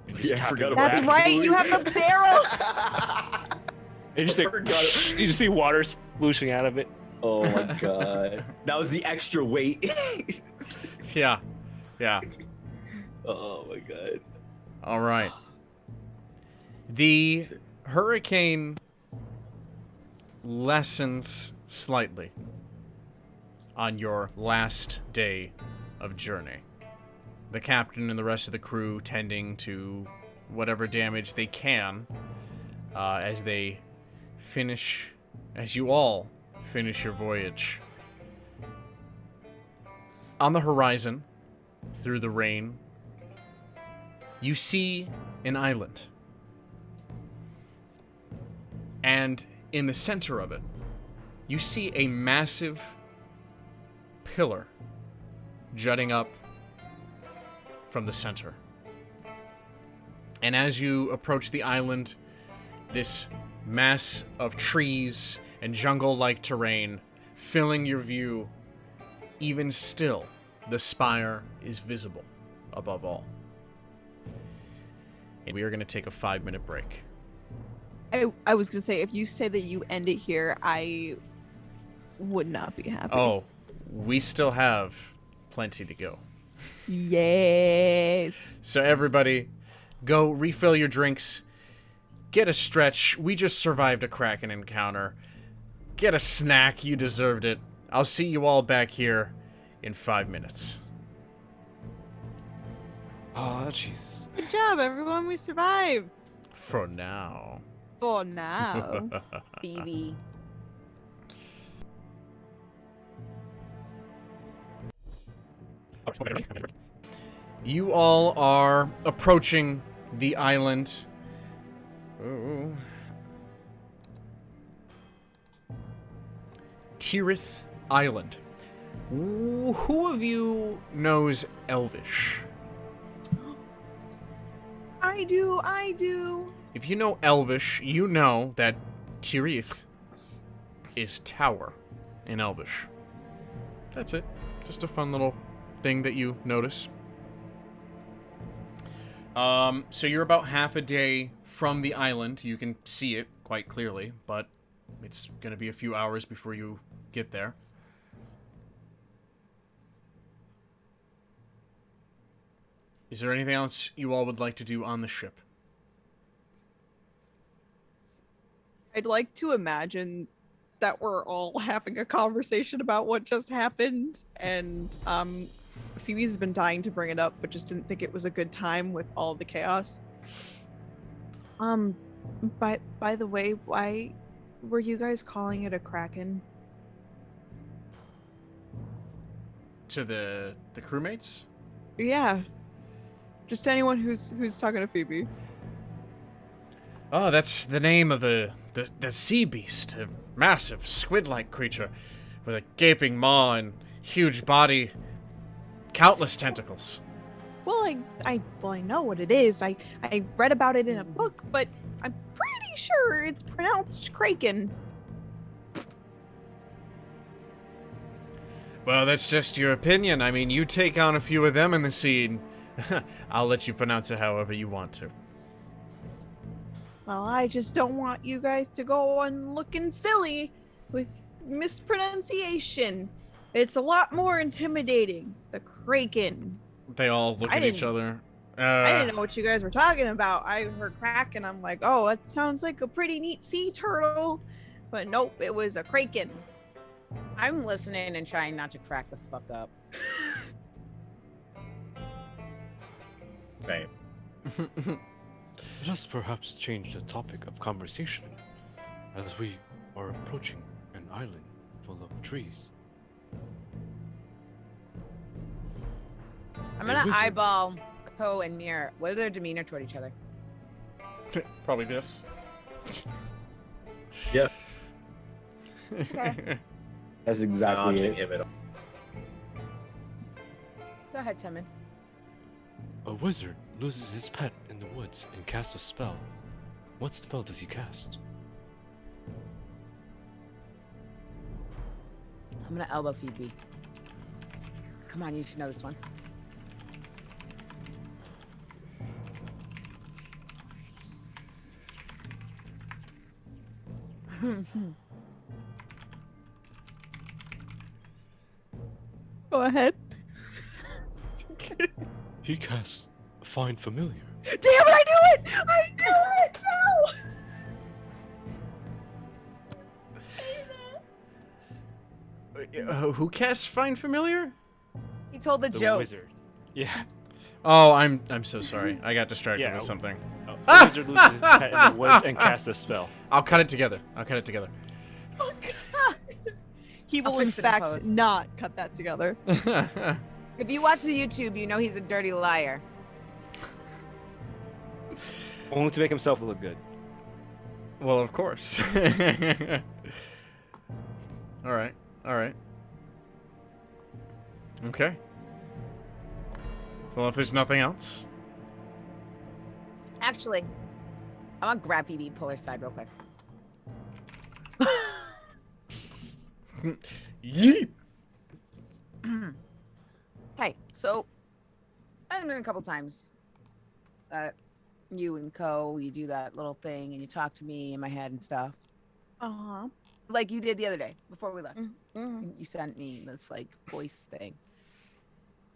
And Yeah, I tapping forgot the about That's raft. right, you have the barrel! And you, forgot. you just see water splooshing out of it. Oh my God. That was the extra weight. Yeah. Yeah. Oh my God. All right. The hurricane lessens slightly on your last day of journey. The captain and the rest of the crew tending to whatever damage they can as you all finish your voyage. On the horizon, through the rain, you see an island. And in the center of it, you see a massive pillar jutting up from the center. And as you approach the island, this mass of trees and jungle-like terrain filling your view, even still, the spire is visible above all. And we are going to take a 5-minute break. I was gonna say, if you say that you end it here, I would not be happy. Oh, we still have plenty to go. Yes. So everybody, go refill your drinks, get a stretch. We just survived a Kraken encounter. Get a snack, you deserved it. I'll see you all back here in 5 minutes. Oh, Jesus. Good job, everyone. We survived. For now. For now. Phoebe. You all are approaching the island. Ooh. Tirith Island. Who of you knows Elvish? I do. If you know Elvish, you know that Tirith is tower in Elvish. That's it. Just a fun little thing that you notice. So you're about half a day from the island. You can see it quite clearly, but it's going to be a few hours before you get there. Is there anything else you all would like to do on the ship? I'd like to imagine that we're all having a conversation about what just happened, and Phoebe's been dying to bring it up, but just didn't think it was a good time with all the chaos. By the way, why were you guys calling it a kraken? To the crewmates? Yeah. Just anyone who's talking to Phoebe. Oh, that's the name of the sea beast, a massive squid-like creature with a gaping maw and huge body, countless tentacles. Well, I know what it is. I read about it in a book, but I'm pretty sure it's pronounced kraken. Well, that's just your opinion. I mean, you take on a few of them in the sea, and I'll let you pronounce it however you want to. Well, I just don't want you guys to go on looking silly with mispronunciation. It's a lot more intimidating. The kraken. They all look at each other. I didn't know what you guys were talking about. I heard kraken. I'm like, oh, that sounds like a pretty neat sea turtle. But nope, it was a kraken. I'm listening and trying not to crack the fuck up. Right. Let us perhaps change the topic of conversation, as we are approaching an island full of trees. I'm gonna eyeball Ko and Mir. What is their demeanor toward each other? Probably this. Yeah. Okay. That's exactly Dodging it. him at all. Go ahead, Temin. A wizard loses his pet in the woods and casts a spell. What spell does he cast? I'm gonna elbow Phoebe. Come on, you should know this one. Go ahead. He casts Find Familiar. Damn it, I knew it! I knew it! No! Who casts Find Familiar? He told the The joke. wizard. Yeah. Oh, I'm so sorry. I got distracted Yeah. with something. The wizard loses his pet in the woods and casts a spell. I'll cut it together. Oh, God. He will, I'll in fix it in fact, post. not cut that together. If you watch the YouTube, you know he's a dirty liar. Only to make himself look good. Well, of course. All right. Okay. Well, if there's nothing else. Actually, I want to grab Phoebe and pull her aside real quick. Yeet! Hey, so I've been a couple times. You and Ko, you do that little thing and you talk to me in my head and stuff. Uh-huh. Like you did the other day before we left. Mm-hmm. You sent me this like voice thing.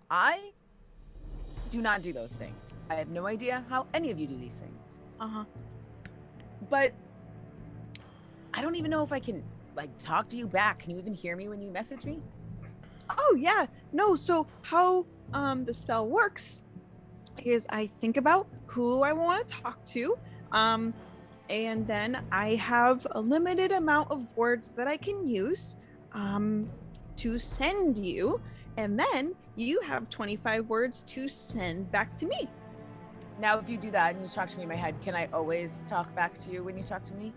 I do not do those things. I have no idea how any of you do these things. Uh-huh. But I don't even know if I can like talk to you back. Can you even hear me when you message me? Oh, yeah. No, so how the spell works is I think about who I want to talk to, and then I have a limited amount of words that I can use to send you, and then you have 25 words to send back to me. Now, if you do that and you talk to me in my head, can I always talk back to you when you talk to me?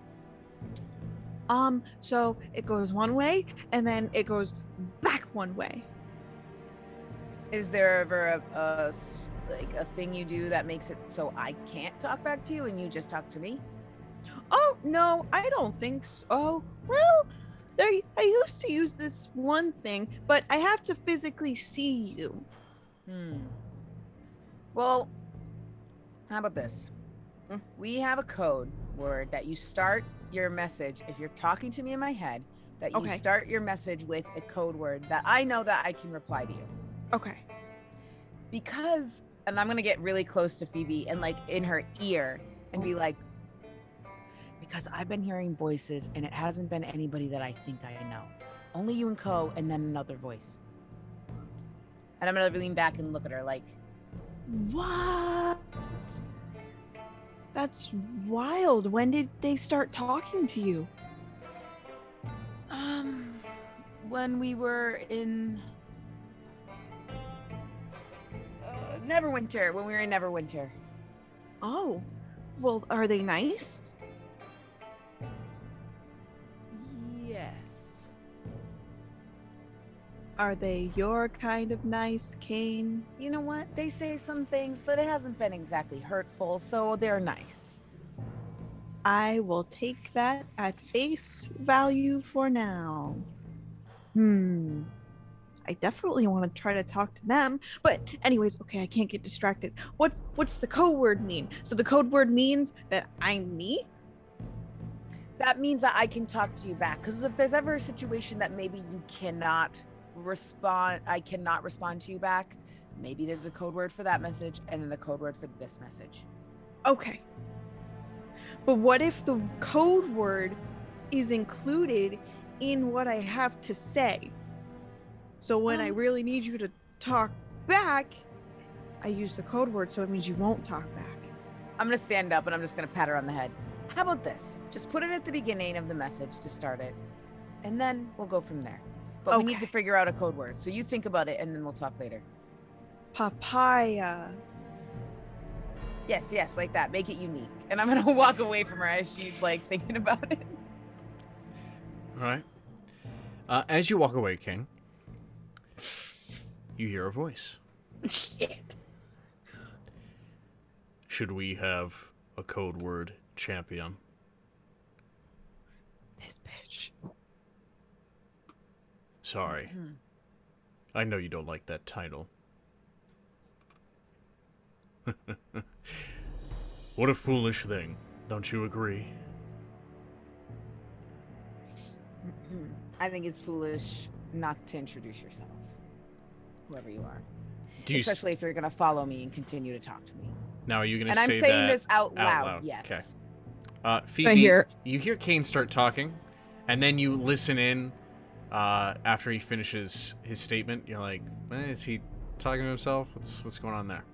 So it goes one way, and then it goes back one way. Is there ever a thing you do that makes it so I can't talk back to you and you just talk to me? Oh, no, I don't think so. Well, I used to use this one thing, but I have to physically see you. Well, how about this? We have a code word that you start your message. If you're talking to me in my head, that you start your message with a code word that I know that I can reply to you. Okay. Because, and I'm going to get really close to Phoebe and like in her ear and be like, because I've been hearing voices and it hasn't been anybody that I think I know. Only you and Co, and then another voice. And I'm going to lean back and look at her like, what? That's wild. When did they start talking to you? When we were in Neverwinter, when we were in Neverwinter. Oh, well, are they nice? Yes. Are they your kind of nice, Kane? You know what? They say some things, but it hasn't been exactly hurtful, so they're nice. I will take that at face value for now. I definitely want to try to talk to them. But anyways, okay, I can't get distracted. What's the code word mean? So the code word means that I'm me? That means that I can talk to you back. Because if there's ever a situation that maybe you cannot respond, I cannot respond to you back, maybe there's a code word for that message and then the code word for this message. Okay. But what if the code word is included in what I have to say? So when I really need you to talk back, I use the code word, so it means you won't talk back. I'm going to stand up and I'm just going to pat her on the head. How about this? Just put it at the beginning of the message to start it, and then we'll go from there. But we need to figure out a code word. So you think about it, and then we'll talk later. Papaya. Yes, like that. Make it unique. And I'm going to walk away from her as she's, like, thinking about it. All right. As you walk away, King, you hear a voice. Shit. Should we have a code word champion? This bitch. Sorry. I know you don't like that title. What a foolish thing. Don't you agree? I think it's foolish not to introduce yourself, whoever you are. Especially if you're going to follow me and continue to talk to me. Now, are you going to say that? And I'm saying this out loud. Yes. Okay. Phoebe, you hear Kane start talking, and then you listen in after he finishes his statement. You're like, is he talking to himself? What's going on there?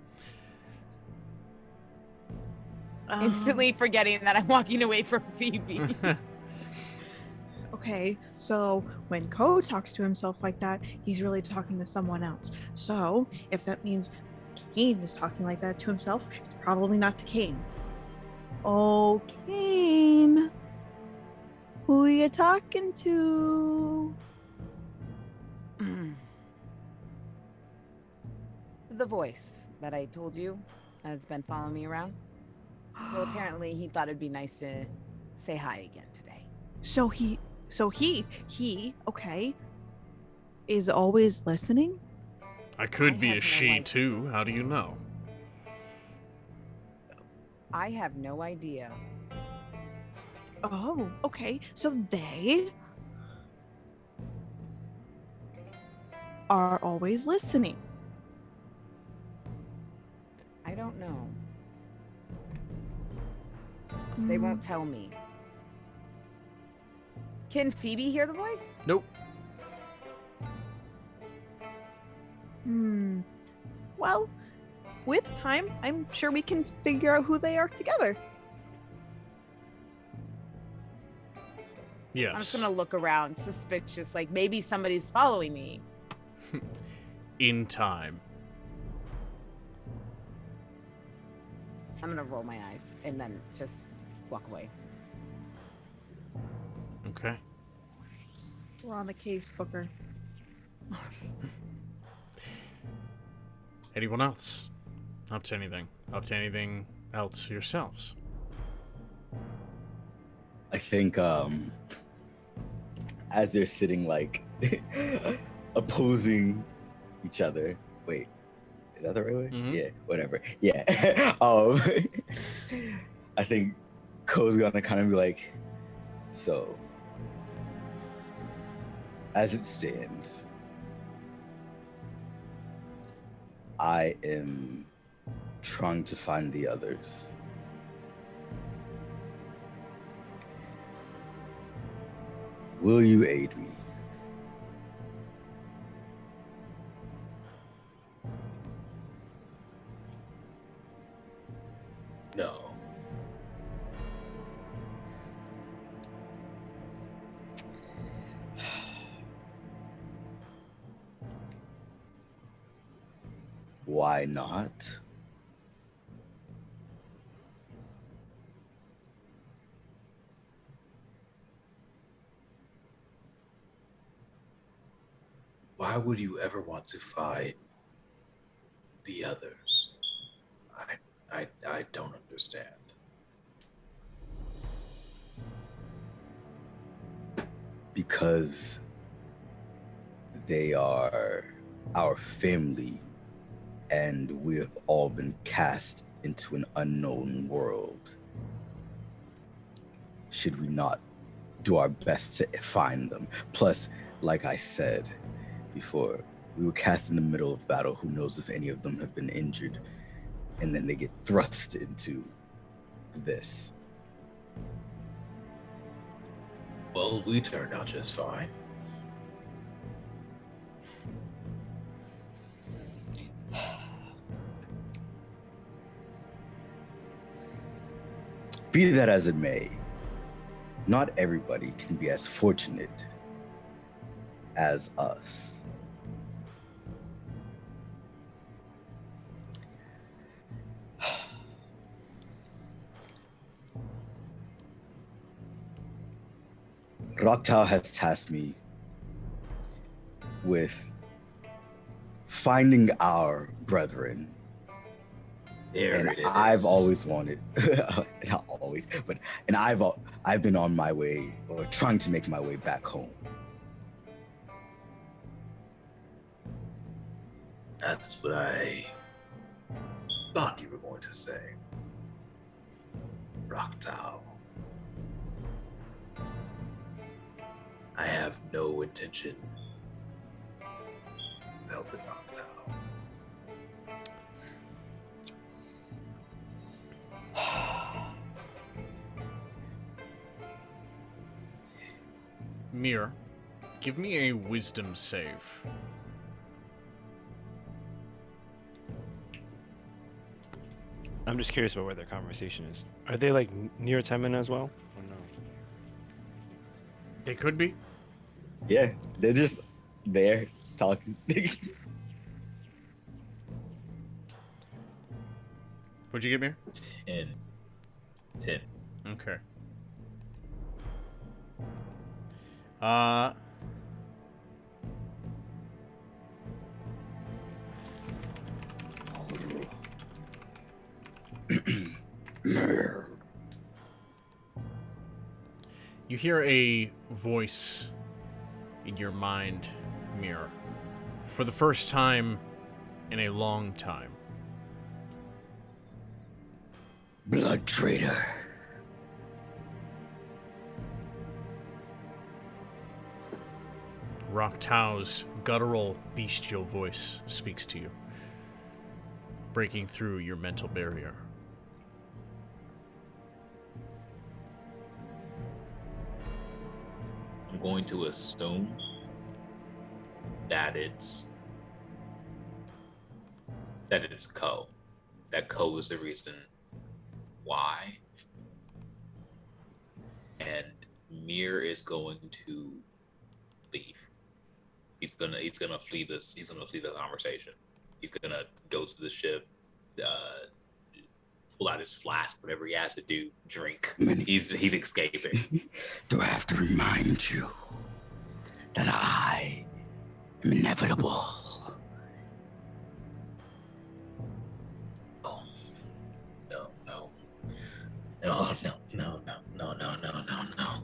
Instantly forgetting that I'm walking away from Phoebe. Okay, so when Ko talks to himself like that, he's really talking to someone else. So if that means Kane is talking like that to himself, it's probably not to Kane. Oh, Kane, who are you talking to? The voice that I told you has been following me around. Well, apparently he thought it'd be nice to say hi again today. So he, okay, is always listening? I could be a she, too. How do you know? I have no idea. Oh, okay. So they are always listening. I don't know. They won't tell me. Can Phoebe hear the voice? Nope. Well, with time, I'm sure we can figure out who they are together. Yes. I'm just gonna look around, suspicious, like maybe somebody's following me. In time. I'm gonna roll my eyes and then just walk away. Okay. We're on the case, Booker. Anyone else? Up to anything? Up to anything else yourselves? I think I as they're sitting like opposing each other. Wait, is that the right way? Mhm. Yeah, whatever. Yeah. I think Ko's gonna kind of be like, so, as it stands, I am trying to find the others. Will you aid me? No. Why not? Why would you ever want to fight the others? I don't understand. Because they are our family, and we have all been cast into an unknown world. Should we not do our best to find them? Plus, like I said before, we were cast in the middle of battle. Who knows if any of them have been injured? And then they get thrust into this. Well, we turned out just fine. Be that as it may, not everybody can be as fortunate as us. Raktau has tasked me with finding our brethren. There And it is. I've always wanted, not always, but I've been on my way, or trying to make my way back home. That's what I thought you were going to say. Raktau. I have no intention of helping Raktau. Mir, give me a wisdom save. I'm just curious about where their conversation is. Are they like near Temin as well? Or no? They could be. Yeah, they're just there talking. What'd you get, Mir? 10. Okay. You hear a voice in your mind, Mir, for the first time in a long time. Blood traitor. Raktau's guttural, bestial voice speaks to you, breaking through your mental barrier. I'm going to assume that it's Ko. That Ko is the reason why. And Mir is going to leave. He's gonna flee this. He's gonna flee the conversation. He's gonna go to the ship, pull out his flask, whatever he has to do, drink. He's escaping. Do I have to remind you that I am inevitable? Oh, no, no, no, no, no, no, no, no, no, no, no.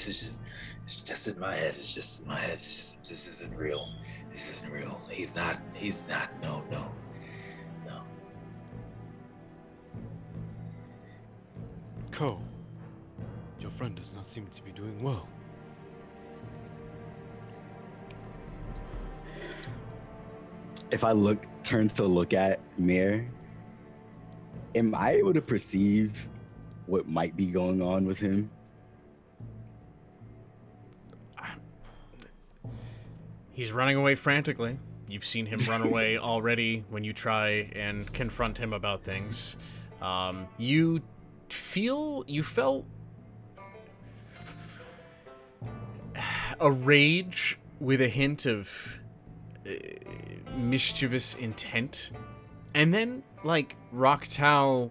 this is just, it's just in my head. It's just in my head. It's just, this isn't real. This isn't real. He's not, no. Ko, your friend does not seem to be doing well. If I turn to look at Mir, am I able to perceive what might be going on with him? He's running away frantically. You've seen him run away already when you try and confront him about things. You felt a rage with a hint of mischievous intent, and then like Rocktal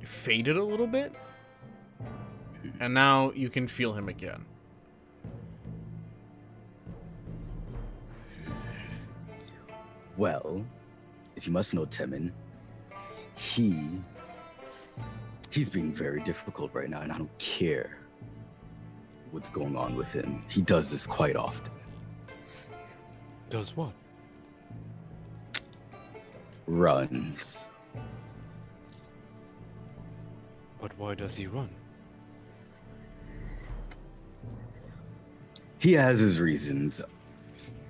faded a little bit, and now you can feel him again. Well, if you must know, Temin, he's being very difficult right now, and I don't care what's going on with him. He does this quite often. Does what? Runs. But why does he run? He has his reasons.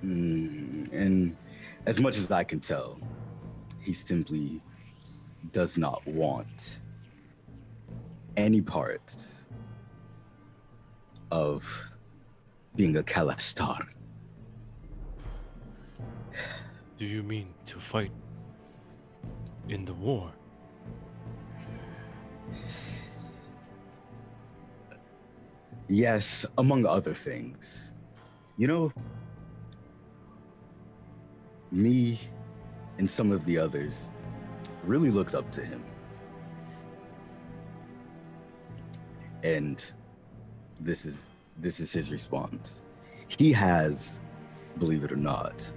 And as much as I can tell, he simply does not want any parts of being a Kalastar. Do you mean to fight in the war? Yes, among other things. You know, me and some of the others really looks up to him. And this is his response. He has, believe it or not,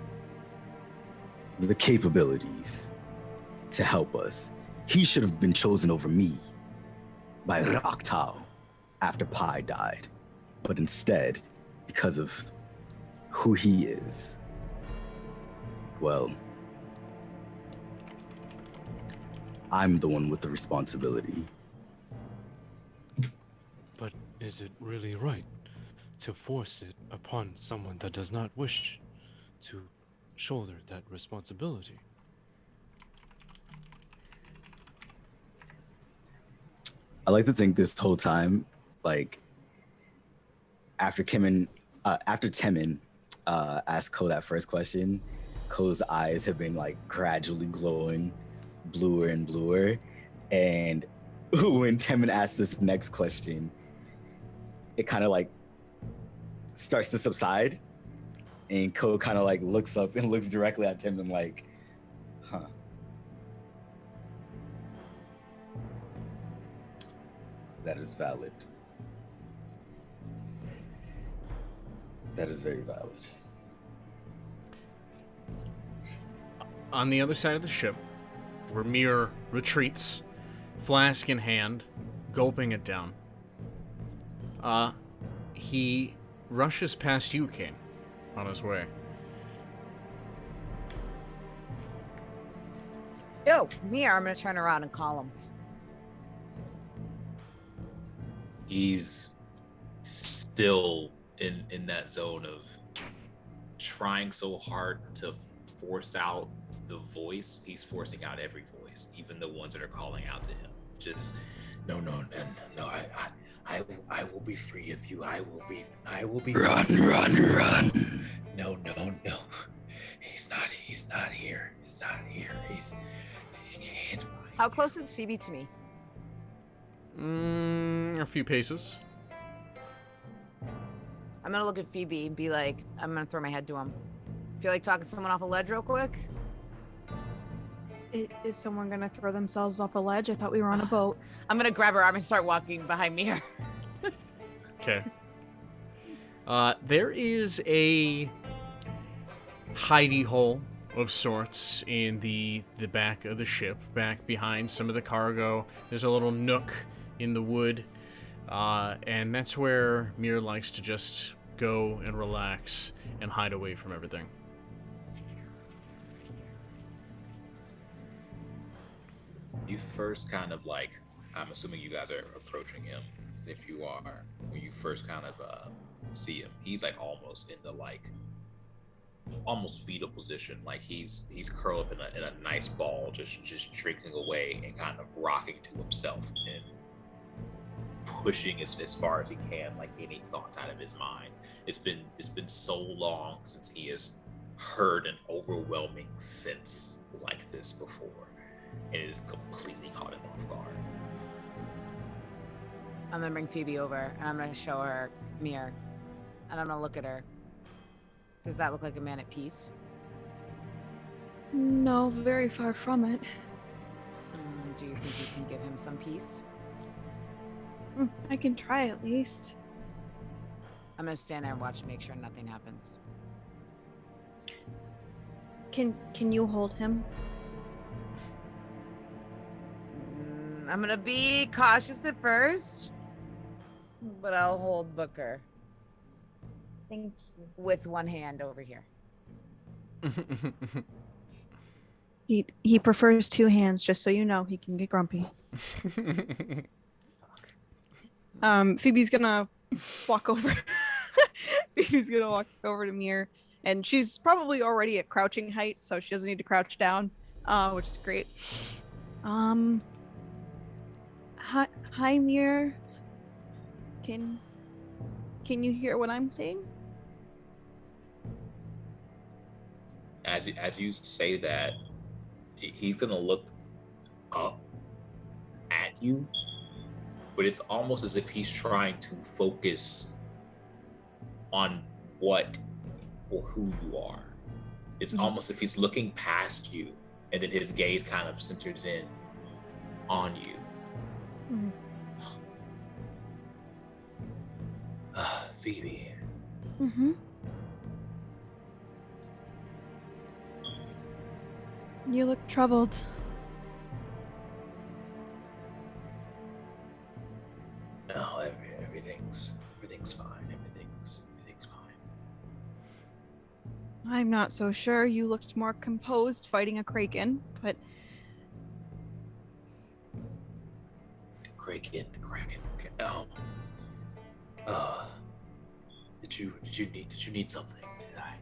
the capabilities to help us. He should have been chosen over me by Raktau after Pi died. But instead, because of who he is, well, I'm the one with the responsibility. But is it really right to force it upon someone that does not wish to shoulder that responsibility? I like to think this whole time, like, after Temin asked Ko that first question, Ko's eyes have been like gradually glowing bluer and bluer. And when Temin asked this next question, it kind of like starts to subside. And Ko kind of like looks up and looks directly at Temin like, huh. That is valid. That is very valid. On the other side of the ship, where Mir retreats, flask in hand, gulping it down. He rushes past you, Kane, on his way. Yo, Mir, I'm gonna turn around and call him. He's still in that zone of trying so hard to force out the voice. He's forcing out every voice, even the ones that are calling out to him. Just No, I will be free of you. I will be Run. No. He's not here. He's not here. He can't. How close is Phoebe to me? A few paces. I'm gonna look at Phoebe and be like, I'm gonna throw my head to him. Feel like talking to someone off a ledge real quick? Is someone gonna throw themselves off a ledge? I thought we were on a boat. I'm gonna grab her arm and start walking behind Mir. Okay. There is a hidey hole of sorts in the back of the ship, back behind some of the cargo. There's a little nook in the wood And that's where Mir likes to just go and relax and hide away from everything. You first kind of like, I'm assuming you guys are approaching him. If you are, when you first kind of see him, he's like almost in the like almost fetal position, like he's curled up in a nice ball, just drinking away and kind of rocking to himself and pushing as far as he can, like any thoughts out of his mind. It's been so long since he has heard an overwhelming sense like this before, and it has completely caught him off guard. I'm gonna bring Phoebe over and I'm gonna show her Mir, and I'm gonna look at her. Does that look like a man at peace? No, very far from it. Do you think you can give him some peace? I can try at least. I'm gonna stand there and watch to make sure nothing happens. Can you hold him? I'm gonna be cautious at first, but I'll hold Booker. Thank you. With one hand over here. He prefers two hands, just so you know. He can get grumpy. Phoebe's gonna walk over. Phoebe's gonna walk over to Mir, and she's probably already at crouching height, so she doesn't need to crouch down, which is great. Hi, Mir. Can you hear what I'm saying? As you say that, he's gonna look up at you, but it's almost as if he's trying to focus on what or who you are. It's almost if he's looking past you, and then his gaze kind of centers in on you. Phoebe. You look troubled. No, everything's fine. Everything's fine. I'm not so sure. You looked more composed fighting a kraken, but Kraken. Did you need something? Did I?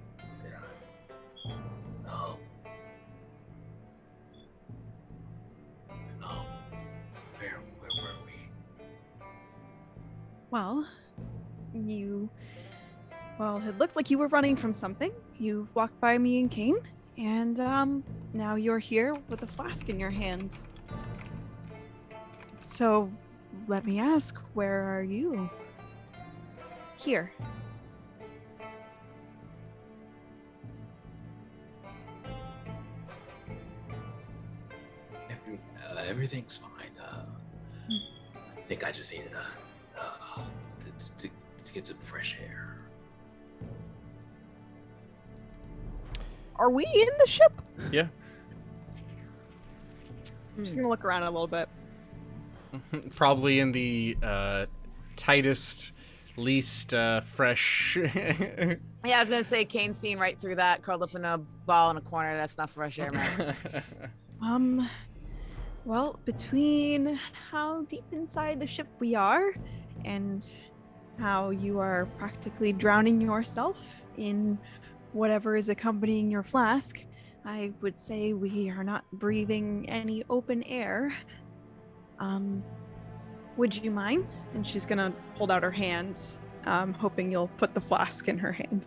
Where were we? well, it looked like you were running from something. You walked by me and Kane, and now you're here with a flask in your hands. So, let me ask, where are you? Here. Everything's fine. I think I just needed to get some fresh air. Are we in the ship? Yeah. I'm just gonna look around a little bit. Probably in the tightest, least fresh. Yeah, I was gonna say Kane's seen right through that, curled up in a ball in a corner. That's not fresh air, man. Well, between how deep inside the ship we are and how you are practically drowning yourself in whatever is accompanying your flask, I would say we are not breathing any open air. Would you mind? And she's gonna hold out her hand, hoping you'll put the flask in her hand.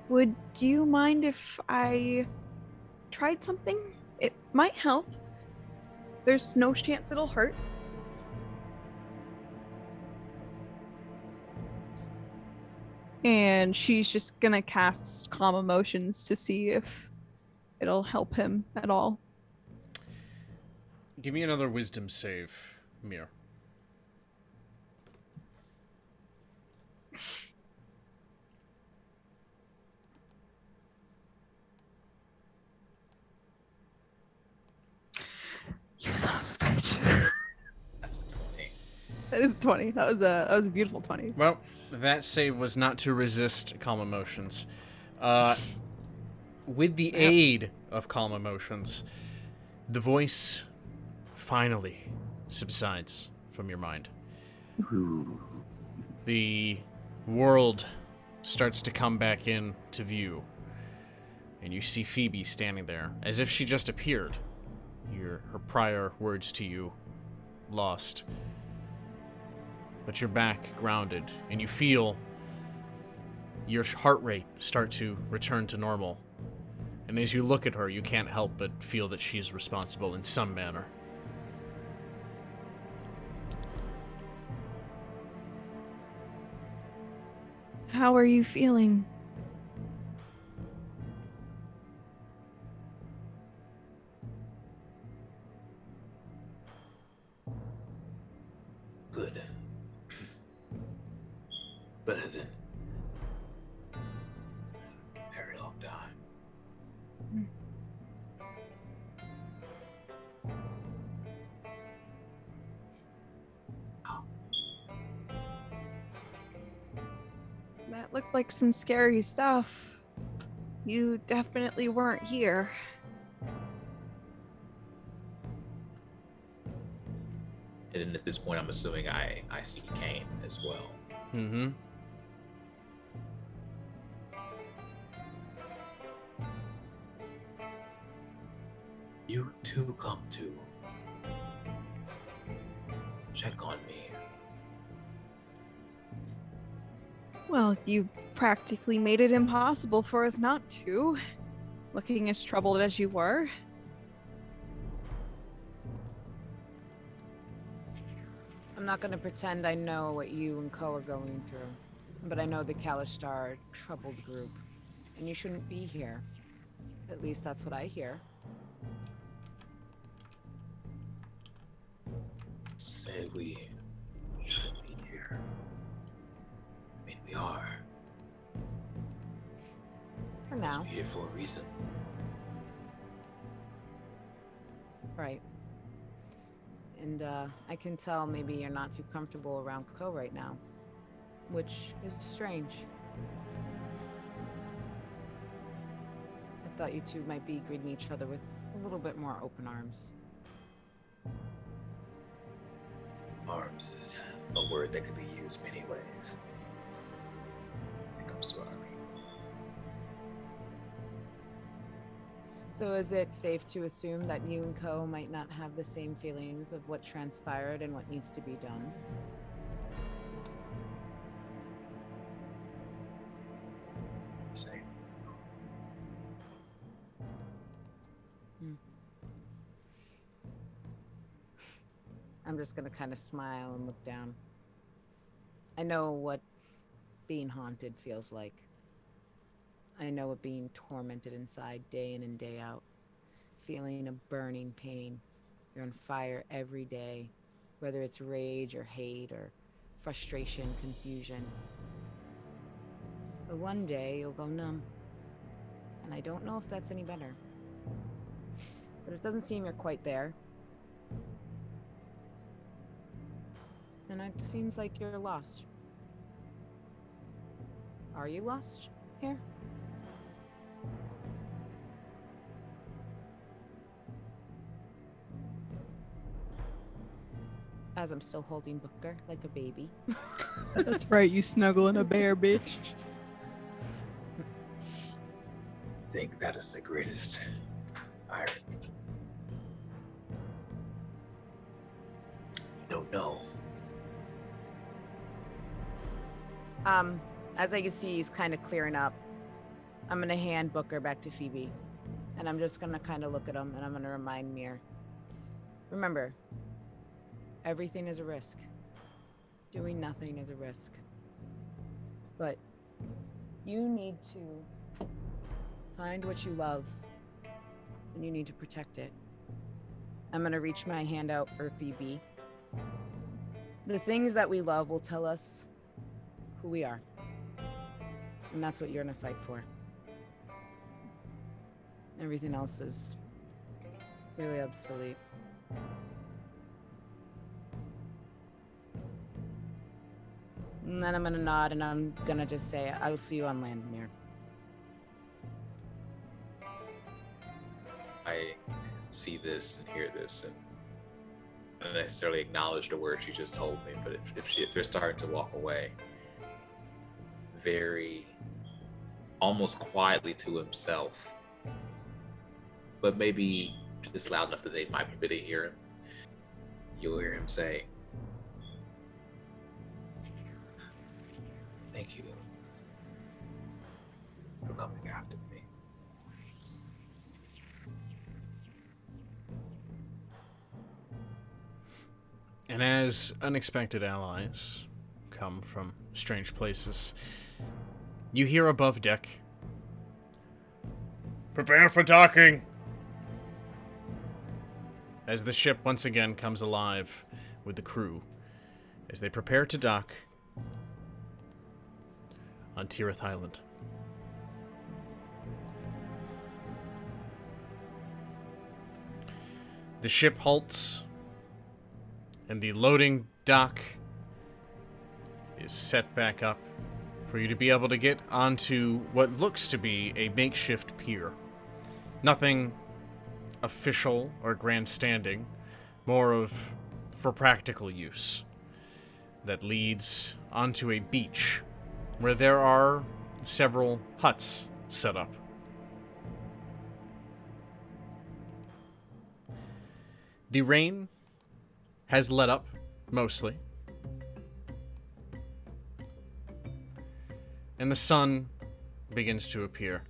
Would you mind if I tried something? It might help. There's no chance it'll hurt. And she's just gonna cast Calm Emotions to see if it'll help him at all. Give me another wisdom save, Mir. That is 20. That was a beautiful 20. Well, that save was not to resist calm emotions. With the aid of calm emotions, the voice finally subsides from your mind. The world starts to come back into view, and you see Phoebe standing there as if she just appeared. Her prior words to you lost. But you're back grounded, and you feel your heart rate start to return to normal. And as you look at her, you can't help but feel that she is responsible in some manner. How are you feeling? Good. Better than a very long time. That looked like some scary stuff. You definitely weren't here. And at this point, I'm assuming I see Kane as well. Mm-hmm. You two come to check on me. Well, you practically made it impossible for us not to, looking as troubled as you were. I'm not gonna pretend I know what you and Co are going through, but I know the Kalistar are a troubled group, and you shouldn't be here. At least that's what I hear. Say we shouldn't be here. I mean, we are. For Must now. be here for a reason. Right. And I can tell maybe you're not too comfortable around Co right now, which is strange. I thought you two might be greeting each other with a little bit more open arms. Arms is a word that could be used many ways when it comes to army. So is it safe to assume that you and Co might not have the same feelings of what transpired and what needs to be done? Same. I'm just gonna kind of smile and look down. I know what being haunted feels like. I know what being tormented inside day in and day out. Feeling a burning pain. You're on fire every day, whether it's rage or hate or frustration, confusion. But one day you'll go numb. And I don't know if that's any better. But it doesn't seem you're quite there. And it seems like you're lost. Are you lost here? As I'm still holding Booker like a baby. That's right, you snuggling a bear, bitch. I think that is the greatest irony. You don't know. As I can see, he's kind of clearing up. I'm gonna hand Booker back to Phoebe. And I'm just gonna kind of look at him and I'm gonna remind Mir. Remember, everything is a risk. Doing nothing is a risk. But you need to find what you love and you need to protect it. I'm gonna reach my hand out for Phoebe. The things that we love will tell us who we are. And that's what you're gonna fight for. Everything else is really obsolete. And then I'm gonna nod and I'm gonna just say, I will see you on land, Mir. I see this and hear this and not necessarily acknowledge the words she just told me, but if they're starting to walk away, very almost quietly to himself, but maybe just loud enough that they might be able to hear him, you'll hear him say, "Thank you for coming after me." And as unexpected allies come from strange places, you hear above deck, "Prepare for docking!" As the ship once again comes alive with the crew, as they prepare to dock on Tirith Island. The ship halts, and the loading dock is set back up for you to be able to get onto what looks to be a makeshift pier. Nothing official or grandstanding, more of for practical use, that leads onto a beach where there are several huts set up. The rain has let up, mostly. And the sun begins to appear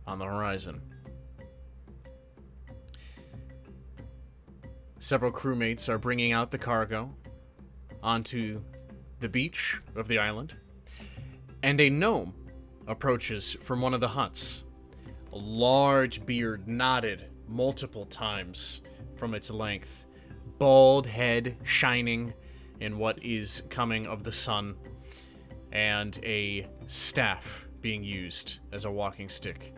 on the horizon. Several crewmates are bringing out the cargo onto the beach of the island, and a gnome approaches from one of the huts. A large beard knotted multiple times from its length, bald head shining in what is coming of the sun, and a staff being used as a walking stick.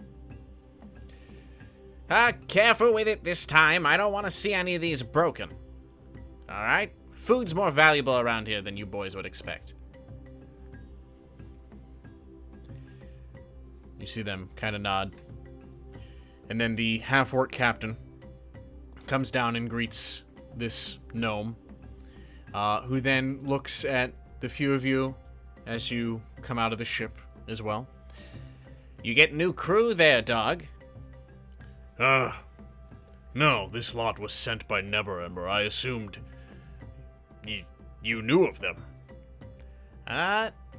Careful with it this time. I don't want to see any of these broken. Alright? Food's more valuable around here than you boys would expect. You see them kind of nod. And then the half-orc captain comes down and greets this gnome, who then looks at the few of you as you come out of the ship as well. You get new crew there, dog? No, this lot was sent by Neverember. I assumed you knew of them.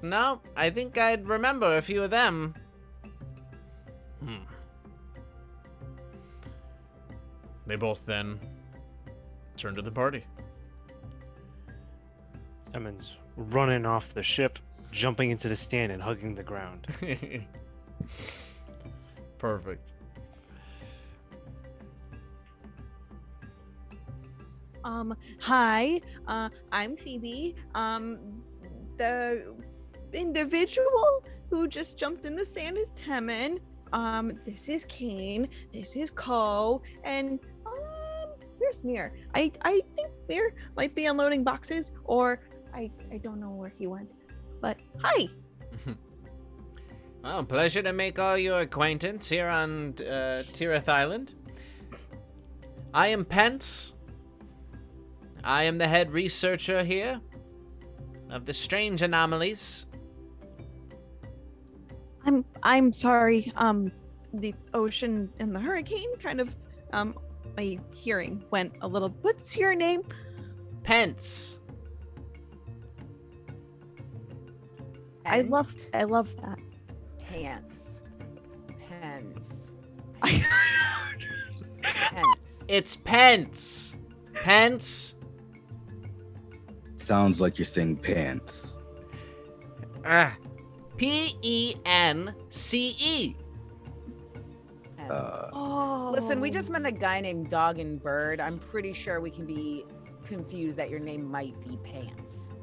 No, I think I'd remember a few of them. They both then turn to the party. Simmons running off the ship, jumping into the stand and hugging the ground. Perfect. Hi, I'm Phoebe. The individual who just jumped in the sand is Temin. This is Kane. This is Ko. And, where's Mir? I think Mir might be unloading boxes, or I don't know where he went. But, hi! Well, pleasure to make all your acquaintance here on Tirith Island. I am Pence. I am the head researcher here of the strange anomalies. I'm sorry. The ocean and the hurricane kind of, my hearing went a little. What's your name? Pence. I love that. Pants. Pens. I- Pence. It's Pence. Pence. Sounds like you're saying pants. Pence. Pens. Oh. Listen, we just met a guy named Dog and Bird. I'm pretty sure we can be confused that your name might be Pants.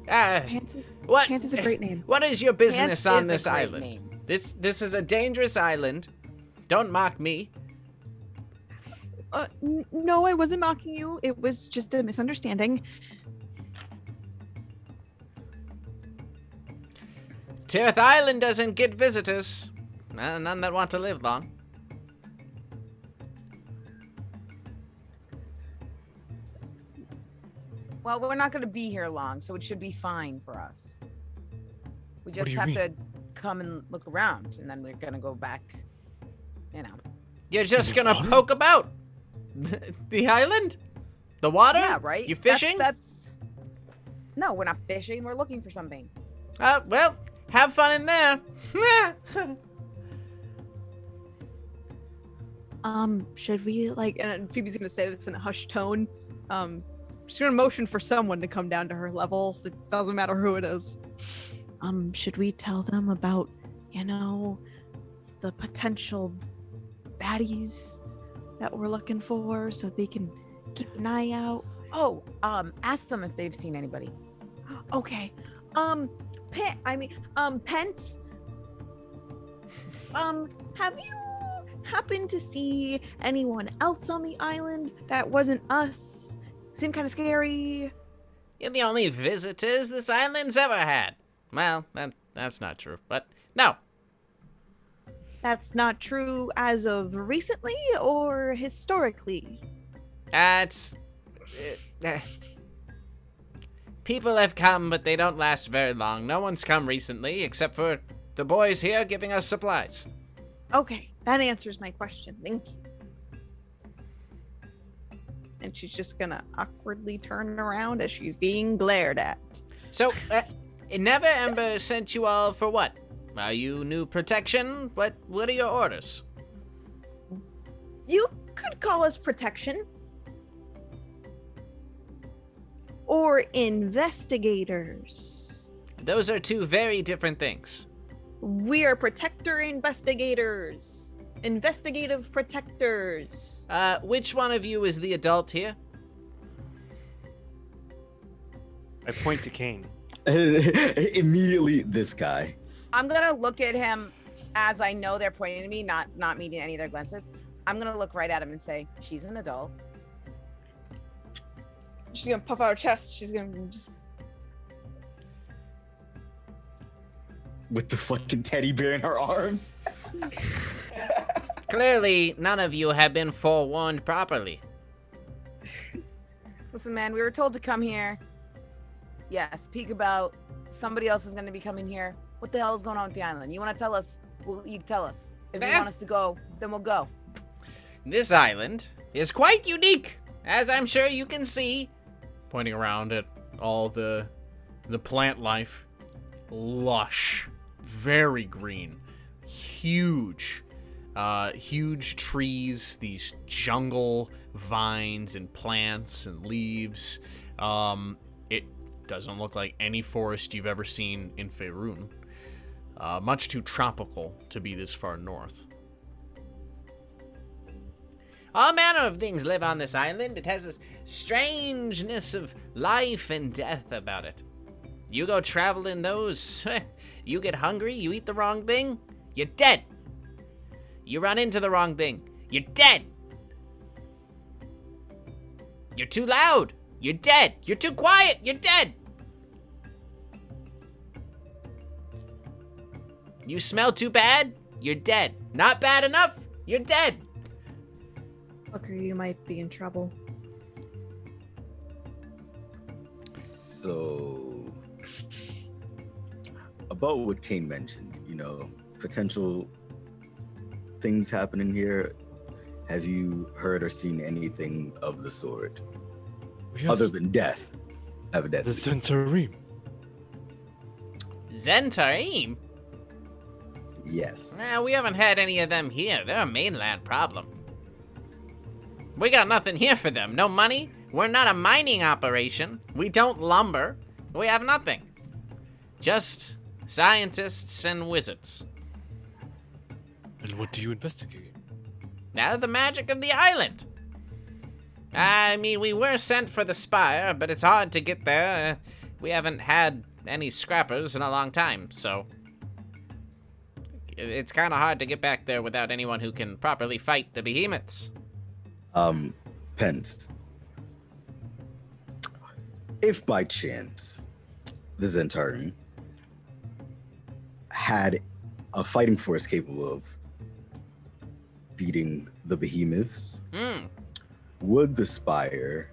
Pants. What? Pants is a great name. What is your business Pants on is a this great island? name. This is a dangerous island. Don't mock me. No, I wasn't mocking you. It was just a misunderstanding. Tirith Island doesn't get visitors. None that want to live long. Well, we're not going to be here long, so it should be fine for us. We do just you have mean? to come and look around, and then we're going to go back, you know. You're just the gonna water? poke about the island? The water? Yeah, right? You fishing? That's... No, we're not fishing. We're looking for something. Well, have fun in there. Should we like? And Phoebe's gonna say this in a hushed tone. She's gonna motion for someone to come down to her level. It doesn't matter who it is. Should we tell them about, the potential baddies that we're looking for, so they can keep an eye out? Oh, ask them if they've seen anybody. Okay. Pence. Have you happened to see anyone else on the island that wasn't us? Seemed kind of scary. You're the only visitors this island's ever had. Well, that's not true, but no. That's not true as of recently or historically? People have come, but they don't last very long. No one's come recently, except for the boys here giving us supplies. Okay, that answers my question. Thank you. And she's just gonna awkwardly turn around as she's being glared at. So, Never Ember sent you all for what? Are you new protection? What are your orders? You could call us protection. Or investigators. Those are two very different things. We are protector investigators. Investigative protectors. Which one of you is the adult here? I point to Kane. Immediately, this guy. I'm gonna look at him as I know they're pointing to me, not meeting any of their glances. I'm gonna look right at him and say, she's an adult. She's gonna puff out her chest. She's gonna just... With the fucking teddy bear in her arms. Clearly, none of you have been forewarned properly. Listen, man, we were told to come here. Yes, peek about. Somebody else is going to be coming here. What the hell is going on with the island? You want to tell us? Well, you tell us. If you want us to go, then we'll go. This island is quite unique, as I'm sure you can see. Pointing around at all the plant life. Lush. Very green. Huge. Huge trees, these jungle vines and plants and leaves. It doesn't look like any forest you've ever seen in Faerun. Much too tropical to be this far north. All manner of things live on this island. It has a strangeness of life and death about it. You go travel in those, you get hungry, you eat the wrong thing, you're dead. You run into the wrong thing, you're dead. You're too loud, you're dead. You're too quiet, you're dead. You smell too bad, you're dead. Not bad enough, you're dead. Booker, you might be in trouble. So, about what Kane mentioned, potential things happening here. Have you heard or seen anything of the sort? Yes, Other than death, the evidently. Zentarim. Zentarim? Yes. We haven't had any of them here. They're a mainland problem. We got nothing here for them. No money. We're not a mining operation. We don't lumber. We have nothing. Just scientists and wizards. And what do you investigate? Now the magic of the island. I mean, we were sent for the spire, but it's hard to get there. We haven't had any scrappers in a long time, so it's kind of hard to get back there without anyone who can properly fight the behemoths. Pence. If by chance the Zentarim had a fighting force capable of beating the behemoths, would the spire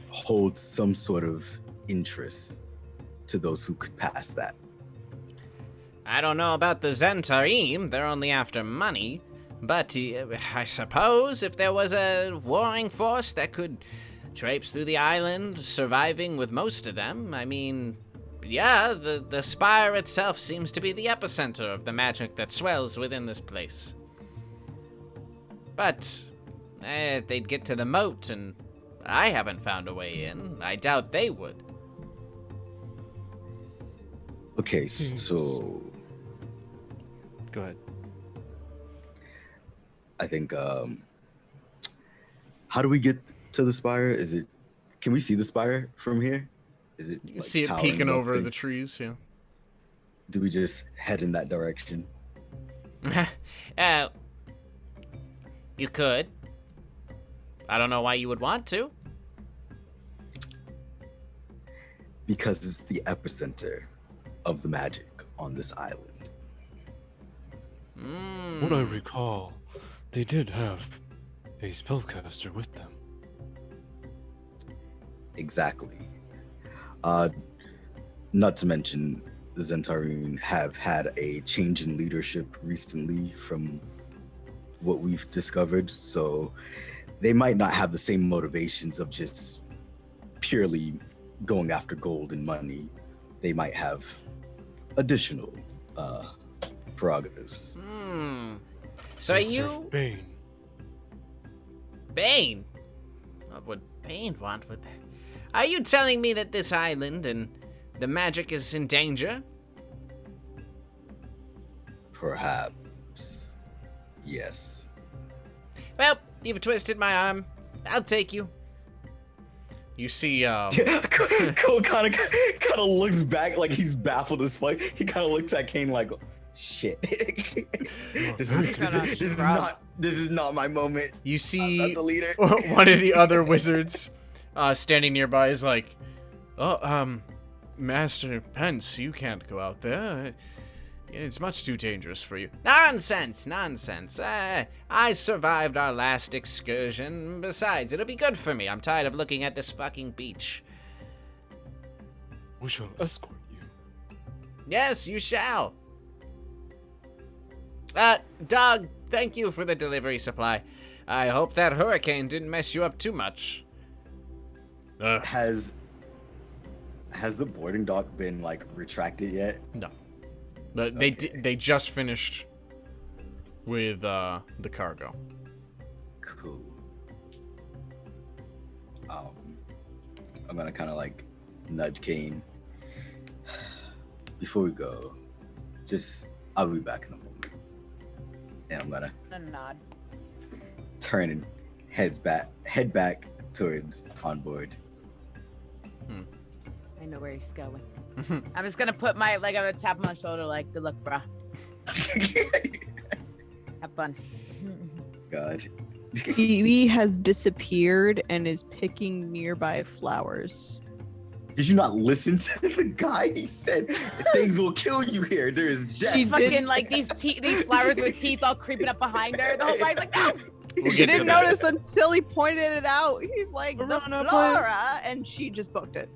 hold some sort of interest to those who could pass that? I don't know about the Zentarim, they're only after money, but I suppose if there was a warring force that could traipse through the island, surviving with most of them, I mean, yeah, the spire itself seems to be the epicenter of the magic that swells within this place. But they'd get to the moat, and I haven't found a way in. I doubt they would. Okay, so Go ahead. I think how do we get to the spire? Can we see the spire from here? Is it You can see it peeking over the trees, yeah. Do we just head in that direction? You could. I don't know why you would want to. Because it's the epicenter of the magic on this island. What I recall, they did have a spellcaster with them. Exactly. Not to mention, the Zentarim have had a change in leadership recently from what we've discovered, so they might not have the same motivations of just purely going after gold and money. They might have additional prerogatives. So They you... serve Bane. Bane? What would Bane want with that? Are you telling me that this island and the magic is in danger? Perhaps. Yes. Well, you've twisted my arm. I'll take you. You see, Cole kind of looks back like he's baffled as fuck. He kind of looks at Kane like, shit. This is not my moment. You I'm see not the leader. one of the other wizards standing nearby is like, oh, Master Pence, you can't go out there. It's much too dangerous for you. Nonsense. I survived our last excursion. Besides, it'll be good for me. I'm tired of looking at this fucking beach. We shall escort you. Yes, you shall. Doug, thank you for the delivery supply. I hope that hurricane didn't mess you up too much. Has the boarding dock been like retracted yet? No. They just finished with the cargo. Cool. I'm gonna kind of like nudge Kane. Before we go, I'll be back in a moment. And I'm gonna nod. turn and head back towards on board. I know where he's going. I'm just gonna put my, like, I'm gonna tap on my shoulder, like, good luck, brah. Have fun. God. Kiwi has disappeared and is picking nearby flowers. Did you not listen to the guy? He said things will kill you here. There is death. She fucking, like, these flowers with teeth all creeping up behind her. The whole guy's like, no! We'll She get to didn't that. notice until he pointed it out. He's like, the flora, and she just booked it.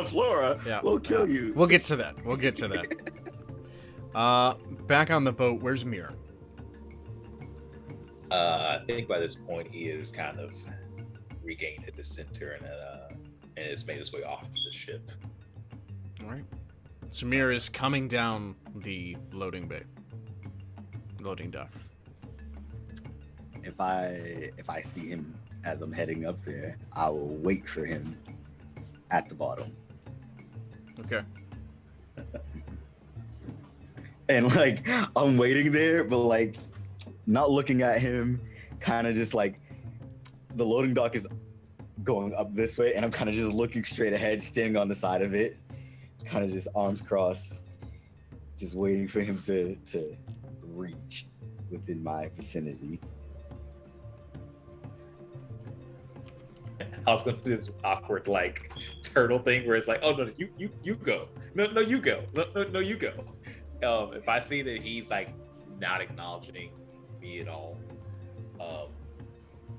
Flora Yeah. will kill you. We'll get to that. Back on the boat, where's Mir? I think by this point he is kind of regained his center and has made his way off the ship. All right. So Mir is coming down the loading dock. If I see him as I'm heading up there, I will wait for him at the bottom. Okay. And like I'm waiting there, but like not looking at him, kind of just like the loading dock is going up this way, and I'm kind of just looking straight ahead, standing on the side of it, kind of just arms crossed, just waiting for him to reach within my vicinity. I was gonna do this awkward like turtle thing where it's like, oh no, you go. No, you go. No, you go. If I see that he's like not acknowledging me at all,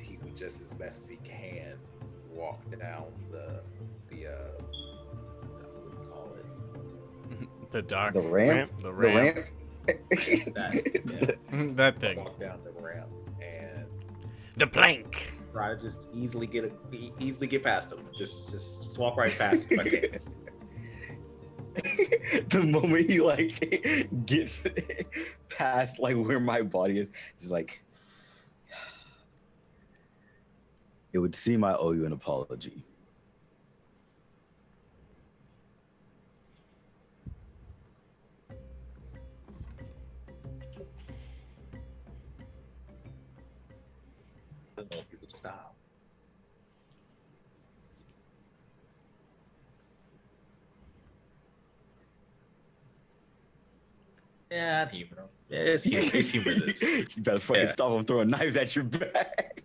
he would just as best as he can walk down the what do you call it? The dock. The ramp. The ramp. That thing. Walk down the ramp and The plank. try to just easily get past him. Just walk right past him if I can. The moment he like gets past like where my body is, just like, it would seem I owe you an apology. I don't know if you could stop. Yeah, I'd humor him. Yeah, it's humor this. You better fucking Yeah. stop him throwing knives at your back.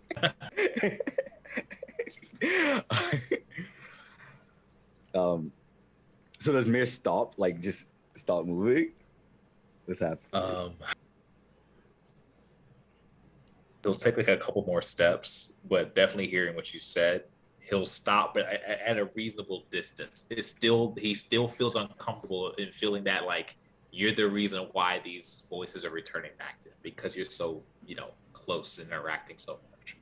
So does Mir stop? Like just stop moving? What's happening? It'll take like a couple more steps, but definitely hearing what you said, he'll stop, but at a reasonable distance. He still feels uncomfortable in feeling that like you're the reason why these voices are returning back to him because you're so close and interacting so much.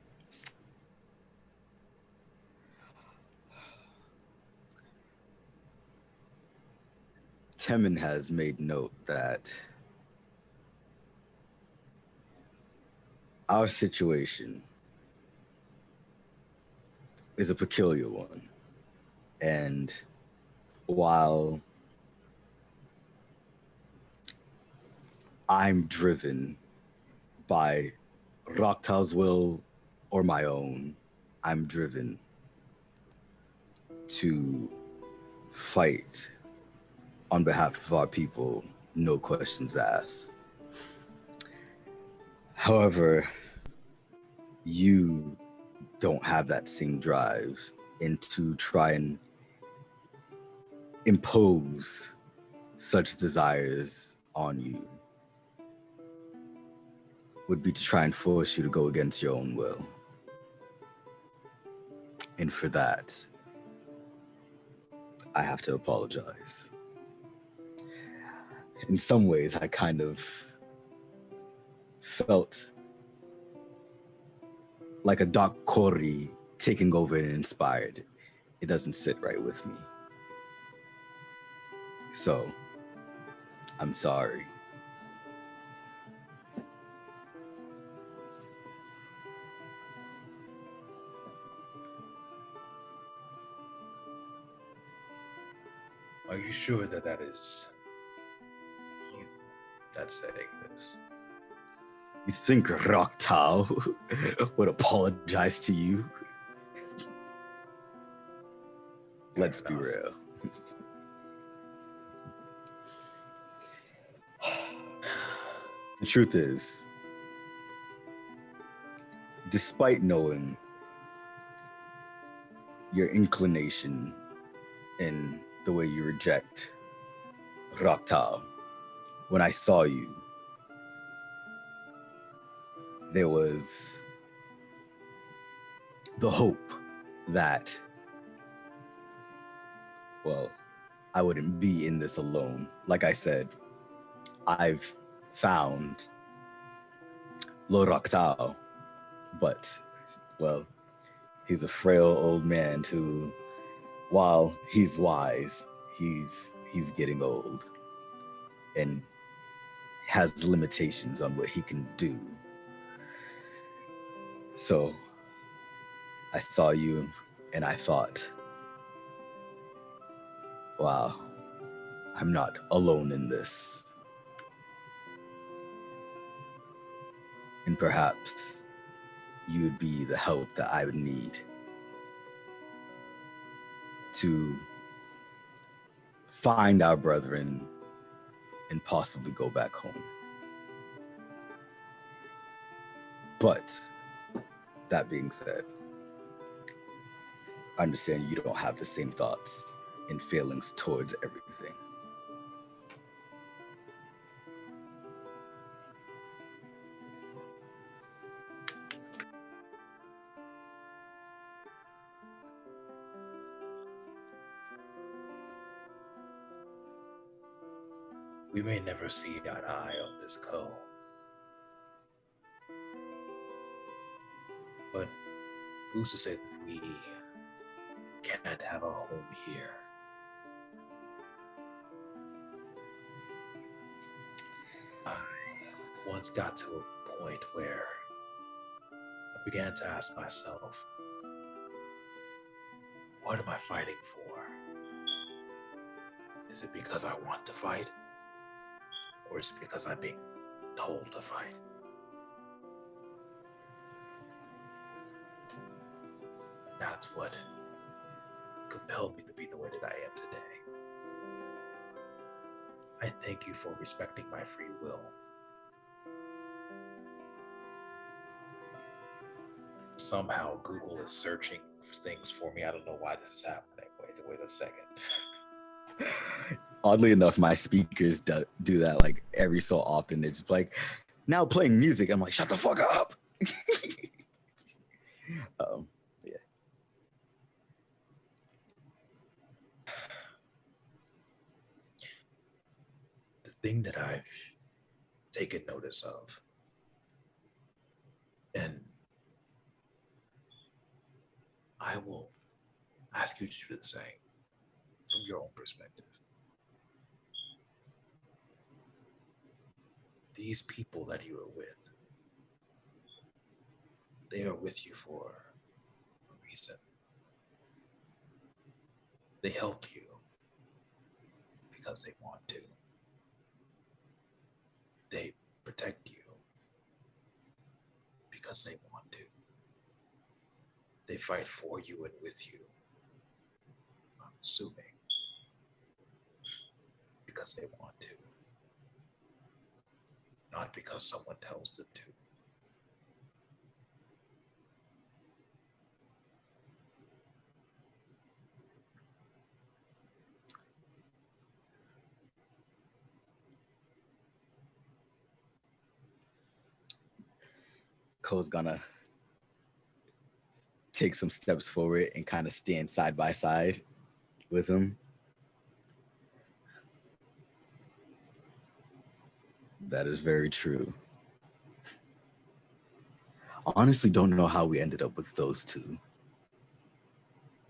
Temin has made note that our situation is a peculiar one. And while I'm driven by Raktal's will or my own, I'm driven to fight on behalf of our people, no questions asked. However, you don't have that same drive, and to try and impose such desires on you would be to try and force you to go against your own will. And for that, I have to apologize. In some ways, I kind of felt like a Doc Corey taking over and inspired. It doesn't sit right with me. So, I'm sorry. Are you sure that that is you that's saying this? You think Raktal would apologize to you? Let's be real. The truth is, despite knowing your inclination and the way you reject Raktal, when I saw you, there was the hope that, well, I wouldn't be in this alone. Like I said, I've found Lord Raktal, but, well, he's a frail old man who, while he's wise, he's getting old and has limitations on what he can do. So I saw you and I thought, wow, I'm not alone in this. And perhaps you would be the help that I would need to find our brethren and possibly go back home. But that being said, I understand you don't have the same thoughts and feelings towards everything. We may never see eye to eye on this code, but who's to say that we can't have a home here? I once got to a point where I began to ask myself, what am I fighting for? Is it because I want to fight? Or is it because I'm being told to fight? That's what compelled me to be the way that I am today. I thank you for respecting my free will. Somehow Google is searching for things for me. I don't know why this is happening. Wait a second. Oddly enough, my speakers do that like every so often. They're just like, now playing music. I'm like, shut the fuck up. Yeah. The thing that I've taken notice of, and I will ask you to do the same from your own perspective. These people that you are with, they are with you for a reason. They help you because they want to. They protect you because they want to. They fight for you and with you, I'm assuming, because they want to. Not because someone tells them to. Cole's gonna take some steps forward and kind of stand side by side with him. That is very true. Honestly, don't know how we ended up with those two.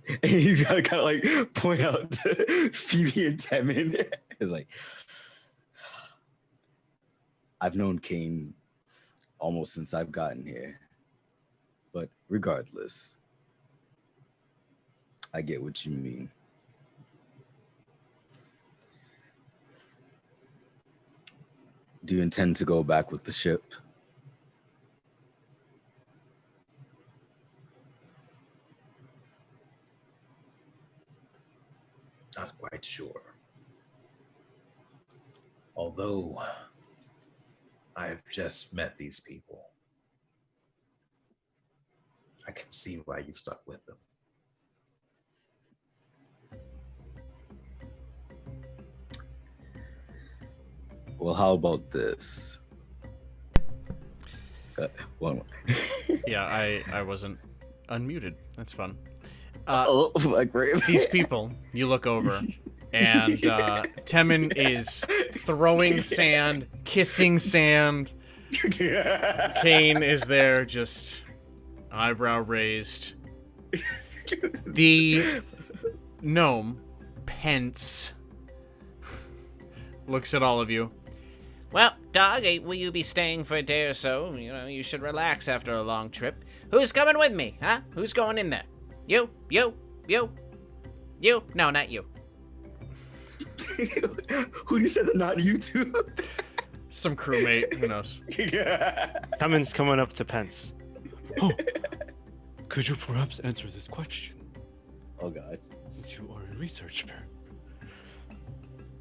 And he's gotta kind of like point out to Phoebe and Temin. It's like, I've known Kane almost since I've gotten here. But regardless, I get what you mean. Do you intend to go back with the ship? Not quite sure. Although I've just met these people, I can see why you stuck with them. Well, how about this? One. Yeah, I wasn't unmuted. That's fun. Like right. These people, you look over, and Temin is throwing sand, kissing sand. Kane is there, just eyebrow raised. The gnome, Pence, looks at all of you. Well, dog, will you be staying for a day or so? You know, you should relax after a long trip. Who's coming with me, huh? Who's going in there? You? No, not you. Who do you say that not you two? Some crewmate, who knows? Temin's coming up to Pence. Oh, could you perhaps answer this question? Oh God. Since you are a researcher.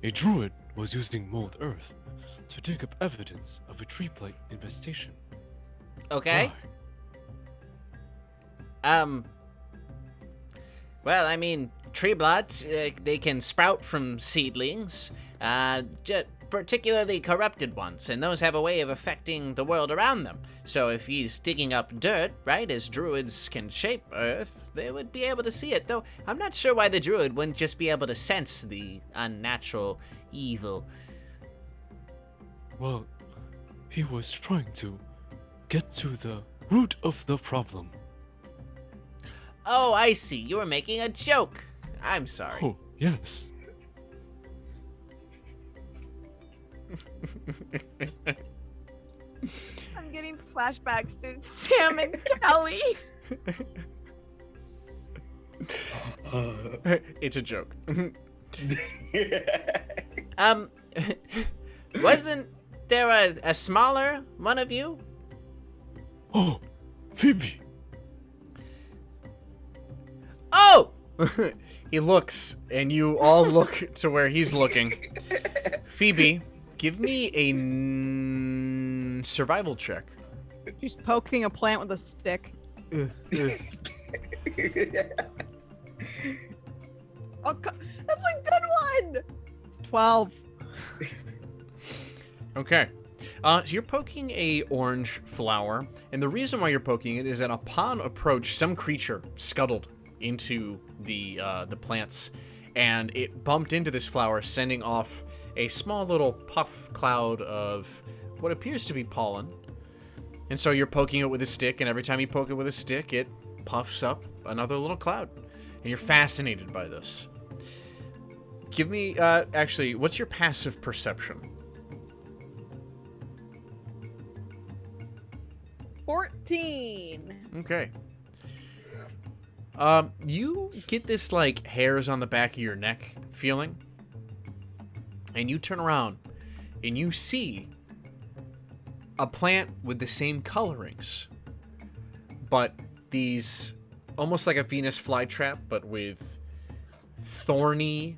A druid was using mold earth to dig up evidence of a tree blight infestation. Okay. Why? Well, I mean, tree blots, they can sprout from seedlings, particularly corrupted ones, and those have a way of affecting the world around them. So if he's digging up dirt, right, as druids can shape earth, they would be able to see it. Though I'm not sure why the druid wouldn't just be able to sense the unnatural evil. Well, he was trying to get to the root of the problem. Oh, I see. You were making a joke. I'm sorry. Oh, yes. I'm getting flashbacks to Sam and Kelly. It's a joke. Wasn't there a smaller one of you? Oh, Phoebe. Oh! He looks, and you all look to where he's looking. Phoebe, give me a survival check. She's poking a plant with a stick. Oh, that's my good one! 12. Okay. So you're poking a orange flower, and the reason why you're poking it is that upon approach, some creature scuttled into the plants, and it bumped into this flower, sending off a small little puff cloud of what appears to be pollen. And so you're poking it with a stick, and every time you poke it with a stick, it puffs up another little cloud. And you're fascinated by this. Give me, actually, what's your passive perception? 14. Okay. You get this, like, hairs on the back of your neck feeling. And you turn around, and you see a plant with the same colorings. But these, almost like a Venus flytrap, but with thorny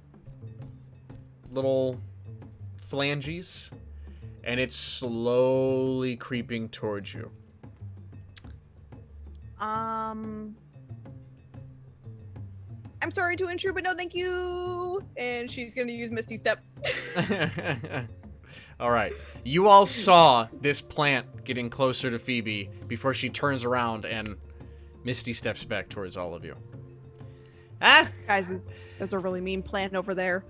little phalanges. And it's slowly creeping towards you. I'm sorry to intrude, but no thank you. And she's gonna use Misty Step. All right. You all saw this plant getting closer to Phoebe before she turns around and Misty steps back towards all of you. Ah! Guys, there's a really mean plant over there.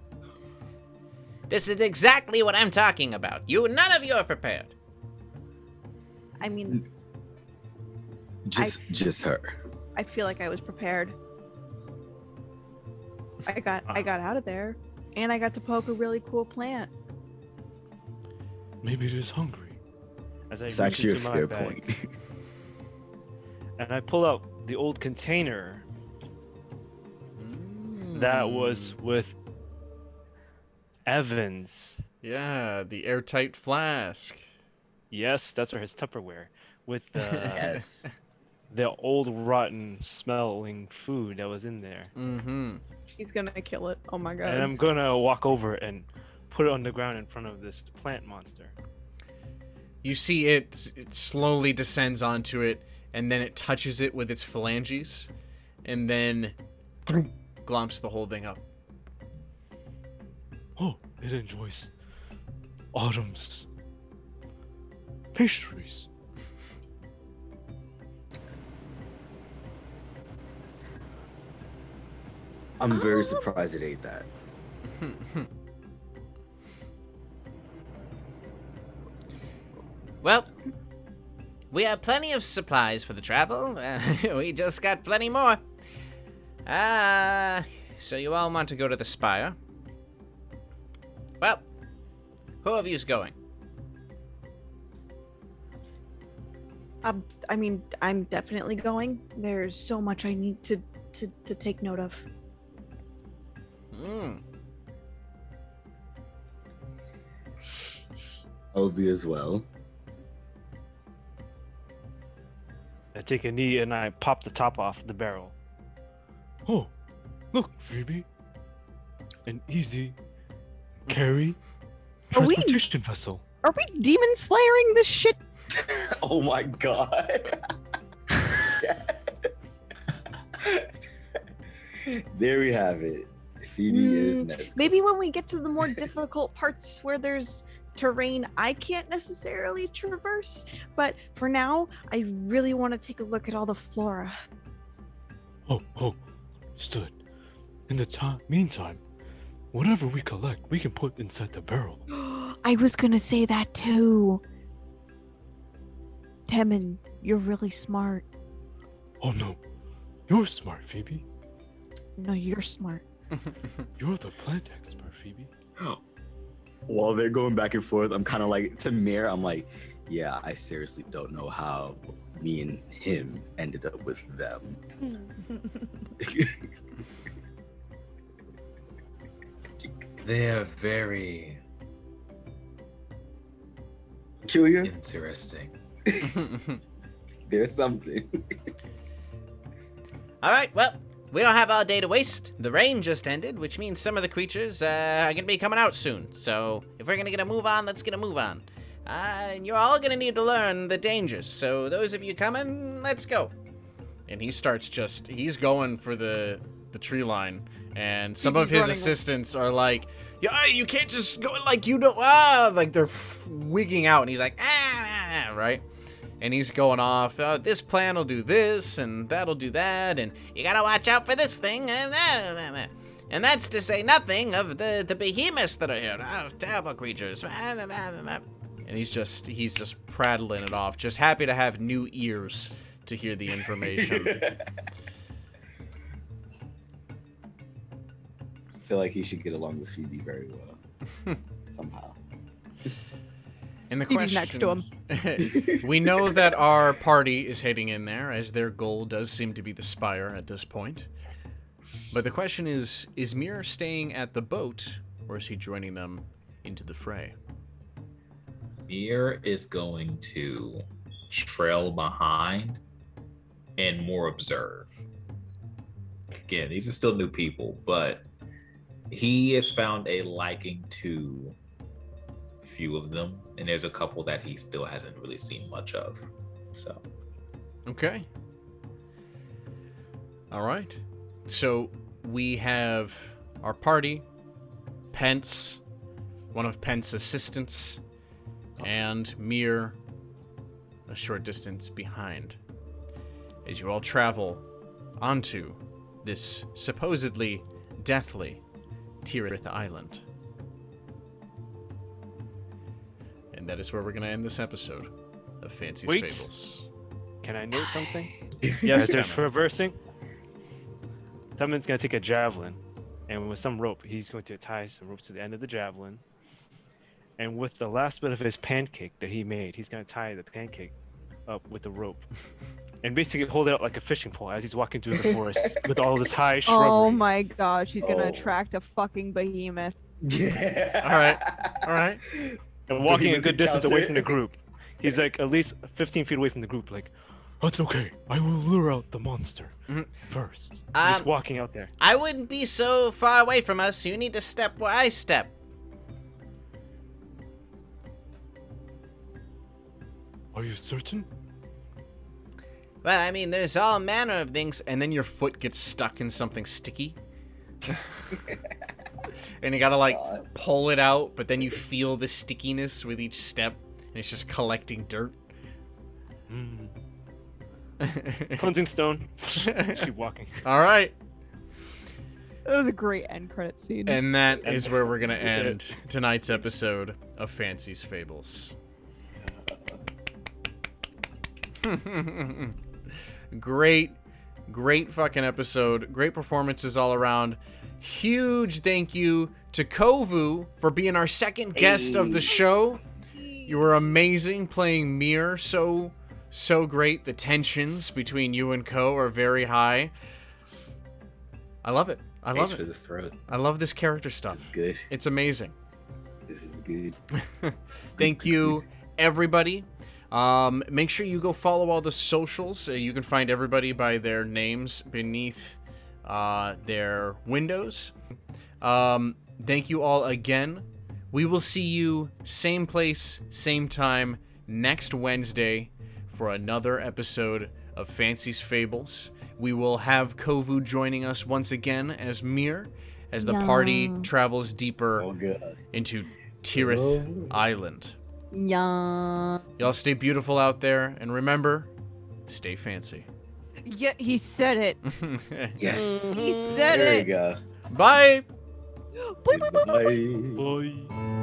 This is exactly what I'm talking about. None of you are prepared. I mean, Just her. I feel like I was prepared. I got out of there, and I got to poke a really cool plant. Maybe it is hungry. As I It's reach actually a into my fair bag, point. and I pull out the old container that was with Evans. Yeah, the airtight flask. Yes, that's where his Tupperware with the Yes. the old rotten smelling food that was in there. Mm-hmm. He's gonna kill it. Oh my god. And I'm gonna walk over and put it on the ground in front of this plant monster. You see it slowly descends onto it, and then it touches it with its phalanges, and then glomps the whole thing up. Oh, it enjoys autumn's pastries. I'm very surprised it ate that. Well, we have plenty of supplies for the travel. We just got plenty more. So you all want to go to the spire? Well, who of you's going? I mean, I'm definitely going. There's so much I need to take note of. I'll be as well. I take a knee and I pop the top off the barrel. Oh, look, Phoebe. An easy carry Are we- transportation vessel. Are we demon slayering this shit? Oh my god. Yes. There we have it. Phoebe is Nesca. Maybe when we get to the more difficult parts where there's terrain I can't necessarily traverse, but for now, I really want to take a look at all the flora. Oh, understood. In the meantime, whatever we collect, we can put inside the barrel. I was gonna say that too. Temin, you're really smart. Oh no, you're smart, Phoebe. No, you're smart. You're the plant expert, Phoebe. While they're going back and forth, I'm kind of like, to Mir, I'm like, yeah, I seriously don't know how me and him ended up with them. They're very Peculiar? interesting. There's something. All right, well, we don't have all day to waste. The rain just ended, which means some of the creatures are going to be coming out soon. So if we're going to get a move on, let's get a move on. And you're all going to need to learn the dangers. So those of you coming, let's go. And he starts he's going for the tree line. And some of his assistants are like, yeah, you can't just go like you know, like they're wigging out. And he's like, right? And he's going off, this plan will do this, and that'll do that, and you gotta watch out for this thing, and that's to say nothing of the behemoths that are here, terrible creatures. And he's just prattling it off, just happy to have new ears to hear the information. I feel like he should get along with Phoebe very well. Somehow. And the Phoebe's question, next to him. We know that our party is heading in there, as their goal does seem to be the spire at this point. But the question is Mir staying at the boat, or is he joining them into the fray? Mir is going to trail behind and more observe. Again, these are still new people, but he has found a liking to few of them, and there's a couple that he still hasn't really seen much of. So okay, all right, so we have our party, Pence, one of Pence's assistants, and Mir a short distance behind, as you all travel onto this supposedly deathly Tirith island. And that is where we're going to end this episode of Fancie's Wait. Fables. Can I note something? Yes, As they're Temin. traversing, Temin's gonna take a javelin, and with some rope, he's going to tie some rope to the end of the javelin. And with the last bit of his pancake that he made, he's gonna tie the pancake up with the rope, and basically hold it up like a fishing pole as he's walking through the forest with all this high shrubbery. Oh my gosh, he's gonna Oh. attract a fucking behemoth. Yeah. All right. And walking a Behemoth good distance away encounter. from the group. He's like at least 15 feet away from the group, like, that's okay. I will lure out the monster first. Just walking out there. I wouldn't be so far away from us. You need to step where I step. Are you certain? Well, I mean, there's all manner of things. And then your foot gets stuck in something sticky. And you gotta like pull it out, but then you feel the stickiness with each step, and it's just collecting dirt. Cleansing stone. Just keep walking. All right. That was a great end credit scene. And that is where we're gonna end tonight's episode of Fancie's Fables. Great fucking episode. Great performances all around. Huge thank you to Kovu for being our second guest of the show. You were amazing playing Mir. So great. The tensions between you and Ko are very high. I love it. I love for it. this throat. I love this character stuff. This is good. It's amazing. This is good. Thank you, everybody. Make sure you go follow all the socials. You can find everybody by their names beneath their windows. Thank you all again. We will see you same place, same time next Wednesday for another episode of Fancie's Fables. we will have Kovu joining us once again as Mir, as the party travels deeper into Tirith Island. Yeah. Y'all stay beautiful out there, and remember, stay fancy. Yeah, he said it. Yes. He said There it. you go. Bye! Boing, boing, boing, boing, boing. Bye. Bye.